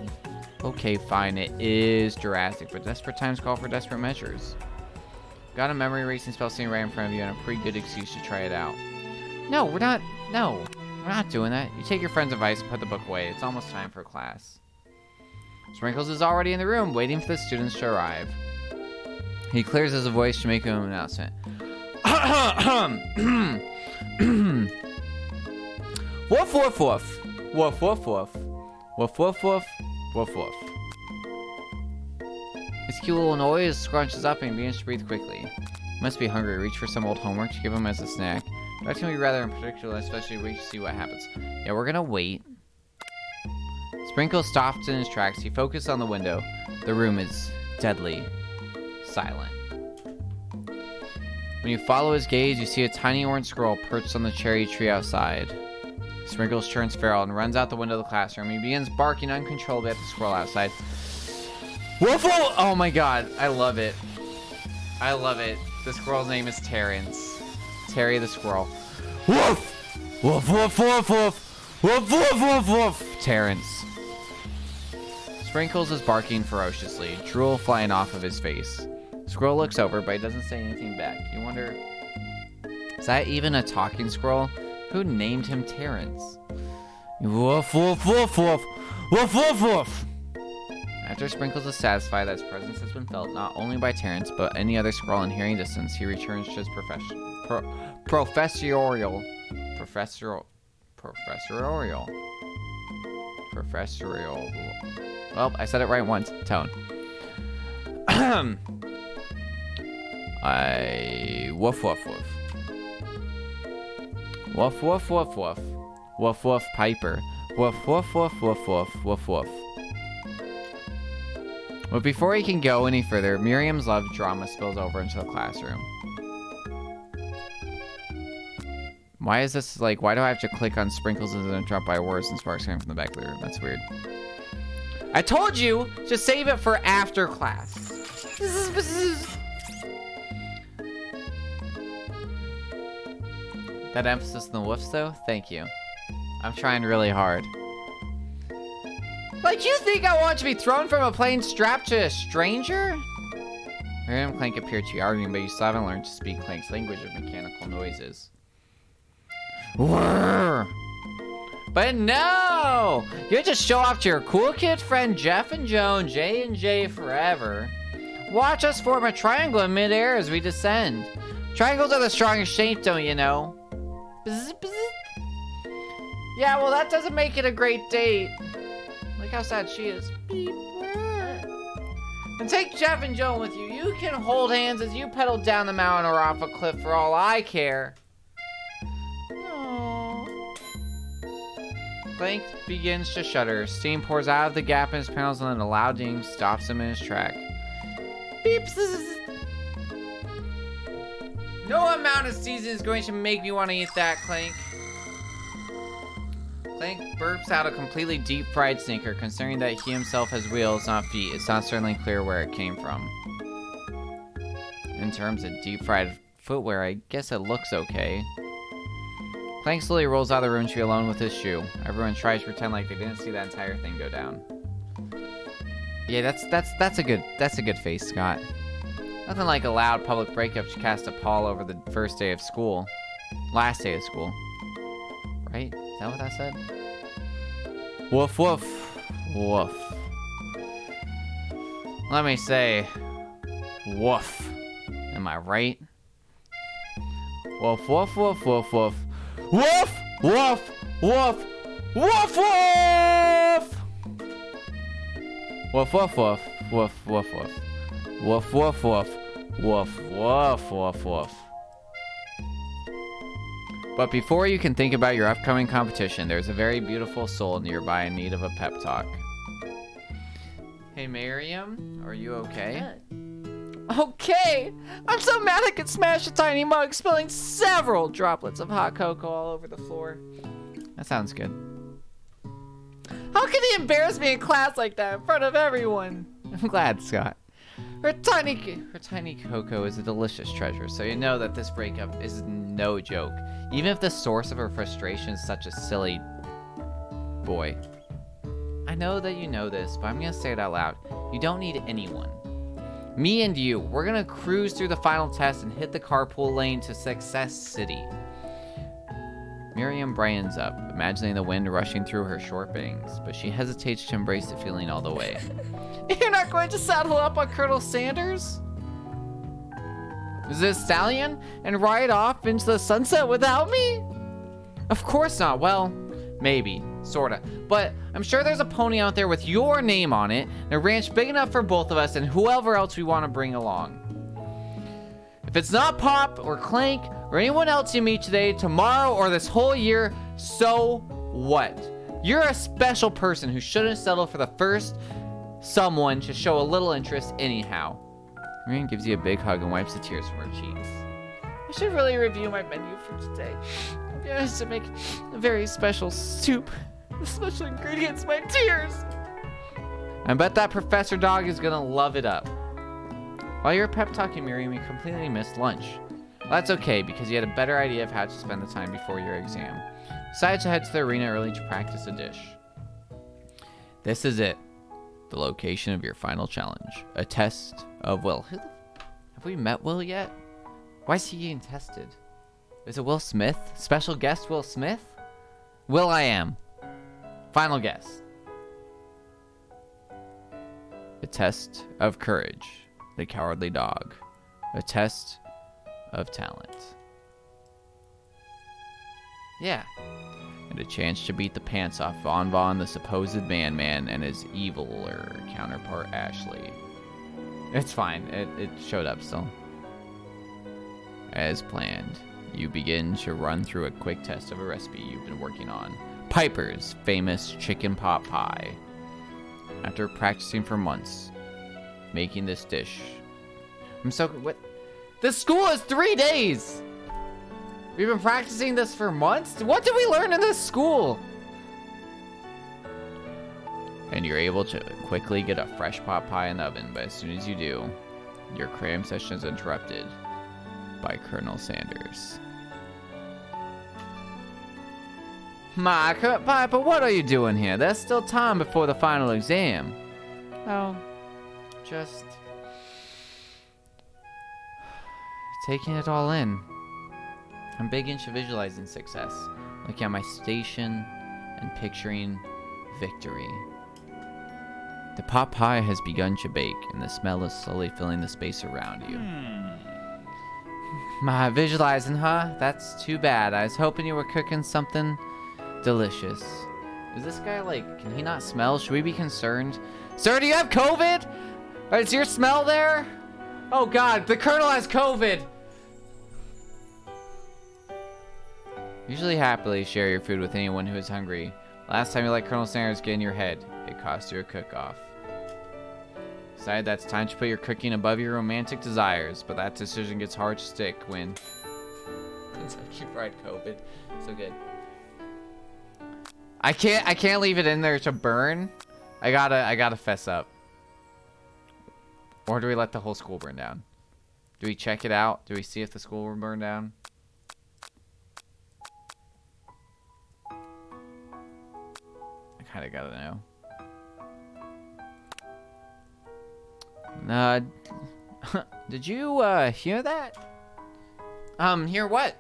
[SPEAKER 3] Okay, fine. It is Jurassic, but desperate times call for desperate measures. Got a memory erasing spell sitting right in front of you and a pretty good excuse to try it out. No, we're not. No, we're not doing that. You take your friend's advice and put the book away. It's almost time for class. Sprinkles is already in the room, waiting for the students to arrive. He clears his voice to make an announcement. Woof, woof, woof. Woof, woof, woof. Woof, woof, woof. Woof, woof. His cute little noise scrunches up and begins to breathe quickly. He must be hungry. Reach for some old homework to give him as a snack. That's gonna be rather unpredictable, especially wait to see what happens. Yeah, we're gonna wait. Sprinkle stops in his tracks. He focused on the window. The room is deadly silent. When you follow his gaze, you see a tiny orange squirrel perched on the cherry tree outside. Sprinkles turns feral and runs out the window of the classroom. He begins barking uncontrollably at the squirrel outside. Woof, woof! Oh my god, I love it. I love it. The squirrel's name is Terrence. Terry the squirrel. Woof! Woof, woof, woof, woof! Woof, woof, woof, woof! Terrence. Sprinkles is barking ferociously, drool flying off of his face. Squirrel looks over, but he doesn't say anything back. You wonder, is that even a talking squirrel? Who named him Terrence? Woof, woof, woof, woof! Woof, woof, woof! After Sprinkles is satisfied that his presence has been felt not only by Terrence, but any other squirrel in hearing distance, he returns to his professorial well, I said it right once. Tone. Woof, woof, woof. Woof, woof, woof, woof. Woof, woof, Piper. Woof, woof, woof, woof, woof, woof, woof. But before he can go any further, Miriam's love drama spills over into the classroom. Why is this like, why do I have to click on Sprinkles and interrupt by words and sparks coming from the back of the room? That's weird. I told you to save it for after class. That emphasis on the woofs though? Thank you. I'm trying really hard. Like, you think I want to be thrown from a plane strapped to a stranger? Miriam and Clank appear to be arguing, but you still haven't learned to speak Clank's language of mechanical noises. Whirr! But no! You're just show off to your cool kid friend Jeff and Joan, J and J forever. Watch us form a triangle in midair as we descend. Triangles are the strongest shape, don't you know? Bzz, bzz. Yeah, well that doesn't make it a great date. Look how sad she is. Beep. And take Jeff and Joan with you. You can hold hands as you pedal down the mountain or off a cliff for all I care. Clank begins to shudder. Steam pours out of the gap in his panels and then a loud ding stops him in his track. Beeps. No amount of season is going to make me want to eat that, Clank. Clank burps out a completely deep-fried sneaker. Considering that he himself has wheels, not feet, it's not certainly clear where it came from. In terms of deep-fried footwear, I guess it looks okay. Clank slowly rolls out of the room to be alone with his shoe. Everyone tries to pretend like they didn't see that entire thing go down. Yeah, that's a good face, Scott. Nothing like a loud public breakup to cast a pall over the first day of school. Last day of school. Right? Is that what that said? Woof, woof. Woof. Let me say, woof. Am I right? Woof, woof, woof, woof, woof. Woof! Woof! Woof! Woof! Woof! Woof, woof, woof. Woof, woof, woof. Woof, woof, woof. Woof, woof, woof, woof. But before you can think about your upcoming competition, there's a very beautiful soul nearby in need of a pep talk. Hey, Miriam, are you okay? Okay! I'm so mad I could smash a tiny mug, spilling several droplets of hot cocoa all over the floor. That sounds good. How can he embarrass me in class like that in front of everyone? I'm glad, Scott. Her tiny Coco is a delicious treasure, so you know that this breakup is no joke. Even if the source of her frustration is such a silly boy. I know that you know this, but I'm gonna say it out loud. You don't need anyone. Me and you, we're gonna cruise through the final test and hit the carpool lane to Success City. Miriam brightens up, imagining the wind rushing through her short bangs, but she hesitates to embrace the feeling all the way. You're not going to saddle up on Colonel Sanders? Is this stallion and ride off into the sunset without me? Of course not. Well, maybe, sorta. But I'm sure there's a pony out there with your name on it, and a ranch big enough for both of us and whoever else we want to bring along. If it's not Pop or Clank or anyone else you meet today, tomorrow, or this whole year, so what? You're a special person who shouldn't settle for the first someone to show a little interest anyhow. Marion gives you a big hug and wipes the tears from her cheeks. I should really review my menu for today. I'm going to make a very special soup. The special ingredients, my tears. I bet that Professor Dog is gonna love it up. While you're pep talking Miriam, you completely missed lunch. Well, that's okay, because you had a better idea of how to spend the time before your exam. Decided to head to the arena early to practice a dish. This is it. The location of your final challenge. A test of Will. Have we met Will yet? Why is he getting tested? Is it Will Smith? Special guest Will Smith? Will I am. Final guess. A test of courage. The cowardly dog. A test of talent. Yeah. And a chance to beat the pants off Von Von, the supposed man, and his eviler counterpart, Ashley. It's fine. It showed up still. As planned, you begin to run through a quick test of a recipe you've been working on. Piper's famous chicken pot pie. After practicing for months, making this dish. What? This school is 3 days! We've been practicing this for months? What did we learn in this school? And you're able to quickly get a fresh pot pie in the oven, but as soon as you do, your cram session is interrupted by Colonel Sanders. Piper, what are you doing here? There's still time before the final exam. Oh, just taking it all in. I'm big into visualizing success, looking at my station and picturing victory. The pot pie has begun to bake, and the smell is slowly filling the space around you. My visualizing, huh? That's too bad. I was hoping you were cooking something delicious. Is this guy like, can he not smell? Should we be concerned? Sir, do you have COVID? Is your smell there? Oh God, the Colonel has COVID. Usually happily share your food with anyone who is hungry. Last time you let Colonel Sanders get in your head, it cost you a cook-off. Decided that's time to put your cooking above your romantic desires, but that decision gets hard to stick when Kentucky Fried COVID. So good. I can't leave it in there to burn. I gotta fess up. Or do we let the whole school burn down? Do we check it out? Do we see if the school will burn down? I kinda gotta know. Did you hear that? Hear what?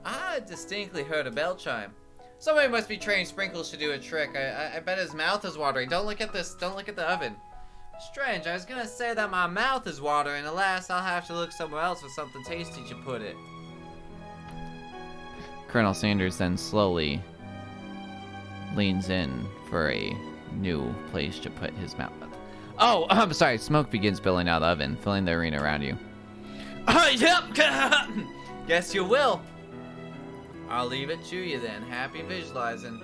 [SPEAKER 3] I distinctly heard a bell chime. Somebody must be training Sprinkles to do a trick. I bet his mouth is watering. Don't look at this. Don't look at the oven. Strange. I was gonna say that my mouth is watering. Alas, I'll have to look somewhere else for something tasty to put it. Colonel Sanders then slowly leans in for a new place to put his mouth. Oh, I'm sorry. Smoke begins billowing out of the oven, filling the arena around you. Yep. Guess you will. I'll leave it to you then. Happy visualizing.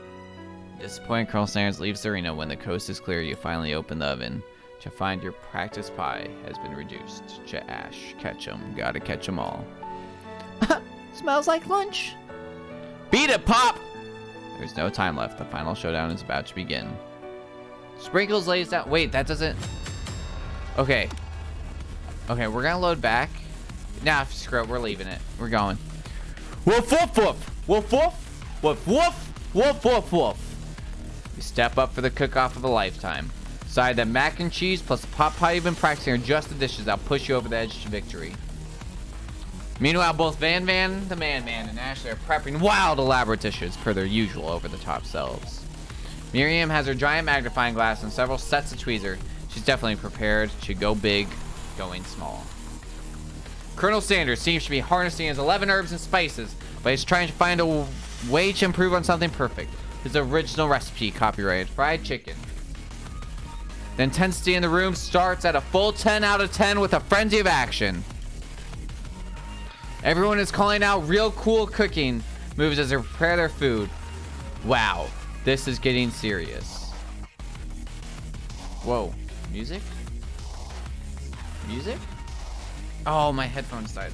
[SPEAKER 3] Disappointed, Colonel Sanders leaves the arena. When the coast is clear, you finally open the oven to find your practice pie has been reduced to ash. Catch 'em. Gotta catch 'em all. Smells like lunch. Beat it, Pop! There's no time left. The final showdown is about to begin. Sprinkles lays down. Wait, that doesn't.
[SPEAKER 2] Okay. Okay, we're gonna load back. Nah, screw it. We're leaving it. We're going. Woof, woof, woof. Woof, woof. Woof, woof. Woof, woof, woof. You step up for the cook-off of a lifetime. Decide that mac and cheese plus the pot pie you've been practicing are just the dishes that'll push you over the edge to victory. Meanwhile, both Van Van, the Man Man, and Ashley are prepping wild, elaborate dishes per their usual over-the-top selves. Miriam has her giant magnifying glass and several sets of tweezers. She's definitely prepared to go big, going small. Colonel Sanders seems to be harnessing his 11 herbs and spices, but he's trying to find a way to improve on something perfect. His original recipe, copyrighted fried chicken. The intensity in the room starts at a full 10 out of 10 with a frenzy of action. Everyone is calling out real cool cooking moves as they prepare their food. Wow, this is getting serious. Whoa, music? Music? Oh, my headphones died.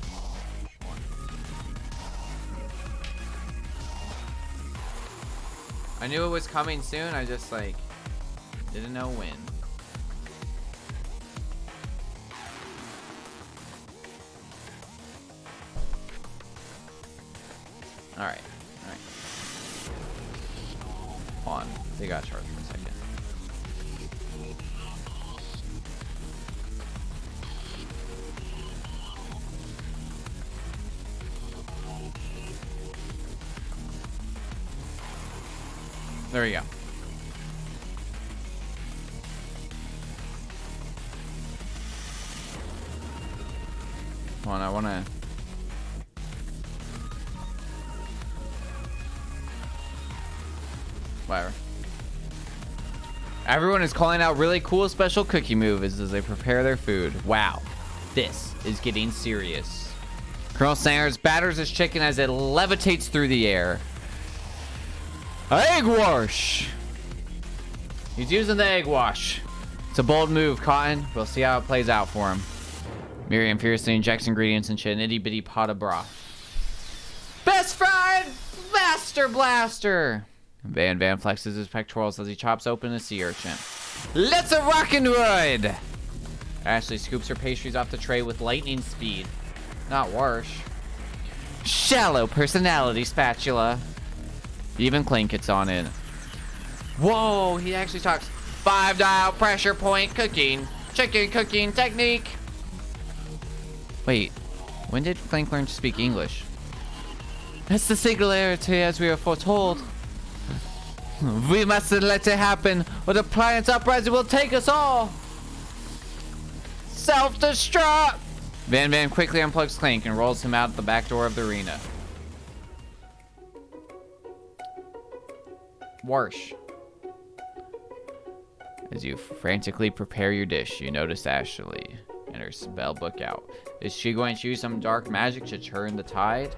[SPEAKER 2] I knew it was coming soon, I just like didn't know when. Alright, alright. Hold on, they got charged for a second. There we go. Hold on, I wanna... Whatever. Everyone is calling out really cool special cookie moves as they prepare their food. Wow, this is getting serious. Colonel Sanders batters his chicken as it levitates through the air. Egg wash! He's using the egg wash. It's a bold move, Cotton. We'll see how it plays out for him. Miriam fiercely injects ingredients into an itty-bitty pot of broth. Best fried Master Blaster! Van Van flexes his pectorals as he chops open a sea urchin. Let's a rockin' ride! Ashley scoops her pastries off the tray with lightning speed. Not worse. Shallow personality spatula. Even Clink gets on in. Whoa, he actually talks 5-dial pressure point cooking. Chicken cooking technique. Wait, when did Clink learn to speak English? It's the singularity as we were foretold. We mustn't let it happen, or the planet's uprising will take us all. Self-destruct! Van Van quickly unplugs Clink and rolls him out the back door of the arena. Warsh. As you frantically prepare your dish, you notice Ashley and her spell book out. Is she going to use some dark magic to turn the tide?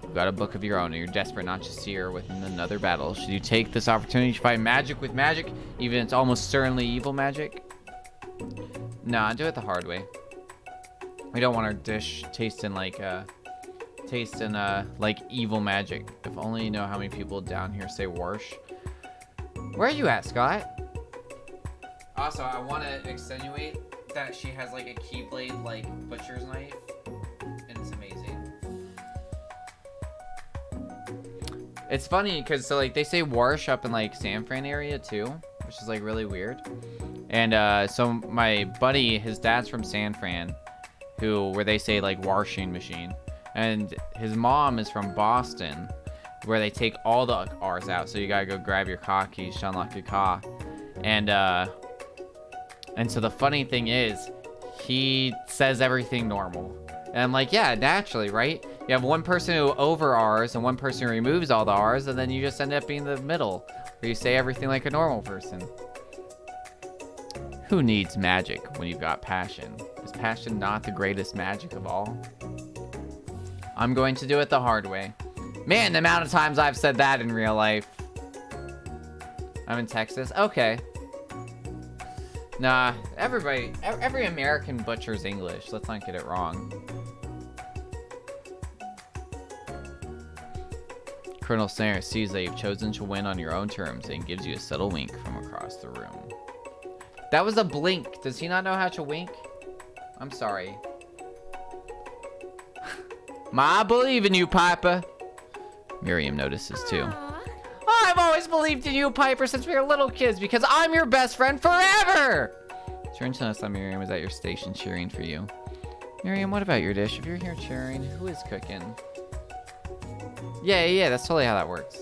[SPEAKER 2] You've got a book of your own, and you're desperate not to see her within another battle. Should you take this opportunity to fight magic with magic, even if it's almost certainly evil magic? Nah, do it the hard way. We don't want our dish tasting like evil magic. If only you know how many people down here say Warsh. Where are you at, Scott? Also, I want to extenuate that she has like a keyblade like butcher's knife, and it's amazing. It's funny because so like they say Warsh up in like San Fran area too, which is like really weird. And so my buddy, his dad's from San Fran, where they say like washing machine. And his mom is from Boston, where they take all the R's out. So you gotta go grab your car keys to unlock your car. And so the funny thing is, he says everything normal. And I'm like, yeah, naturally, right? You have one person who over R's and one person who removes all the R's, and then you just end up being the middle, where you say everything like a normal person. Who needs magic when you've got passion? Is passion not the greatest magic of all? I'm going to do it the hard way. Man, the amount of times I've said that in real life. I'm in Texas. Okay. Nah, every American butchers English. Let's not get it wrong. Colonel Sanders sees that you've chosen to win on your own terms and gives you a subtle wink from across the room. That was a blink. Does he not know how to wink? I'm sorry. I believe in you, Piper. Miriam notices too. I've always believed in you, Piper, since we were little kids because I'm your best friend forever. Turn to notice that Miriam was at your station cheering for you. Miriam, what about your dish? If you're here cheering, who is cooking? Yeah, that's totally how that works.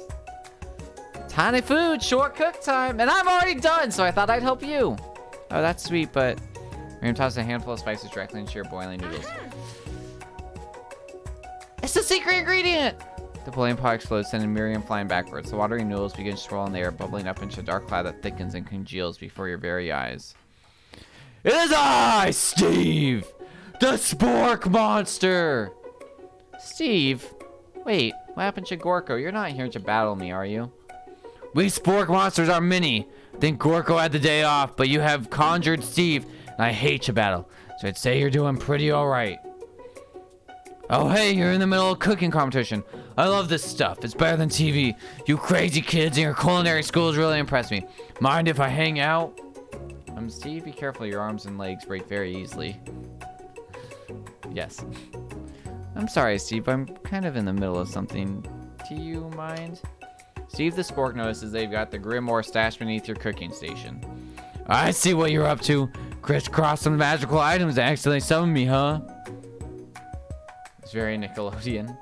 [SPEAKER 2] Tiny food, short cook time, and I'm already done, so I thought I'd help you. Oh, that's sweet, but Miriam tosses a handful of spices directly into your boiling noodles. It's the secret ingredient! The boiling pot explodes, sending Miriam flying backwards. The watery noodles begin to swirl in the air, bubbling up into a dark cloud that thickens and congeals before your very eyes. It is I, Steve! The Spork Monster! Steve? Wait, what happened to Gorko? You're not here to battle me, are you? We Spork Monsters are many. I think Gorko had the day off, but you have conjured Steve, and I hate to battle, so I'd say you're doing pretty alright. Oh hey, you're in the middle of a cooking competition. I love this stuff. It's better than TV. You crazy kids in your culinary schools really impress me. Mind if I hang out? Steve, be careful. Your arms and legs break very easily. Yes. I'm sorry, Steve. I'm kind of in the middle of something. Do you mind? Steve the Spork notices they've got the Grimoire stashed beneath your cooking station. I see what you're up to. Crisscross some magical items that accidentally summoned me, huh? It's very Nickelodeon.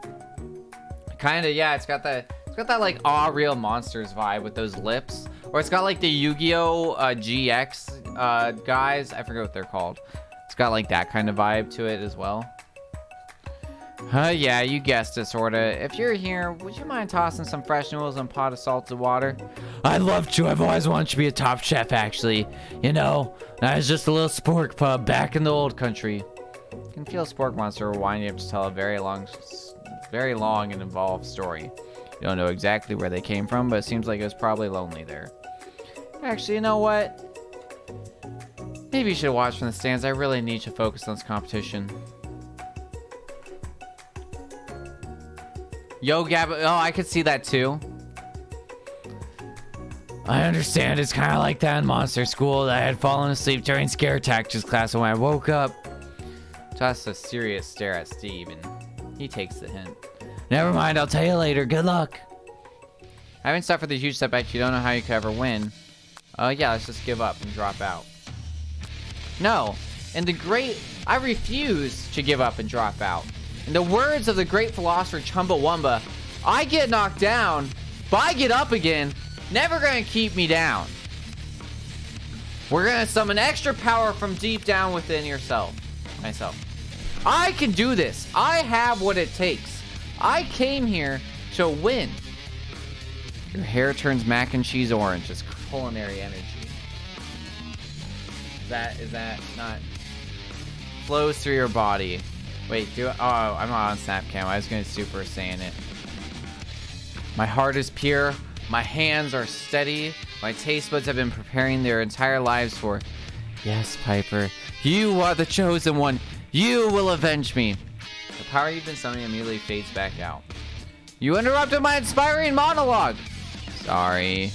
[SPEAKER 2] Kinda, yeah, it's got that like Aw Real Monsters vibe with those lips. Or it's got like the Yu-Gi-Oh! GX guys. I forget what they're called. It's got like that kind of vibe to it as well. Yeah, you guessed it, sorta. If you're here, would you mind tossing some fresh noodles in a pot of salted water? I'd love to. I've always wanted to be a top chef, actually. You know, I was just a little spork pub back in the old country. You can feel a Spork Monster winding up to tell a very long and involved story. You don't know exactly where they came from, but it seems like it was probably lonely there. Actually, you know what? Maybe you should watch from the stands. I really need to focus on this competition. Yo, Gab. Oh, I could see that too. I understand. It's kind of like that in Monster School. I had fallen asleep during Scare Tactics class, and when I woke up, tossed a serious stare at Steve, and he takes the hint. Never mind. I'll tell you later. Good luck. Having suffered the huge setback, you don't know how you could ever win. Yeah, let's just give up and drop out. No. I refuse to give up and drop out. In the words of the great philosopher Chumbawamba, I get knocked down, but I get up again. Never gonna keep me down. We're gonna summon extra power from deep down within myself. I can do this. I have what it takes. I came here to win. Your hair turns mac and cheese orange. It's culinary energy. Is that not flows through your body? Wait, I'm not on Snapcam. I was gonna Super Saiyan it. My heart is pure. My hands are steady. My taste buds have been preparing their entire lives for. Yes, Piper. You are the chosen one. You will avenge me. The power you've been summoning immediately fades back out. You interrupted my inspiring monologue. Sorry.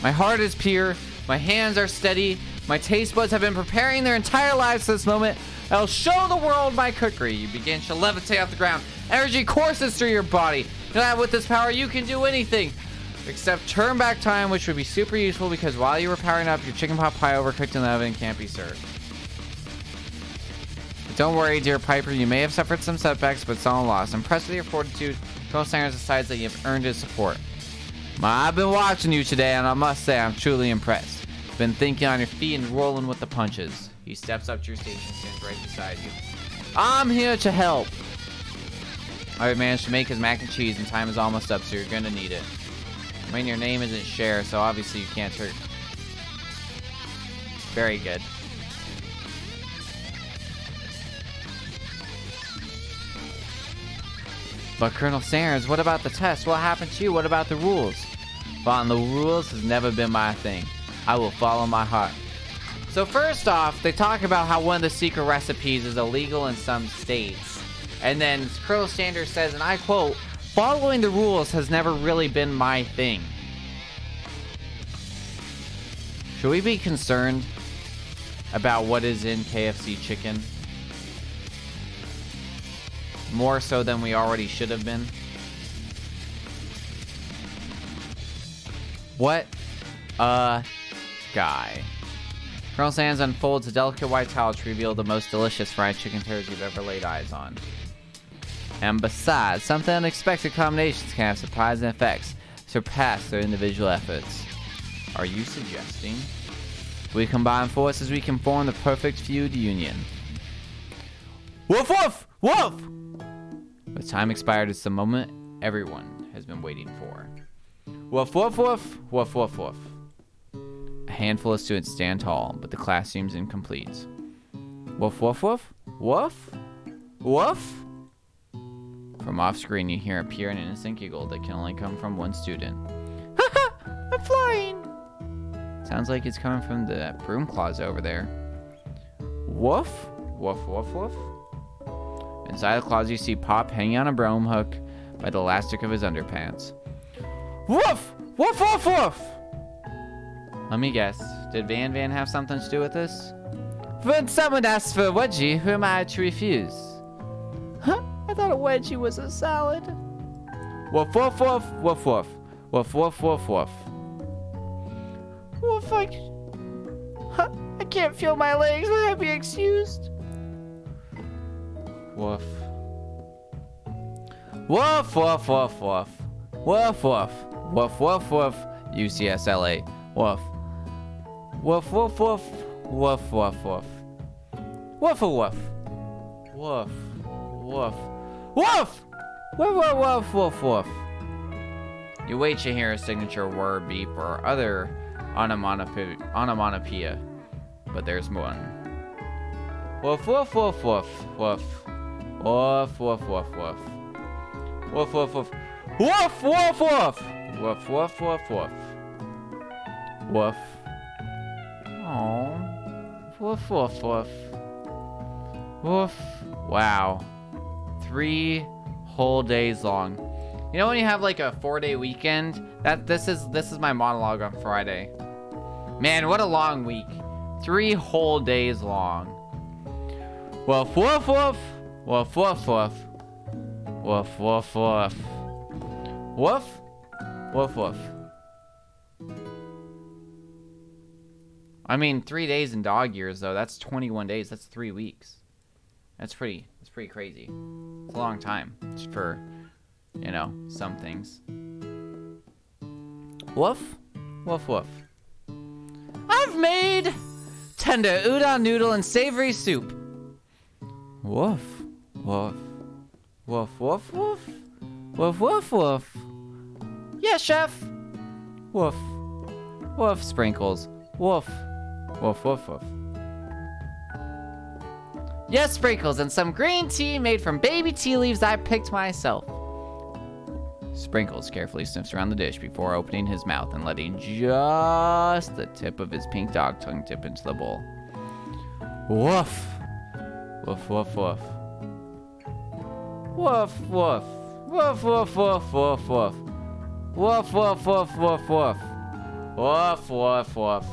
[SPEAKER 2] My heart is pure. My hands are steady. My taste buds have been preparing their entire lives for this moment. I'll show the world my cookery. You begin to levitate off the ground. Energy courses through your body. You know that with this power, you can do anything except turn back time, which would be super useful because while you were powering up, your chicken pot pie overcooked in the oven and can't be served. But don't worry, dear Piper. You may have suffered some setbacks, but it's all lost. Impressed with your fortitude, Colonel Sanders decides that you've earned his support. I've been watching you today, and I must say I'm truly impressed. Been thinking on your feet and rolling with the punches. He steps up to your station and stands right beside you. I'm here to help. I've managed to make his mac and cheese, and time is almost up, so you're gonna need it. I mean, your name isn't Cher, so obviously you can't hurt. Very good. But Colonel Sanders, what about the test? What happened to you? What about the rules? Following the rules has never been my thing. I will follow my heart. So first off, they talk about how one of the secret recipes is illegal in some states. And then Colonel Sanders says, and I quote, following the rules has never really been my thing. Should we be concerned? about what is in KFC chicken. More so than we already should have been. What a guy. Colonel Sands unfolds a delicate white towel to reveal the most delicious fried chicken toes you've ever laid eyes on. And besides, something unexpected combinations can have surprising effects, surpass their individual efforts. Are you suggesting we combine forces, we can form the perfect feud union? Woof woof! Woof! The time expired. It's the moment everyone has been waiting for. Woof woof woof! Woof woof woof. A handful of students stand tall, but the class seems incomplete. Woof woof woof! Woof! Woof! From off screen, you hear a pure and innocent giggle that can only come from one student. Haha! I'm flying! Sounds like it's coming from the broom closet over there. Woof! Woof woof woof. Inside the closet, you see Pop hanging on a broom hook by the elastic of his underpants. Woof! Woof woof woof! Let me guess. Did Van Van have something to do with this? When someone asks for a wedgie, who am I to refuse? Huh? I thought a wedgie was a salad. Woof woof woof woof woof. Woof woof woof woof. Woof, I can't feel my legs. Will I be excused? Woof. Woof woof woof woof. Woof woof. Woof woof woof. UCSLA. Woof. Woof woof woof. Woof woof woof. Woof woof. Woof. Woof. Woof! Woof woof woof woof woof. You wait to hear a signature whir, beep, or other onomatopoeia, but there's one. Woof woof woof woof woof. Woof woof woof woof. Woof woof woof. Woof woof woof. Woof woof woof woof. Woof. Aww. Woof woof woof. Woof. Wow. 3 whole days long. You know when you have like a 4-day weekend? This is my monologue on Friday. Man, what a long week. 3 whole days long. Woof woof woof. Woof woof woof. Woof woof woof. Woof. Woof woof. I mean, 3 days in dog years though. That's 21 days. That's 3 weeks. That's pretty crazy. It's a long time for, you know, some things. Woof, woof, woof. I've made tender udon noodle and savory soup. Woof, woof, woof, woof, woof, woof, woof, woof. Yes, chef. Woof, woof, sprinkles. Woof, woof, woof, woof. Yes, sprinkles, and some green tea made from baby tea leaves I picked myself. Sprinkles carefully sniffs around the dish before opening his mouth and letting just the tip of his pink dog tongue dip into the bowl. Woof. Woof, woof, woof. Woof, woof. Woof, woof, woof, woof, woof. Woof, woof, woof, woof, woof. Woof, woof, woof.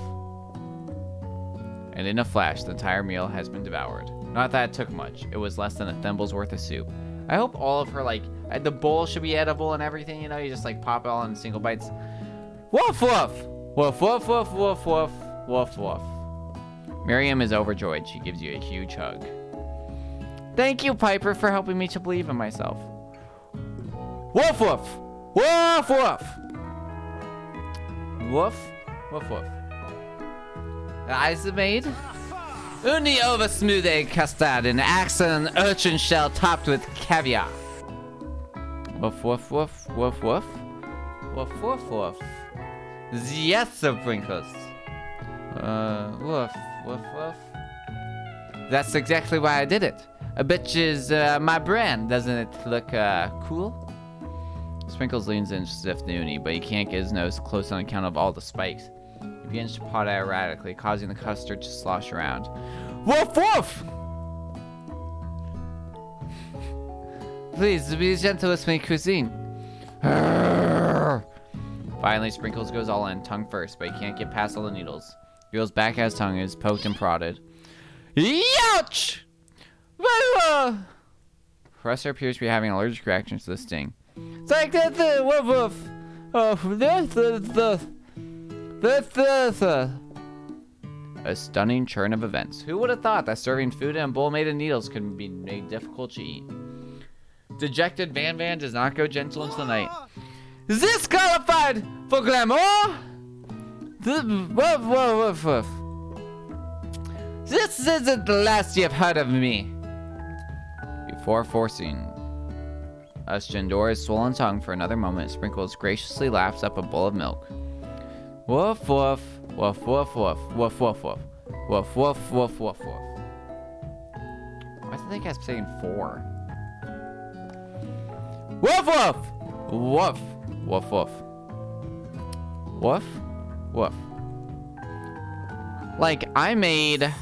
[SPEAKER 2] And in a flash, the entire meal has been devoured. Not that it took much. It was less than a thimble's worth of soup. I hope all of her, like, the bowl should be edible and everything, you know? You just, like, pop it all in single bites. Woof, woof! Woof, woof, woof, woof, woof. Woof, woof. Miriam is overjoyed. She gives you a huge hug. Thank you, Piper, for helping me to believe in myself. Woof, woof! Woof, woof! Woof, woof, woof. The eyes are made. Uni over smooth egg custard and excellent urchin shell topped with caviar. Woof, woof, woof, woof, woof. Woof, woof, woof. Yes, sprinkles. Woof, woof, woof. That's exactly why I did it. A bitch is my brand. Doesn't it look cool? Sprinkles leans in to sniff the uni, but he can't get his nose close on account of all the spikes. He begins to pot erratically, causing the custard to slosh around. Woof woof! Please, be gentle with my cuisine. Finally, Sprinkles goes all in, tongue first, but he can't get past all the needles. He goes back at his tongue and is poked and prodded.
[SPEAKER 3] Youch! Professor appears to be having an allergic reaction to the sting. It's like the woof woof. A stunning churn of events. Who would have thought that serving food in a bowl made of needles could be made difficult to eat? Dejected Van Van does not go gentle into the night. Is this qualified for glamour? This isn't the last you've heard of me. Before forcing us Jandora's swollen tongue for another moment, Sprinkles graciously laps up a bowl of milk. Woof woof, woof woof woof, woof woof woof, woof woof woof woof woof. Why do they keep saying 4? Woof woof, woof woof woof, woof woof. Like I made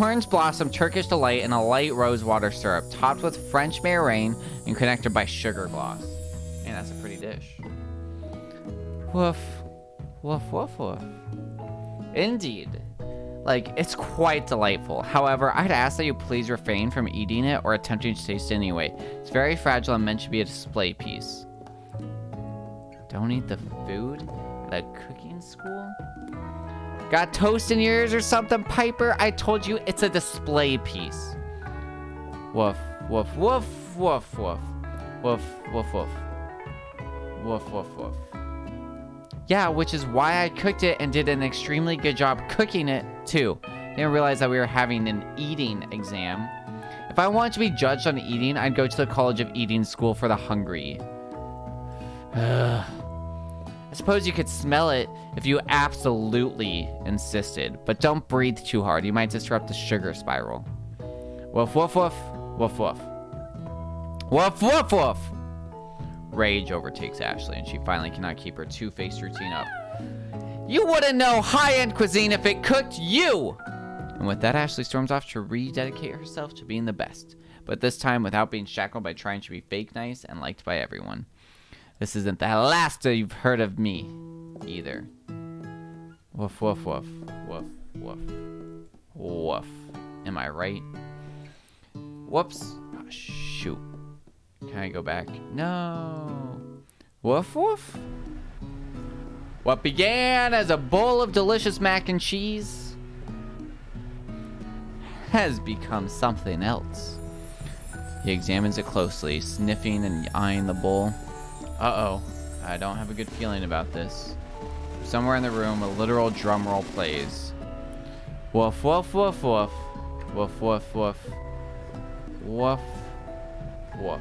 [SPEAKER 3] orange blossom Turkish delight in a light rose water syrup, topped with French marraine and connected by sugar gloss. Man, that's a pretty dish. Woof, woof, woof, woof. Indeed. Like, it's quite delightful. However, I'd ask that you please refrain from eating it or attempting to taste it anyway. It's very fragile and meant to be a display piece. Don't eat the food at a cooking school? Got toast in your ears or something, Piper? I told you it's a display piece. Woof, woof, woof, woof, woof. Woof, woof, woof. Woof, woof, woof. Yeah, which is why I cooked it and did an extremely good job cooking it, too. Didn't realize that we were having an eating exam. If I wanted to be judged on eating, I'd go to the College of Eating School for the Hungry. Ugh. I suppose you could smell it if you absolutely insisted, but don't breathe too hard. You might disrupt the sugar spiral. Woof, woof, woof. Woof, woof. Woof, woof, woof. Rage overtakes Ashley, and she finally cannot keep her two-faced routine up. You wouldn't know high-end cuisine if it cooked you! And with that, Ashley storms off to rededicate herself to being the best, but this time without being shackled by trying to be fake nice and liked by everyone. This isn't the last you've heard of me, either. Woof, woof, woof. Woof, woof. Woof. Am I right? Whoops. Oh, shoot. Can I go back? No. Woof, woof. What began as a bowl of delicious mac and cheese has become something else. He examines it closely, sniffing and eyeing the bowl. Uh-oh. I don't have a good feeling about this. Somewhere in the room, a literal drum roll plays. Woof, woof, woof, woof. Woof, woof, woof. Woof, woof.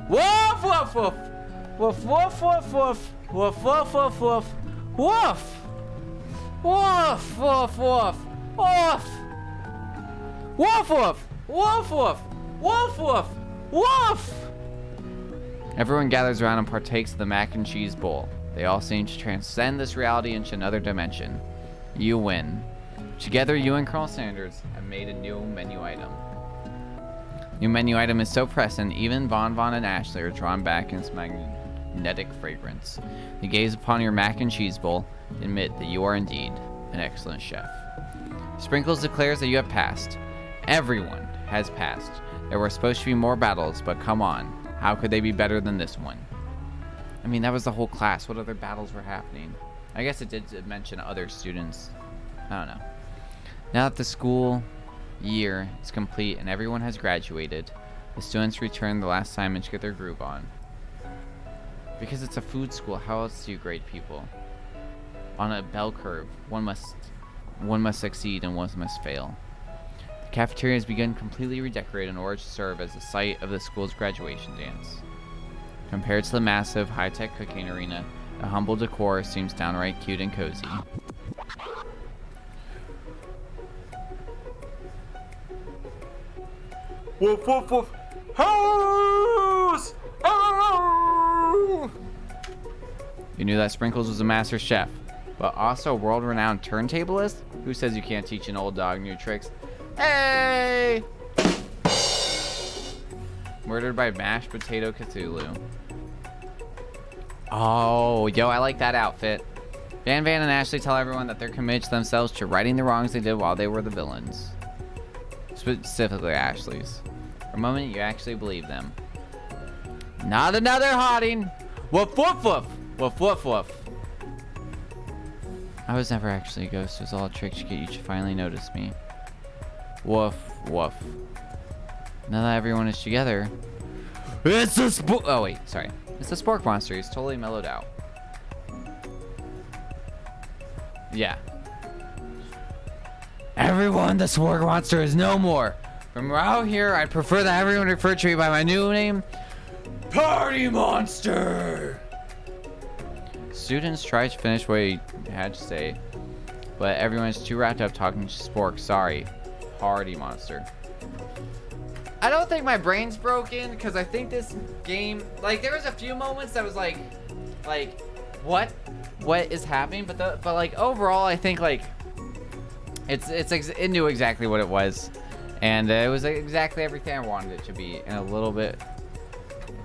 [SPEAKER 3] Woof, woof, woof. Woof, woof, woof, woof. Woof, woof, woof, woof. Woof. Woof, woof, woof. Woof. Woof, woof. Woof, woof. Woof, woof. Woof. Everyone gathers around and partakes of the mac and cheese bowl. They all seem to transcend this reality into another dimension. You win. Together, you and Colonel Sanders have made a new menu item. New menu item is so present, even Von and Ashley are drawn back in its magnetic fragrance. They gaze upon your mac and cheese bowl and admit that you are indeed an excellent chef. Sprinkles declares that you have passed. Everyone has passed. There were supposed to be more battles, but come on. How could they be better than this one? I mean, that was the whole class. What other battles were happening? I guess it did mention other students. I don't know. Now that the school year is complete and everyone has graduated, the students return the last assignment to get their groove on. Because it's a food school, how else do you grade people? On a bell curve, one must succeed and one must fail. The cafeteria has begun completely redecorated in order to serve as the site of the school's graduation dance. Compared to the massive, high-tech cooking arena, the humble decor seems downright cute and cozy. Woof, woof, woof. House! Oh! You knew that Sprinkles was a master chef, but also a world-renowned turntablist? Who says you can't teach an old dog new tricks? Hey! Murdered by mashed potato Cthulhu. Oh, yo, I like that outfit. Van and Ashley tell everyone that they're committed to themselves to righting the wrongs they did while they were the villains.
[SPEAKER 2] Specifically Ashley's. For a moment, you actually believe them. Not another hotting! Woof woof woof! Woof woof woof! I was never actually a ghost. It was all a trick to get you to finally notice me. Woof woof. Now that everyone is together... It's a spork... Oh, wait. Sorry. It's a spork monster. He's totally mellowed out. Yeah. Everyone, the spork monster is no more. From out here, I'd prefer that everyone refer to me by my new name, Party Monster. Students tried to finish what he had to say, but everyone's too wrapped up talking to Spork. Sorry, Party Monster. I don't think my brain's broken, because I think this game, like, there was a few moments that was like, what is happening? But like overall, I think like it knew exactly what it was, and it was exactly everything I wanted it to be, and a little bit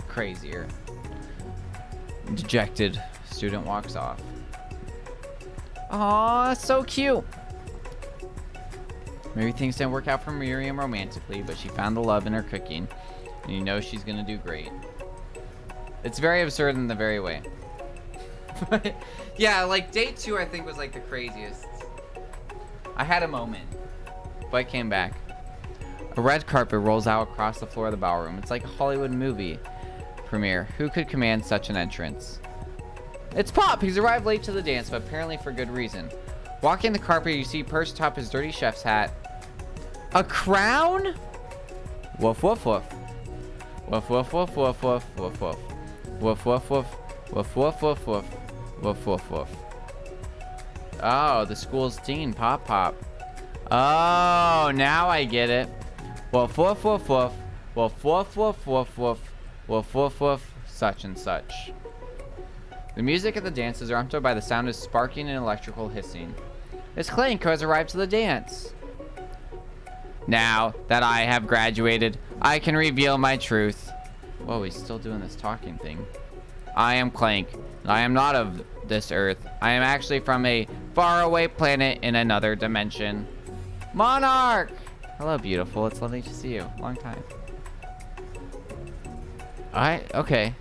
[SPEAKER 2] crazier. Dejected student walks off. Aw, so cute. Maybe things didn't work out for Miriam romantically, but she found the love in her cooking, and you know she's gonna do great. It's very absurd in the very way. Yeah, like day 2 I think was like the craziest. I had a moment, but I came back. A red carpet rolls out across the floor of the ballroom. It's like a Hollywood movie premiere. Who could command such an entrance? It's Pop! He's arrived late to the dance, but apparently for good reason. Walking the carpet, you see perched atop his dirty chef's hat a crown? Woof woof woof. Woof woof woof woof woof woof woof. Woof woof woof. Woof woof woof woof. Woof woof woof. Oh, the school's dean, Pop Pop. Oh, now I get it. Woof woof woof woof. Woof woof woof woof woof. Woof woof woof. Such and such. The music of the dances are interrupted by the sound of sparking and electrical hissing. It's Clank who has arrived to the dance. Now that I have graduated, I can reveal my truth. Whoa, he's still doing this talking thing. I am Clank. I am not of this earth. I am actually from a faraway planet in another dimension. Monarch! Hello, beautiful. It's lovely to see you. Long time. Okay.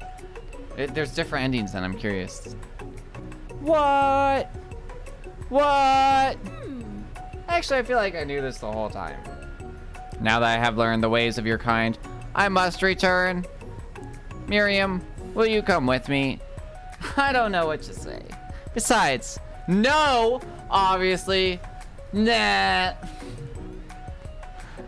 [SPEAKER 2] There's different endings then, I'm curious. What? Actually, I feel like I knew this the whole time. Now that I have learned the ways of your kind, I must return. Miriam, will you come with me? I don't know what to say. Besides, no, obviously, nah.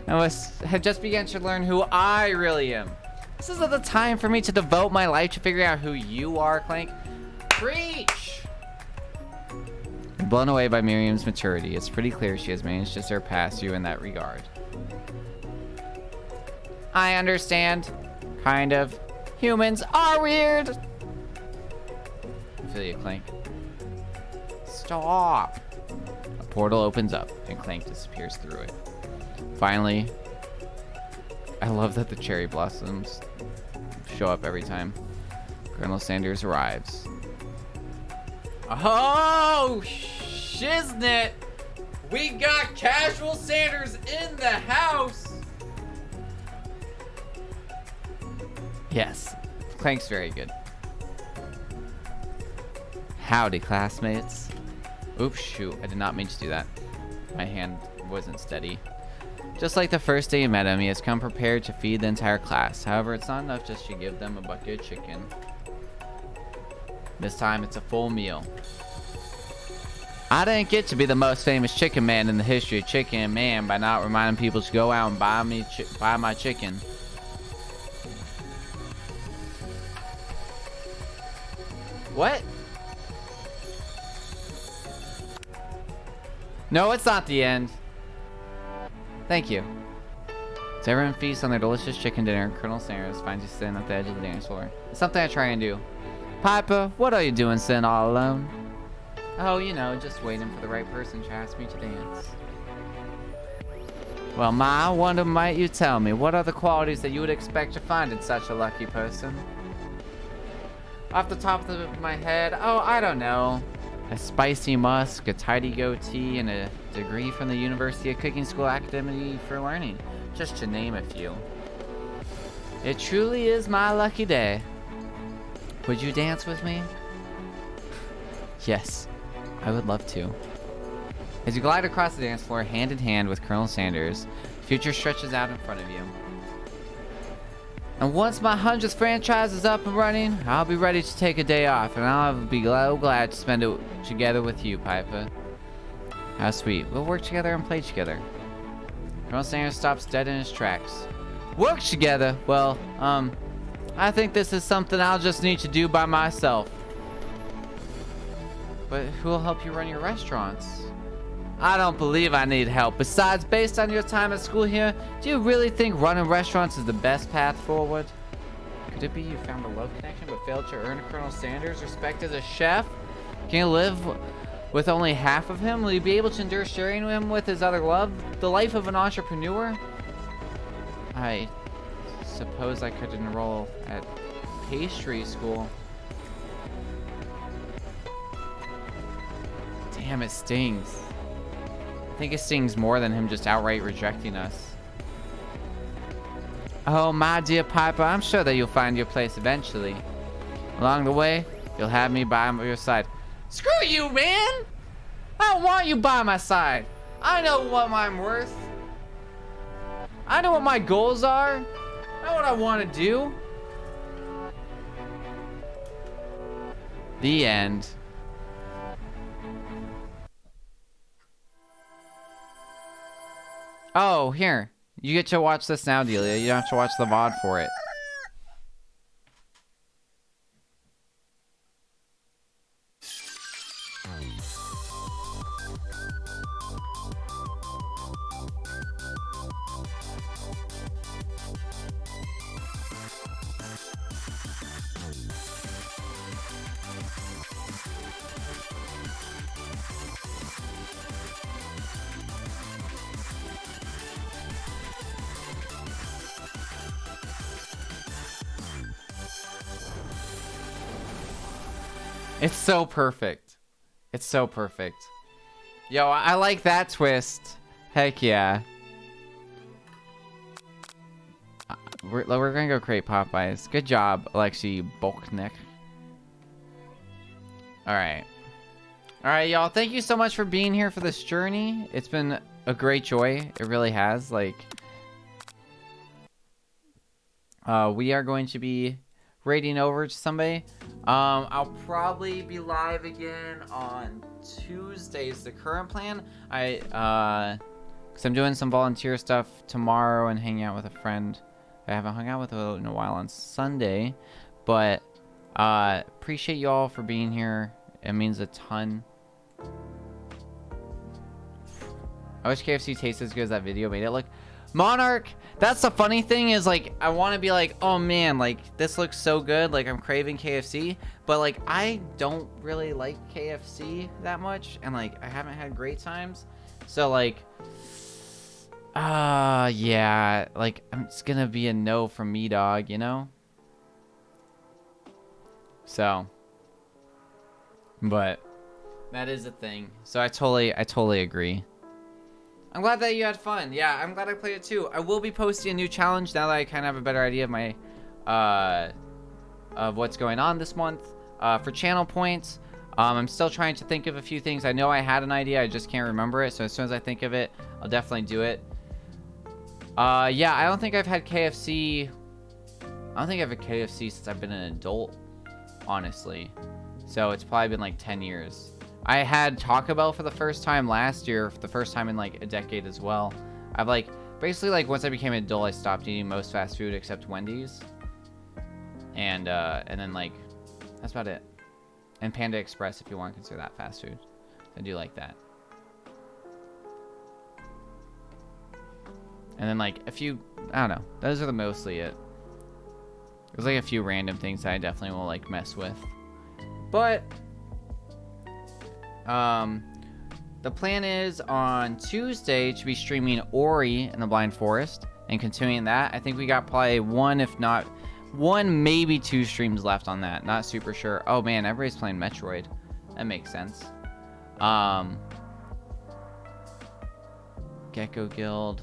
[SPEAKER 2] I had just begun to learn who I really am. This isn't the time for me to devote my life to figuring out who you are, Clank. Preach! You're blown away by Miriam's maturity. It's pretty clear she has managed to surpass you in that regard. I understand. Kind of. Humans are weird. I feel you, Clank. Stop. A portal opens up, and Clank disappears through it. Finally, I love that the cherry blossoms show up every time Colonel Sanders arrives. Oh, shiznit! We got Casual Sanders in the house! Yes, Clank's very good. Howdy, classmates. Oops, shoot, I did not mean to do that. My hand wasn't steady. Just like the first day you met him, he has come prepared to feed the entire class. However, it's not enough just to give them a bucket of chicken. This time, it's a full meal. I didn't get to be the most famous chicken man in the history of Chicken Man by not reminding people to go out and buy my chicken. What? No, it's not the end. Thank you. As everyone feasts on their delicious chicken dinner, Colonel Sanders finds you sitting at the edge of the dance floor. It's something I try and do. Piper, what are you doing sitting all alone? Oh, you know, just waiting for the right person to ask me to dance. Well, Ma, I wonder might you tell me, what are the qualities that you would expect to find in such a lucky person? Off the top of my head, oh, I don't know. A spicy musk, a tidy goatee, and a degree from the University of Cooking School Academy for Learning.
[SPEAKER 3] just to name a few. It truly is my lucky day. Would you dance with me? Yes, I would love to. As you glide across the dance floor, hand in hand with Colonel Sanders, future stretches out in front of you. And once my 100th franchise is up and running, I'll be ready to take a day off, and I'll be glad to spend it together with you, Piper. How sweet. We'll work together and play together. Colonel Sanders stops dead in his tracks. Work together? Well, I think this is something I'll just need to do by myself. But who will help you run your restaurants? I don't believe I need help. Besides, based on your time at school here, do you really think running restaurants is the best path forward? Could it be you found a love connection but failed to earn Colonel Sanders' respect as a chef? Can you live with only half of him? Will you be able to endure sharing him with his other love? The life of an entrepreneur? I suppose I could enroll at pastry school. Damn, it stings. I think it stings more than him just outright rejecting us. Oh, my dear Piper, I'm sure that you'll find your place eventually. Along the way, you'll have me by your side. Screw you, man! I don't want you by my side. I know what I'm worth. I know what my goals are. I know what I want to do. The end. Oh, here. You get to watch this now, Delia. You don't have to watch the VOD for it. It's so perfect. It's so perfect. Yo, I like that twist. Heck yeah. We're gonna go create Popeyes. Good job, Alexei Bolknik. Alright. Alright, y'all. Thank you so much for being here for this journey. It's been a great joy. It really has. Like, we are going to be raiding over to somebody. I'll probably be live again on Tuesdays. The current plan, because I'm doing some volunteer stuff tomorrow and hanging out with a friend I haven't hung out with in a while on Sunday. But appreciate you all for being here. It means a ton. I wish KFC tasted as good as that video made it look. Monarch, that's the funny thing is, like, I want to be like, oh man, like, this looks so good, like, I'm craving KFC, but, like, I don't really like KFC that much, and, like, I haven't had great times, so, like, yeah, like, it's gonna be a no from me, dog, you know? So, but that is a thing, so I totally agree. I'm glad that you had fun. Yeah, I'm glad I played it too. I will be posting a new challenge now that I kind of have a better idea of my of what's going on this month for channel points. I'm still trying to think of a few things. I know I had an idea, I just can't remember it. So as soon as I think of it, I'll definitely do it. Yeah, I don't think I've had KFC. I don't think I've had KFC since I've been an adult, honestly. So it's probably been like 10 years. I had Taco Bell for the first time last year, for the first time in like a decade as well. I've like, basically like once I became an adult, I stopped eating most fast food except Wendy's. And then like, that's about it. And Panda Express, if you want to consider that fast food. I do like that. And then like a few, I don't know, those are the mostly it. There's like a few random things that I definitely will like mess with. But the plan is on Tuesday to be streaming Ori and the Blind Forest and continuing that. I think we got probably one, if not one, maybe two streams left on that. Not super sure. Oh man, everybody's playing Metroid. That makes sense. Gecko Guild.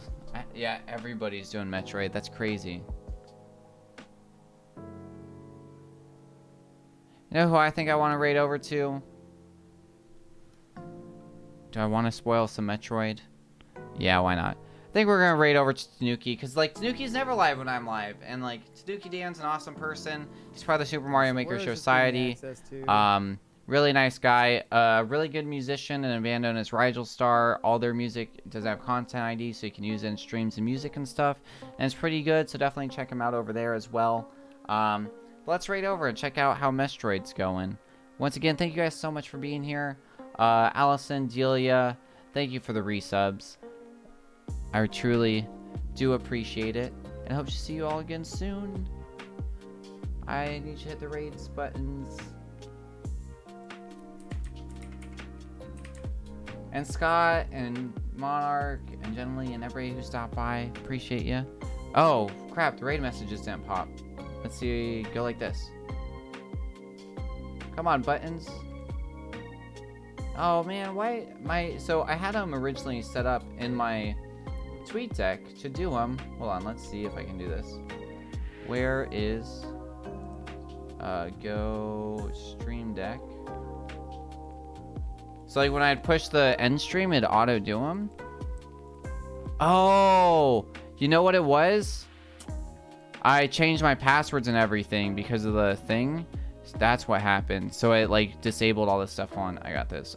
[SPEAKER 2] Yeah, everybody's doing Metroid. That's crazy. You know who I think I want to raid over to? Do I want to spoil some Metroid? Yeah, why not? I think we're gonna raid over to Tanuki, because like Tanuki's never live when I'm live, and like Tanuki Dan's an awesome person. He's part of the Super Mario Maker Society. Really nice guy. Really good musician and a band known as Rigel Star. All their music does have content ID, so you can use it in streams and music and stuff. And it's pretty good, so definitely check him out over there as well. Let's raid over and check out how Metroid's going. Once again, thank you guys so much for being here. Allison, Delia, thank you for the resubs. I truly do appreciate it, and hope to see you all again soon. I need to hit the raids buttons. And Scott and Monarch and Gently and everybody who stopped by, appreciate you. Oh crap, the raid messages didn't pop. Let's see, go like this. Come on, buttons. Oh man, why so I had them originally set up in my tweet deck to do them. Hold on, let's see if I can do this. Where is go stream deck? So like when I'd push the end stream, it'd auto do them. Oh, you know what it was? I changed my passwords and everything because of the thing. That's what happened. So it like disabled all this stuff on. I got this.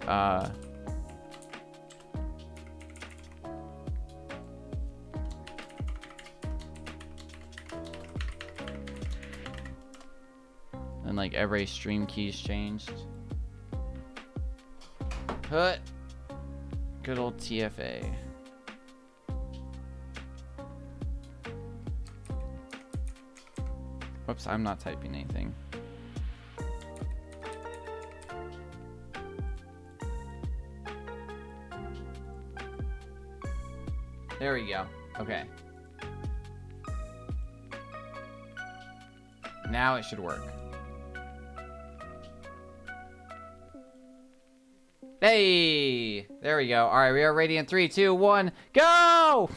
[SPEAKER 2] And like every stream keys changed. Put good old TFA. Whoops, I'm not typing anything. There we go. Okay. Now it should work. Hey! There we go. Alright, we are ready in 3, 2, 1, go!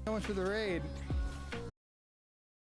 [SPEAKER 4] So much for the raid.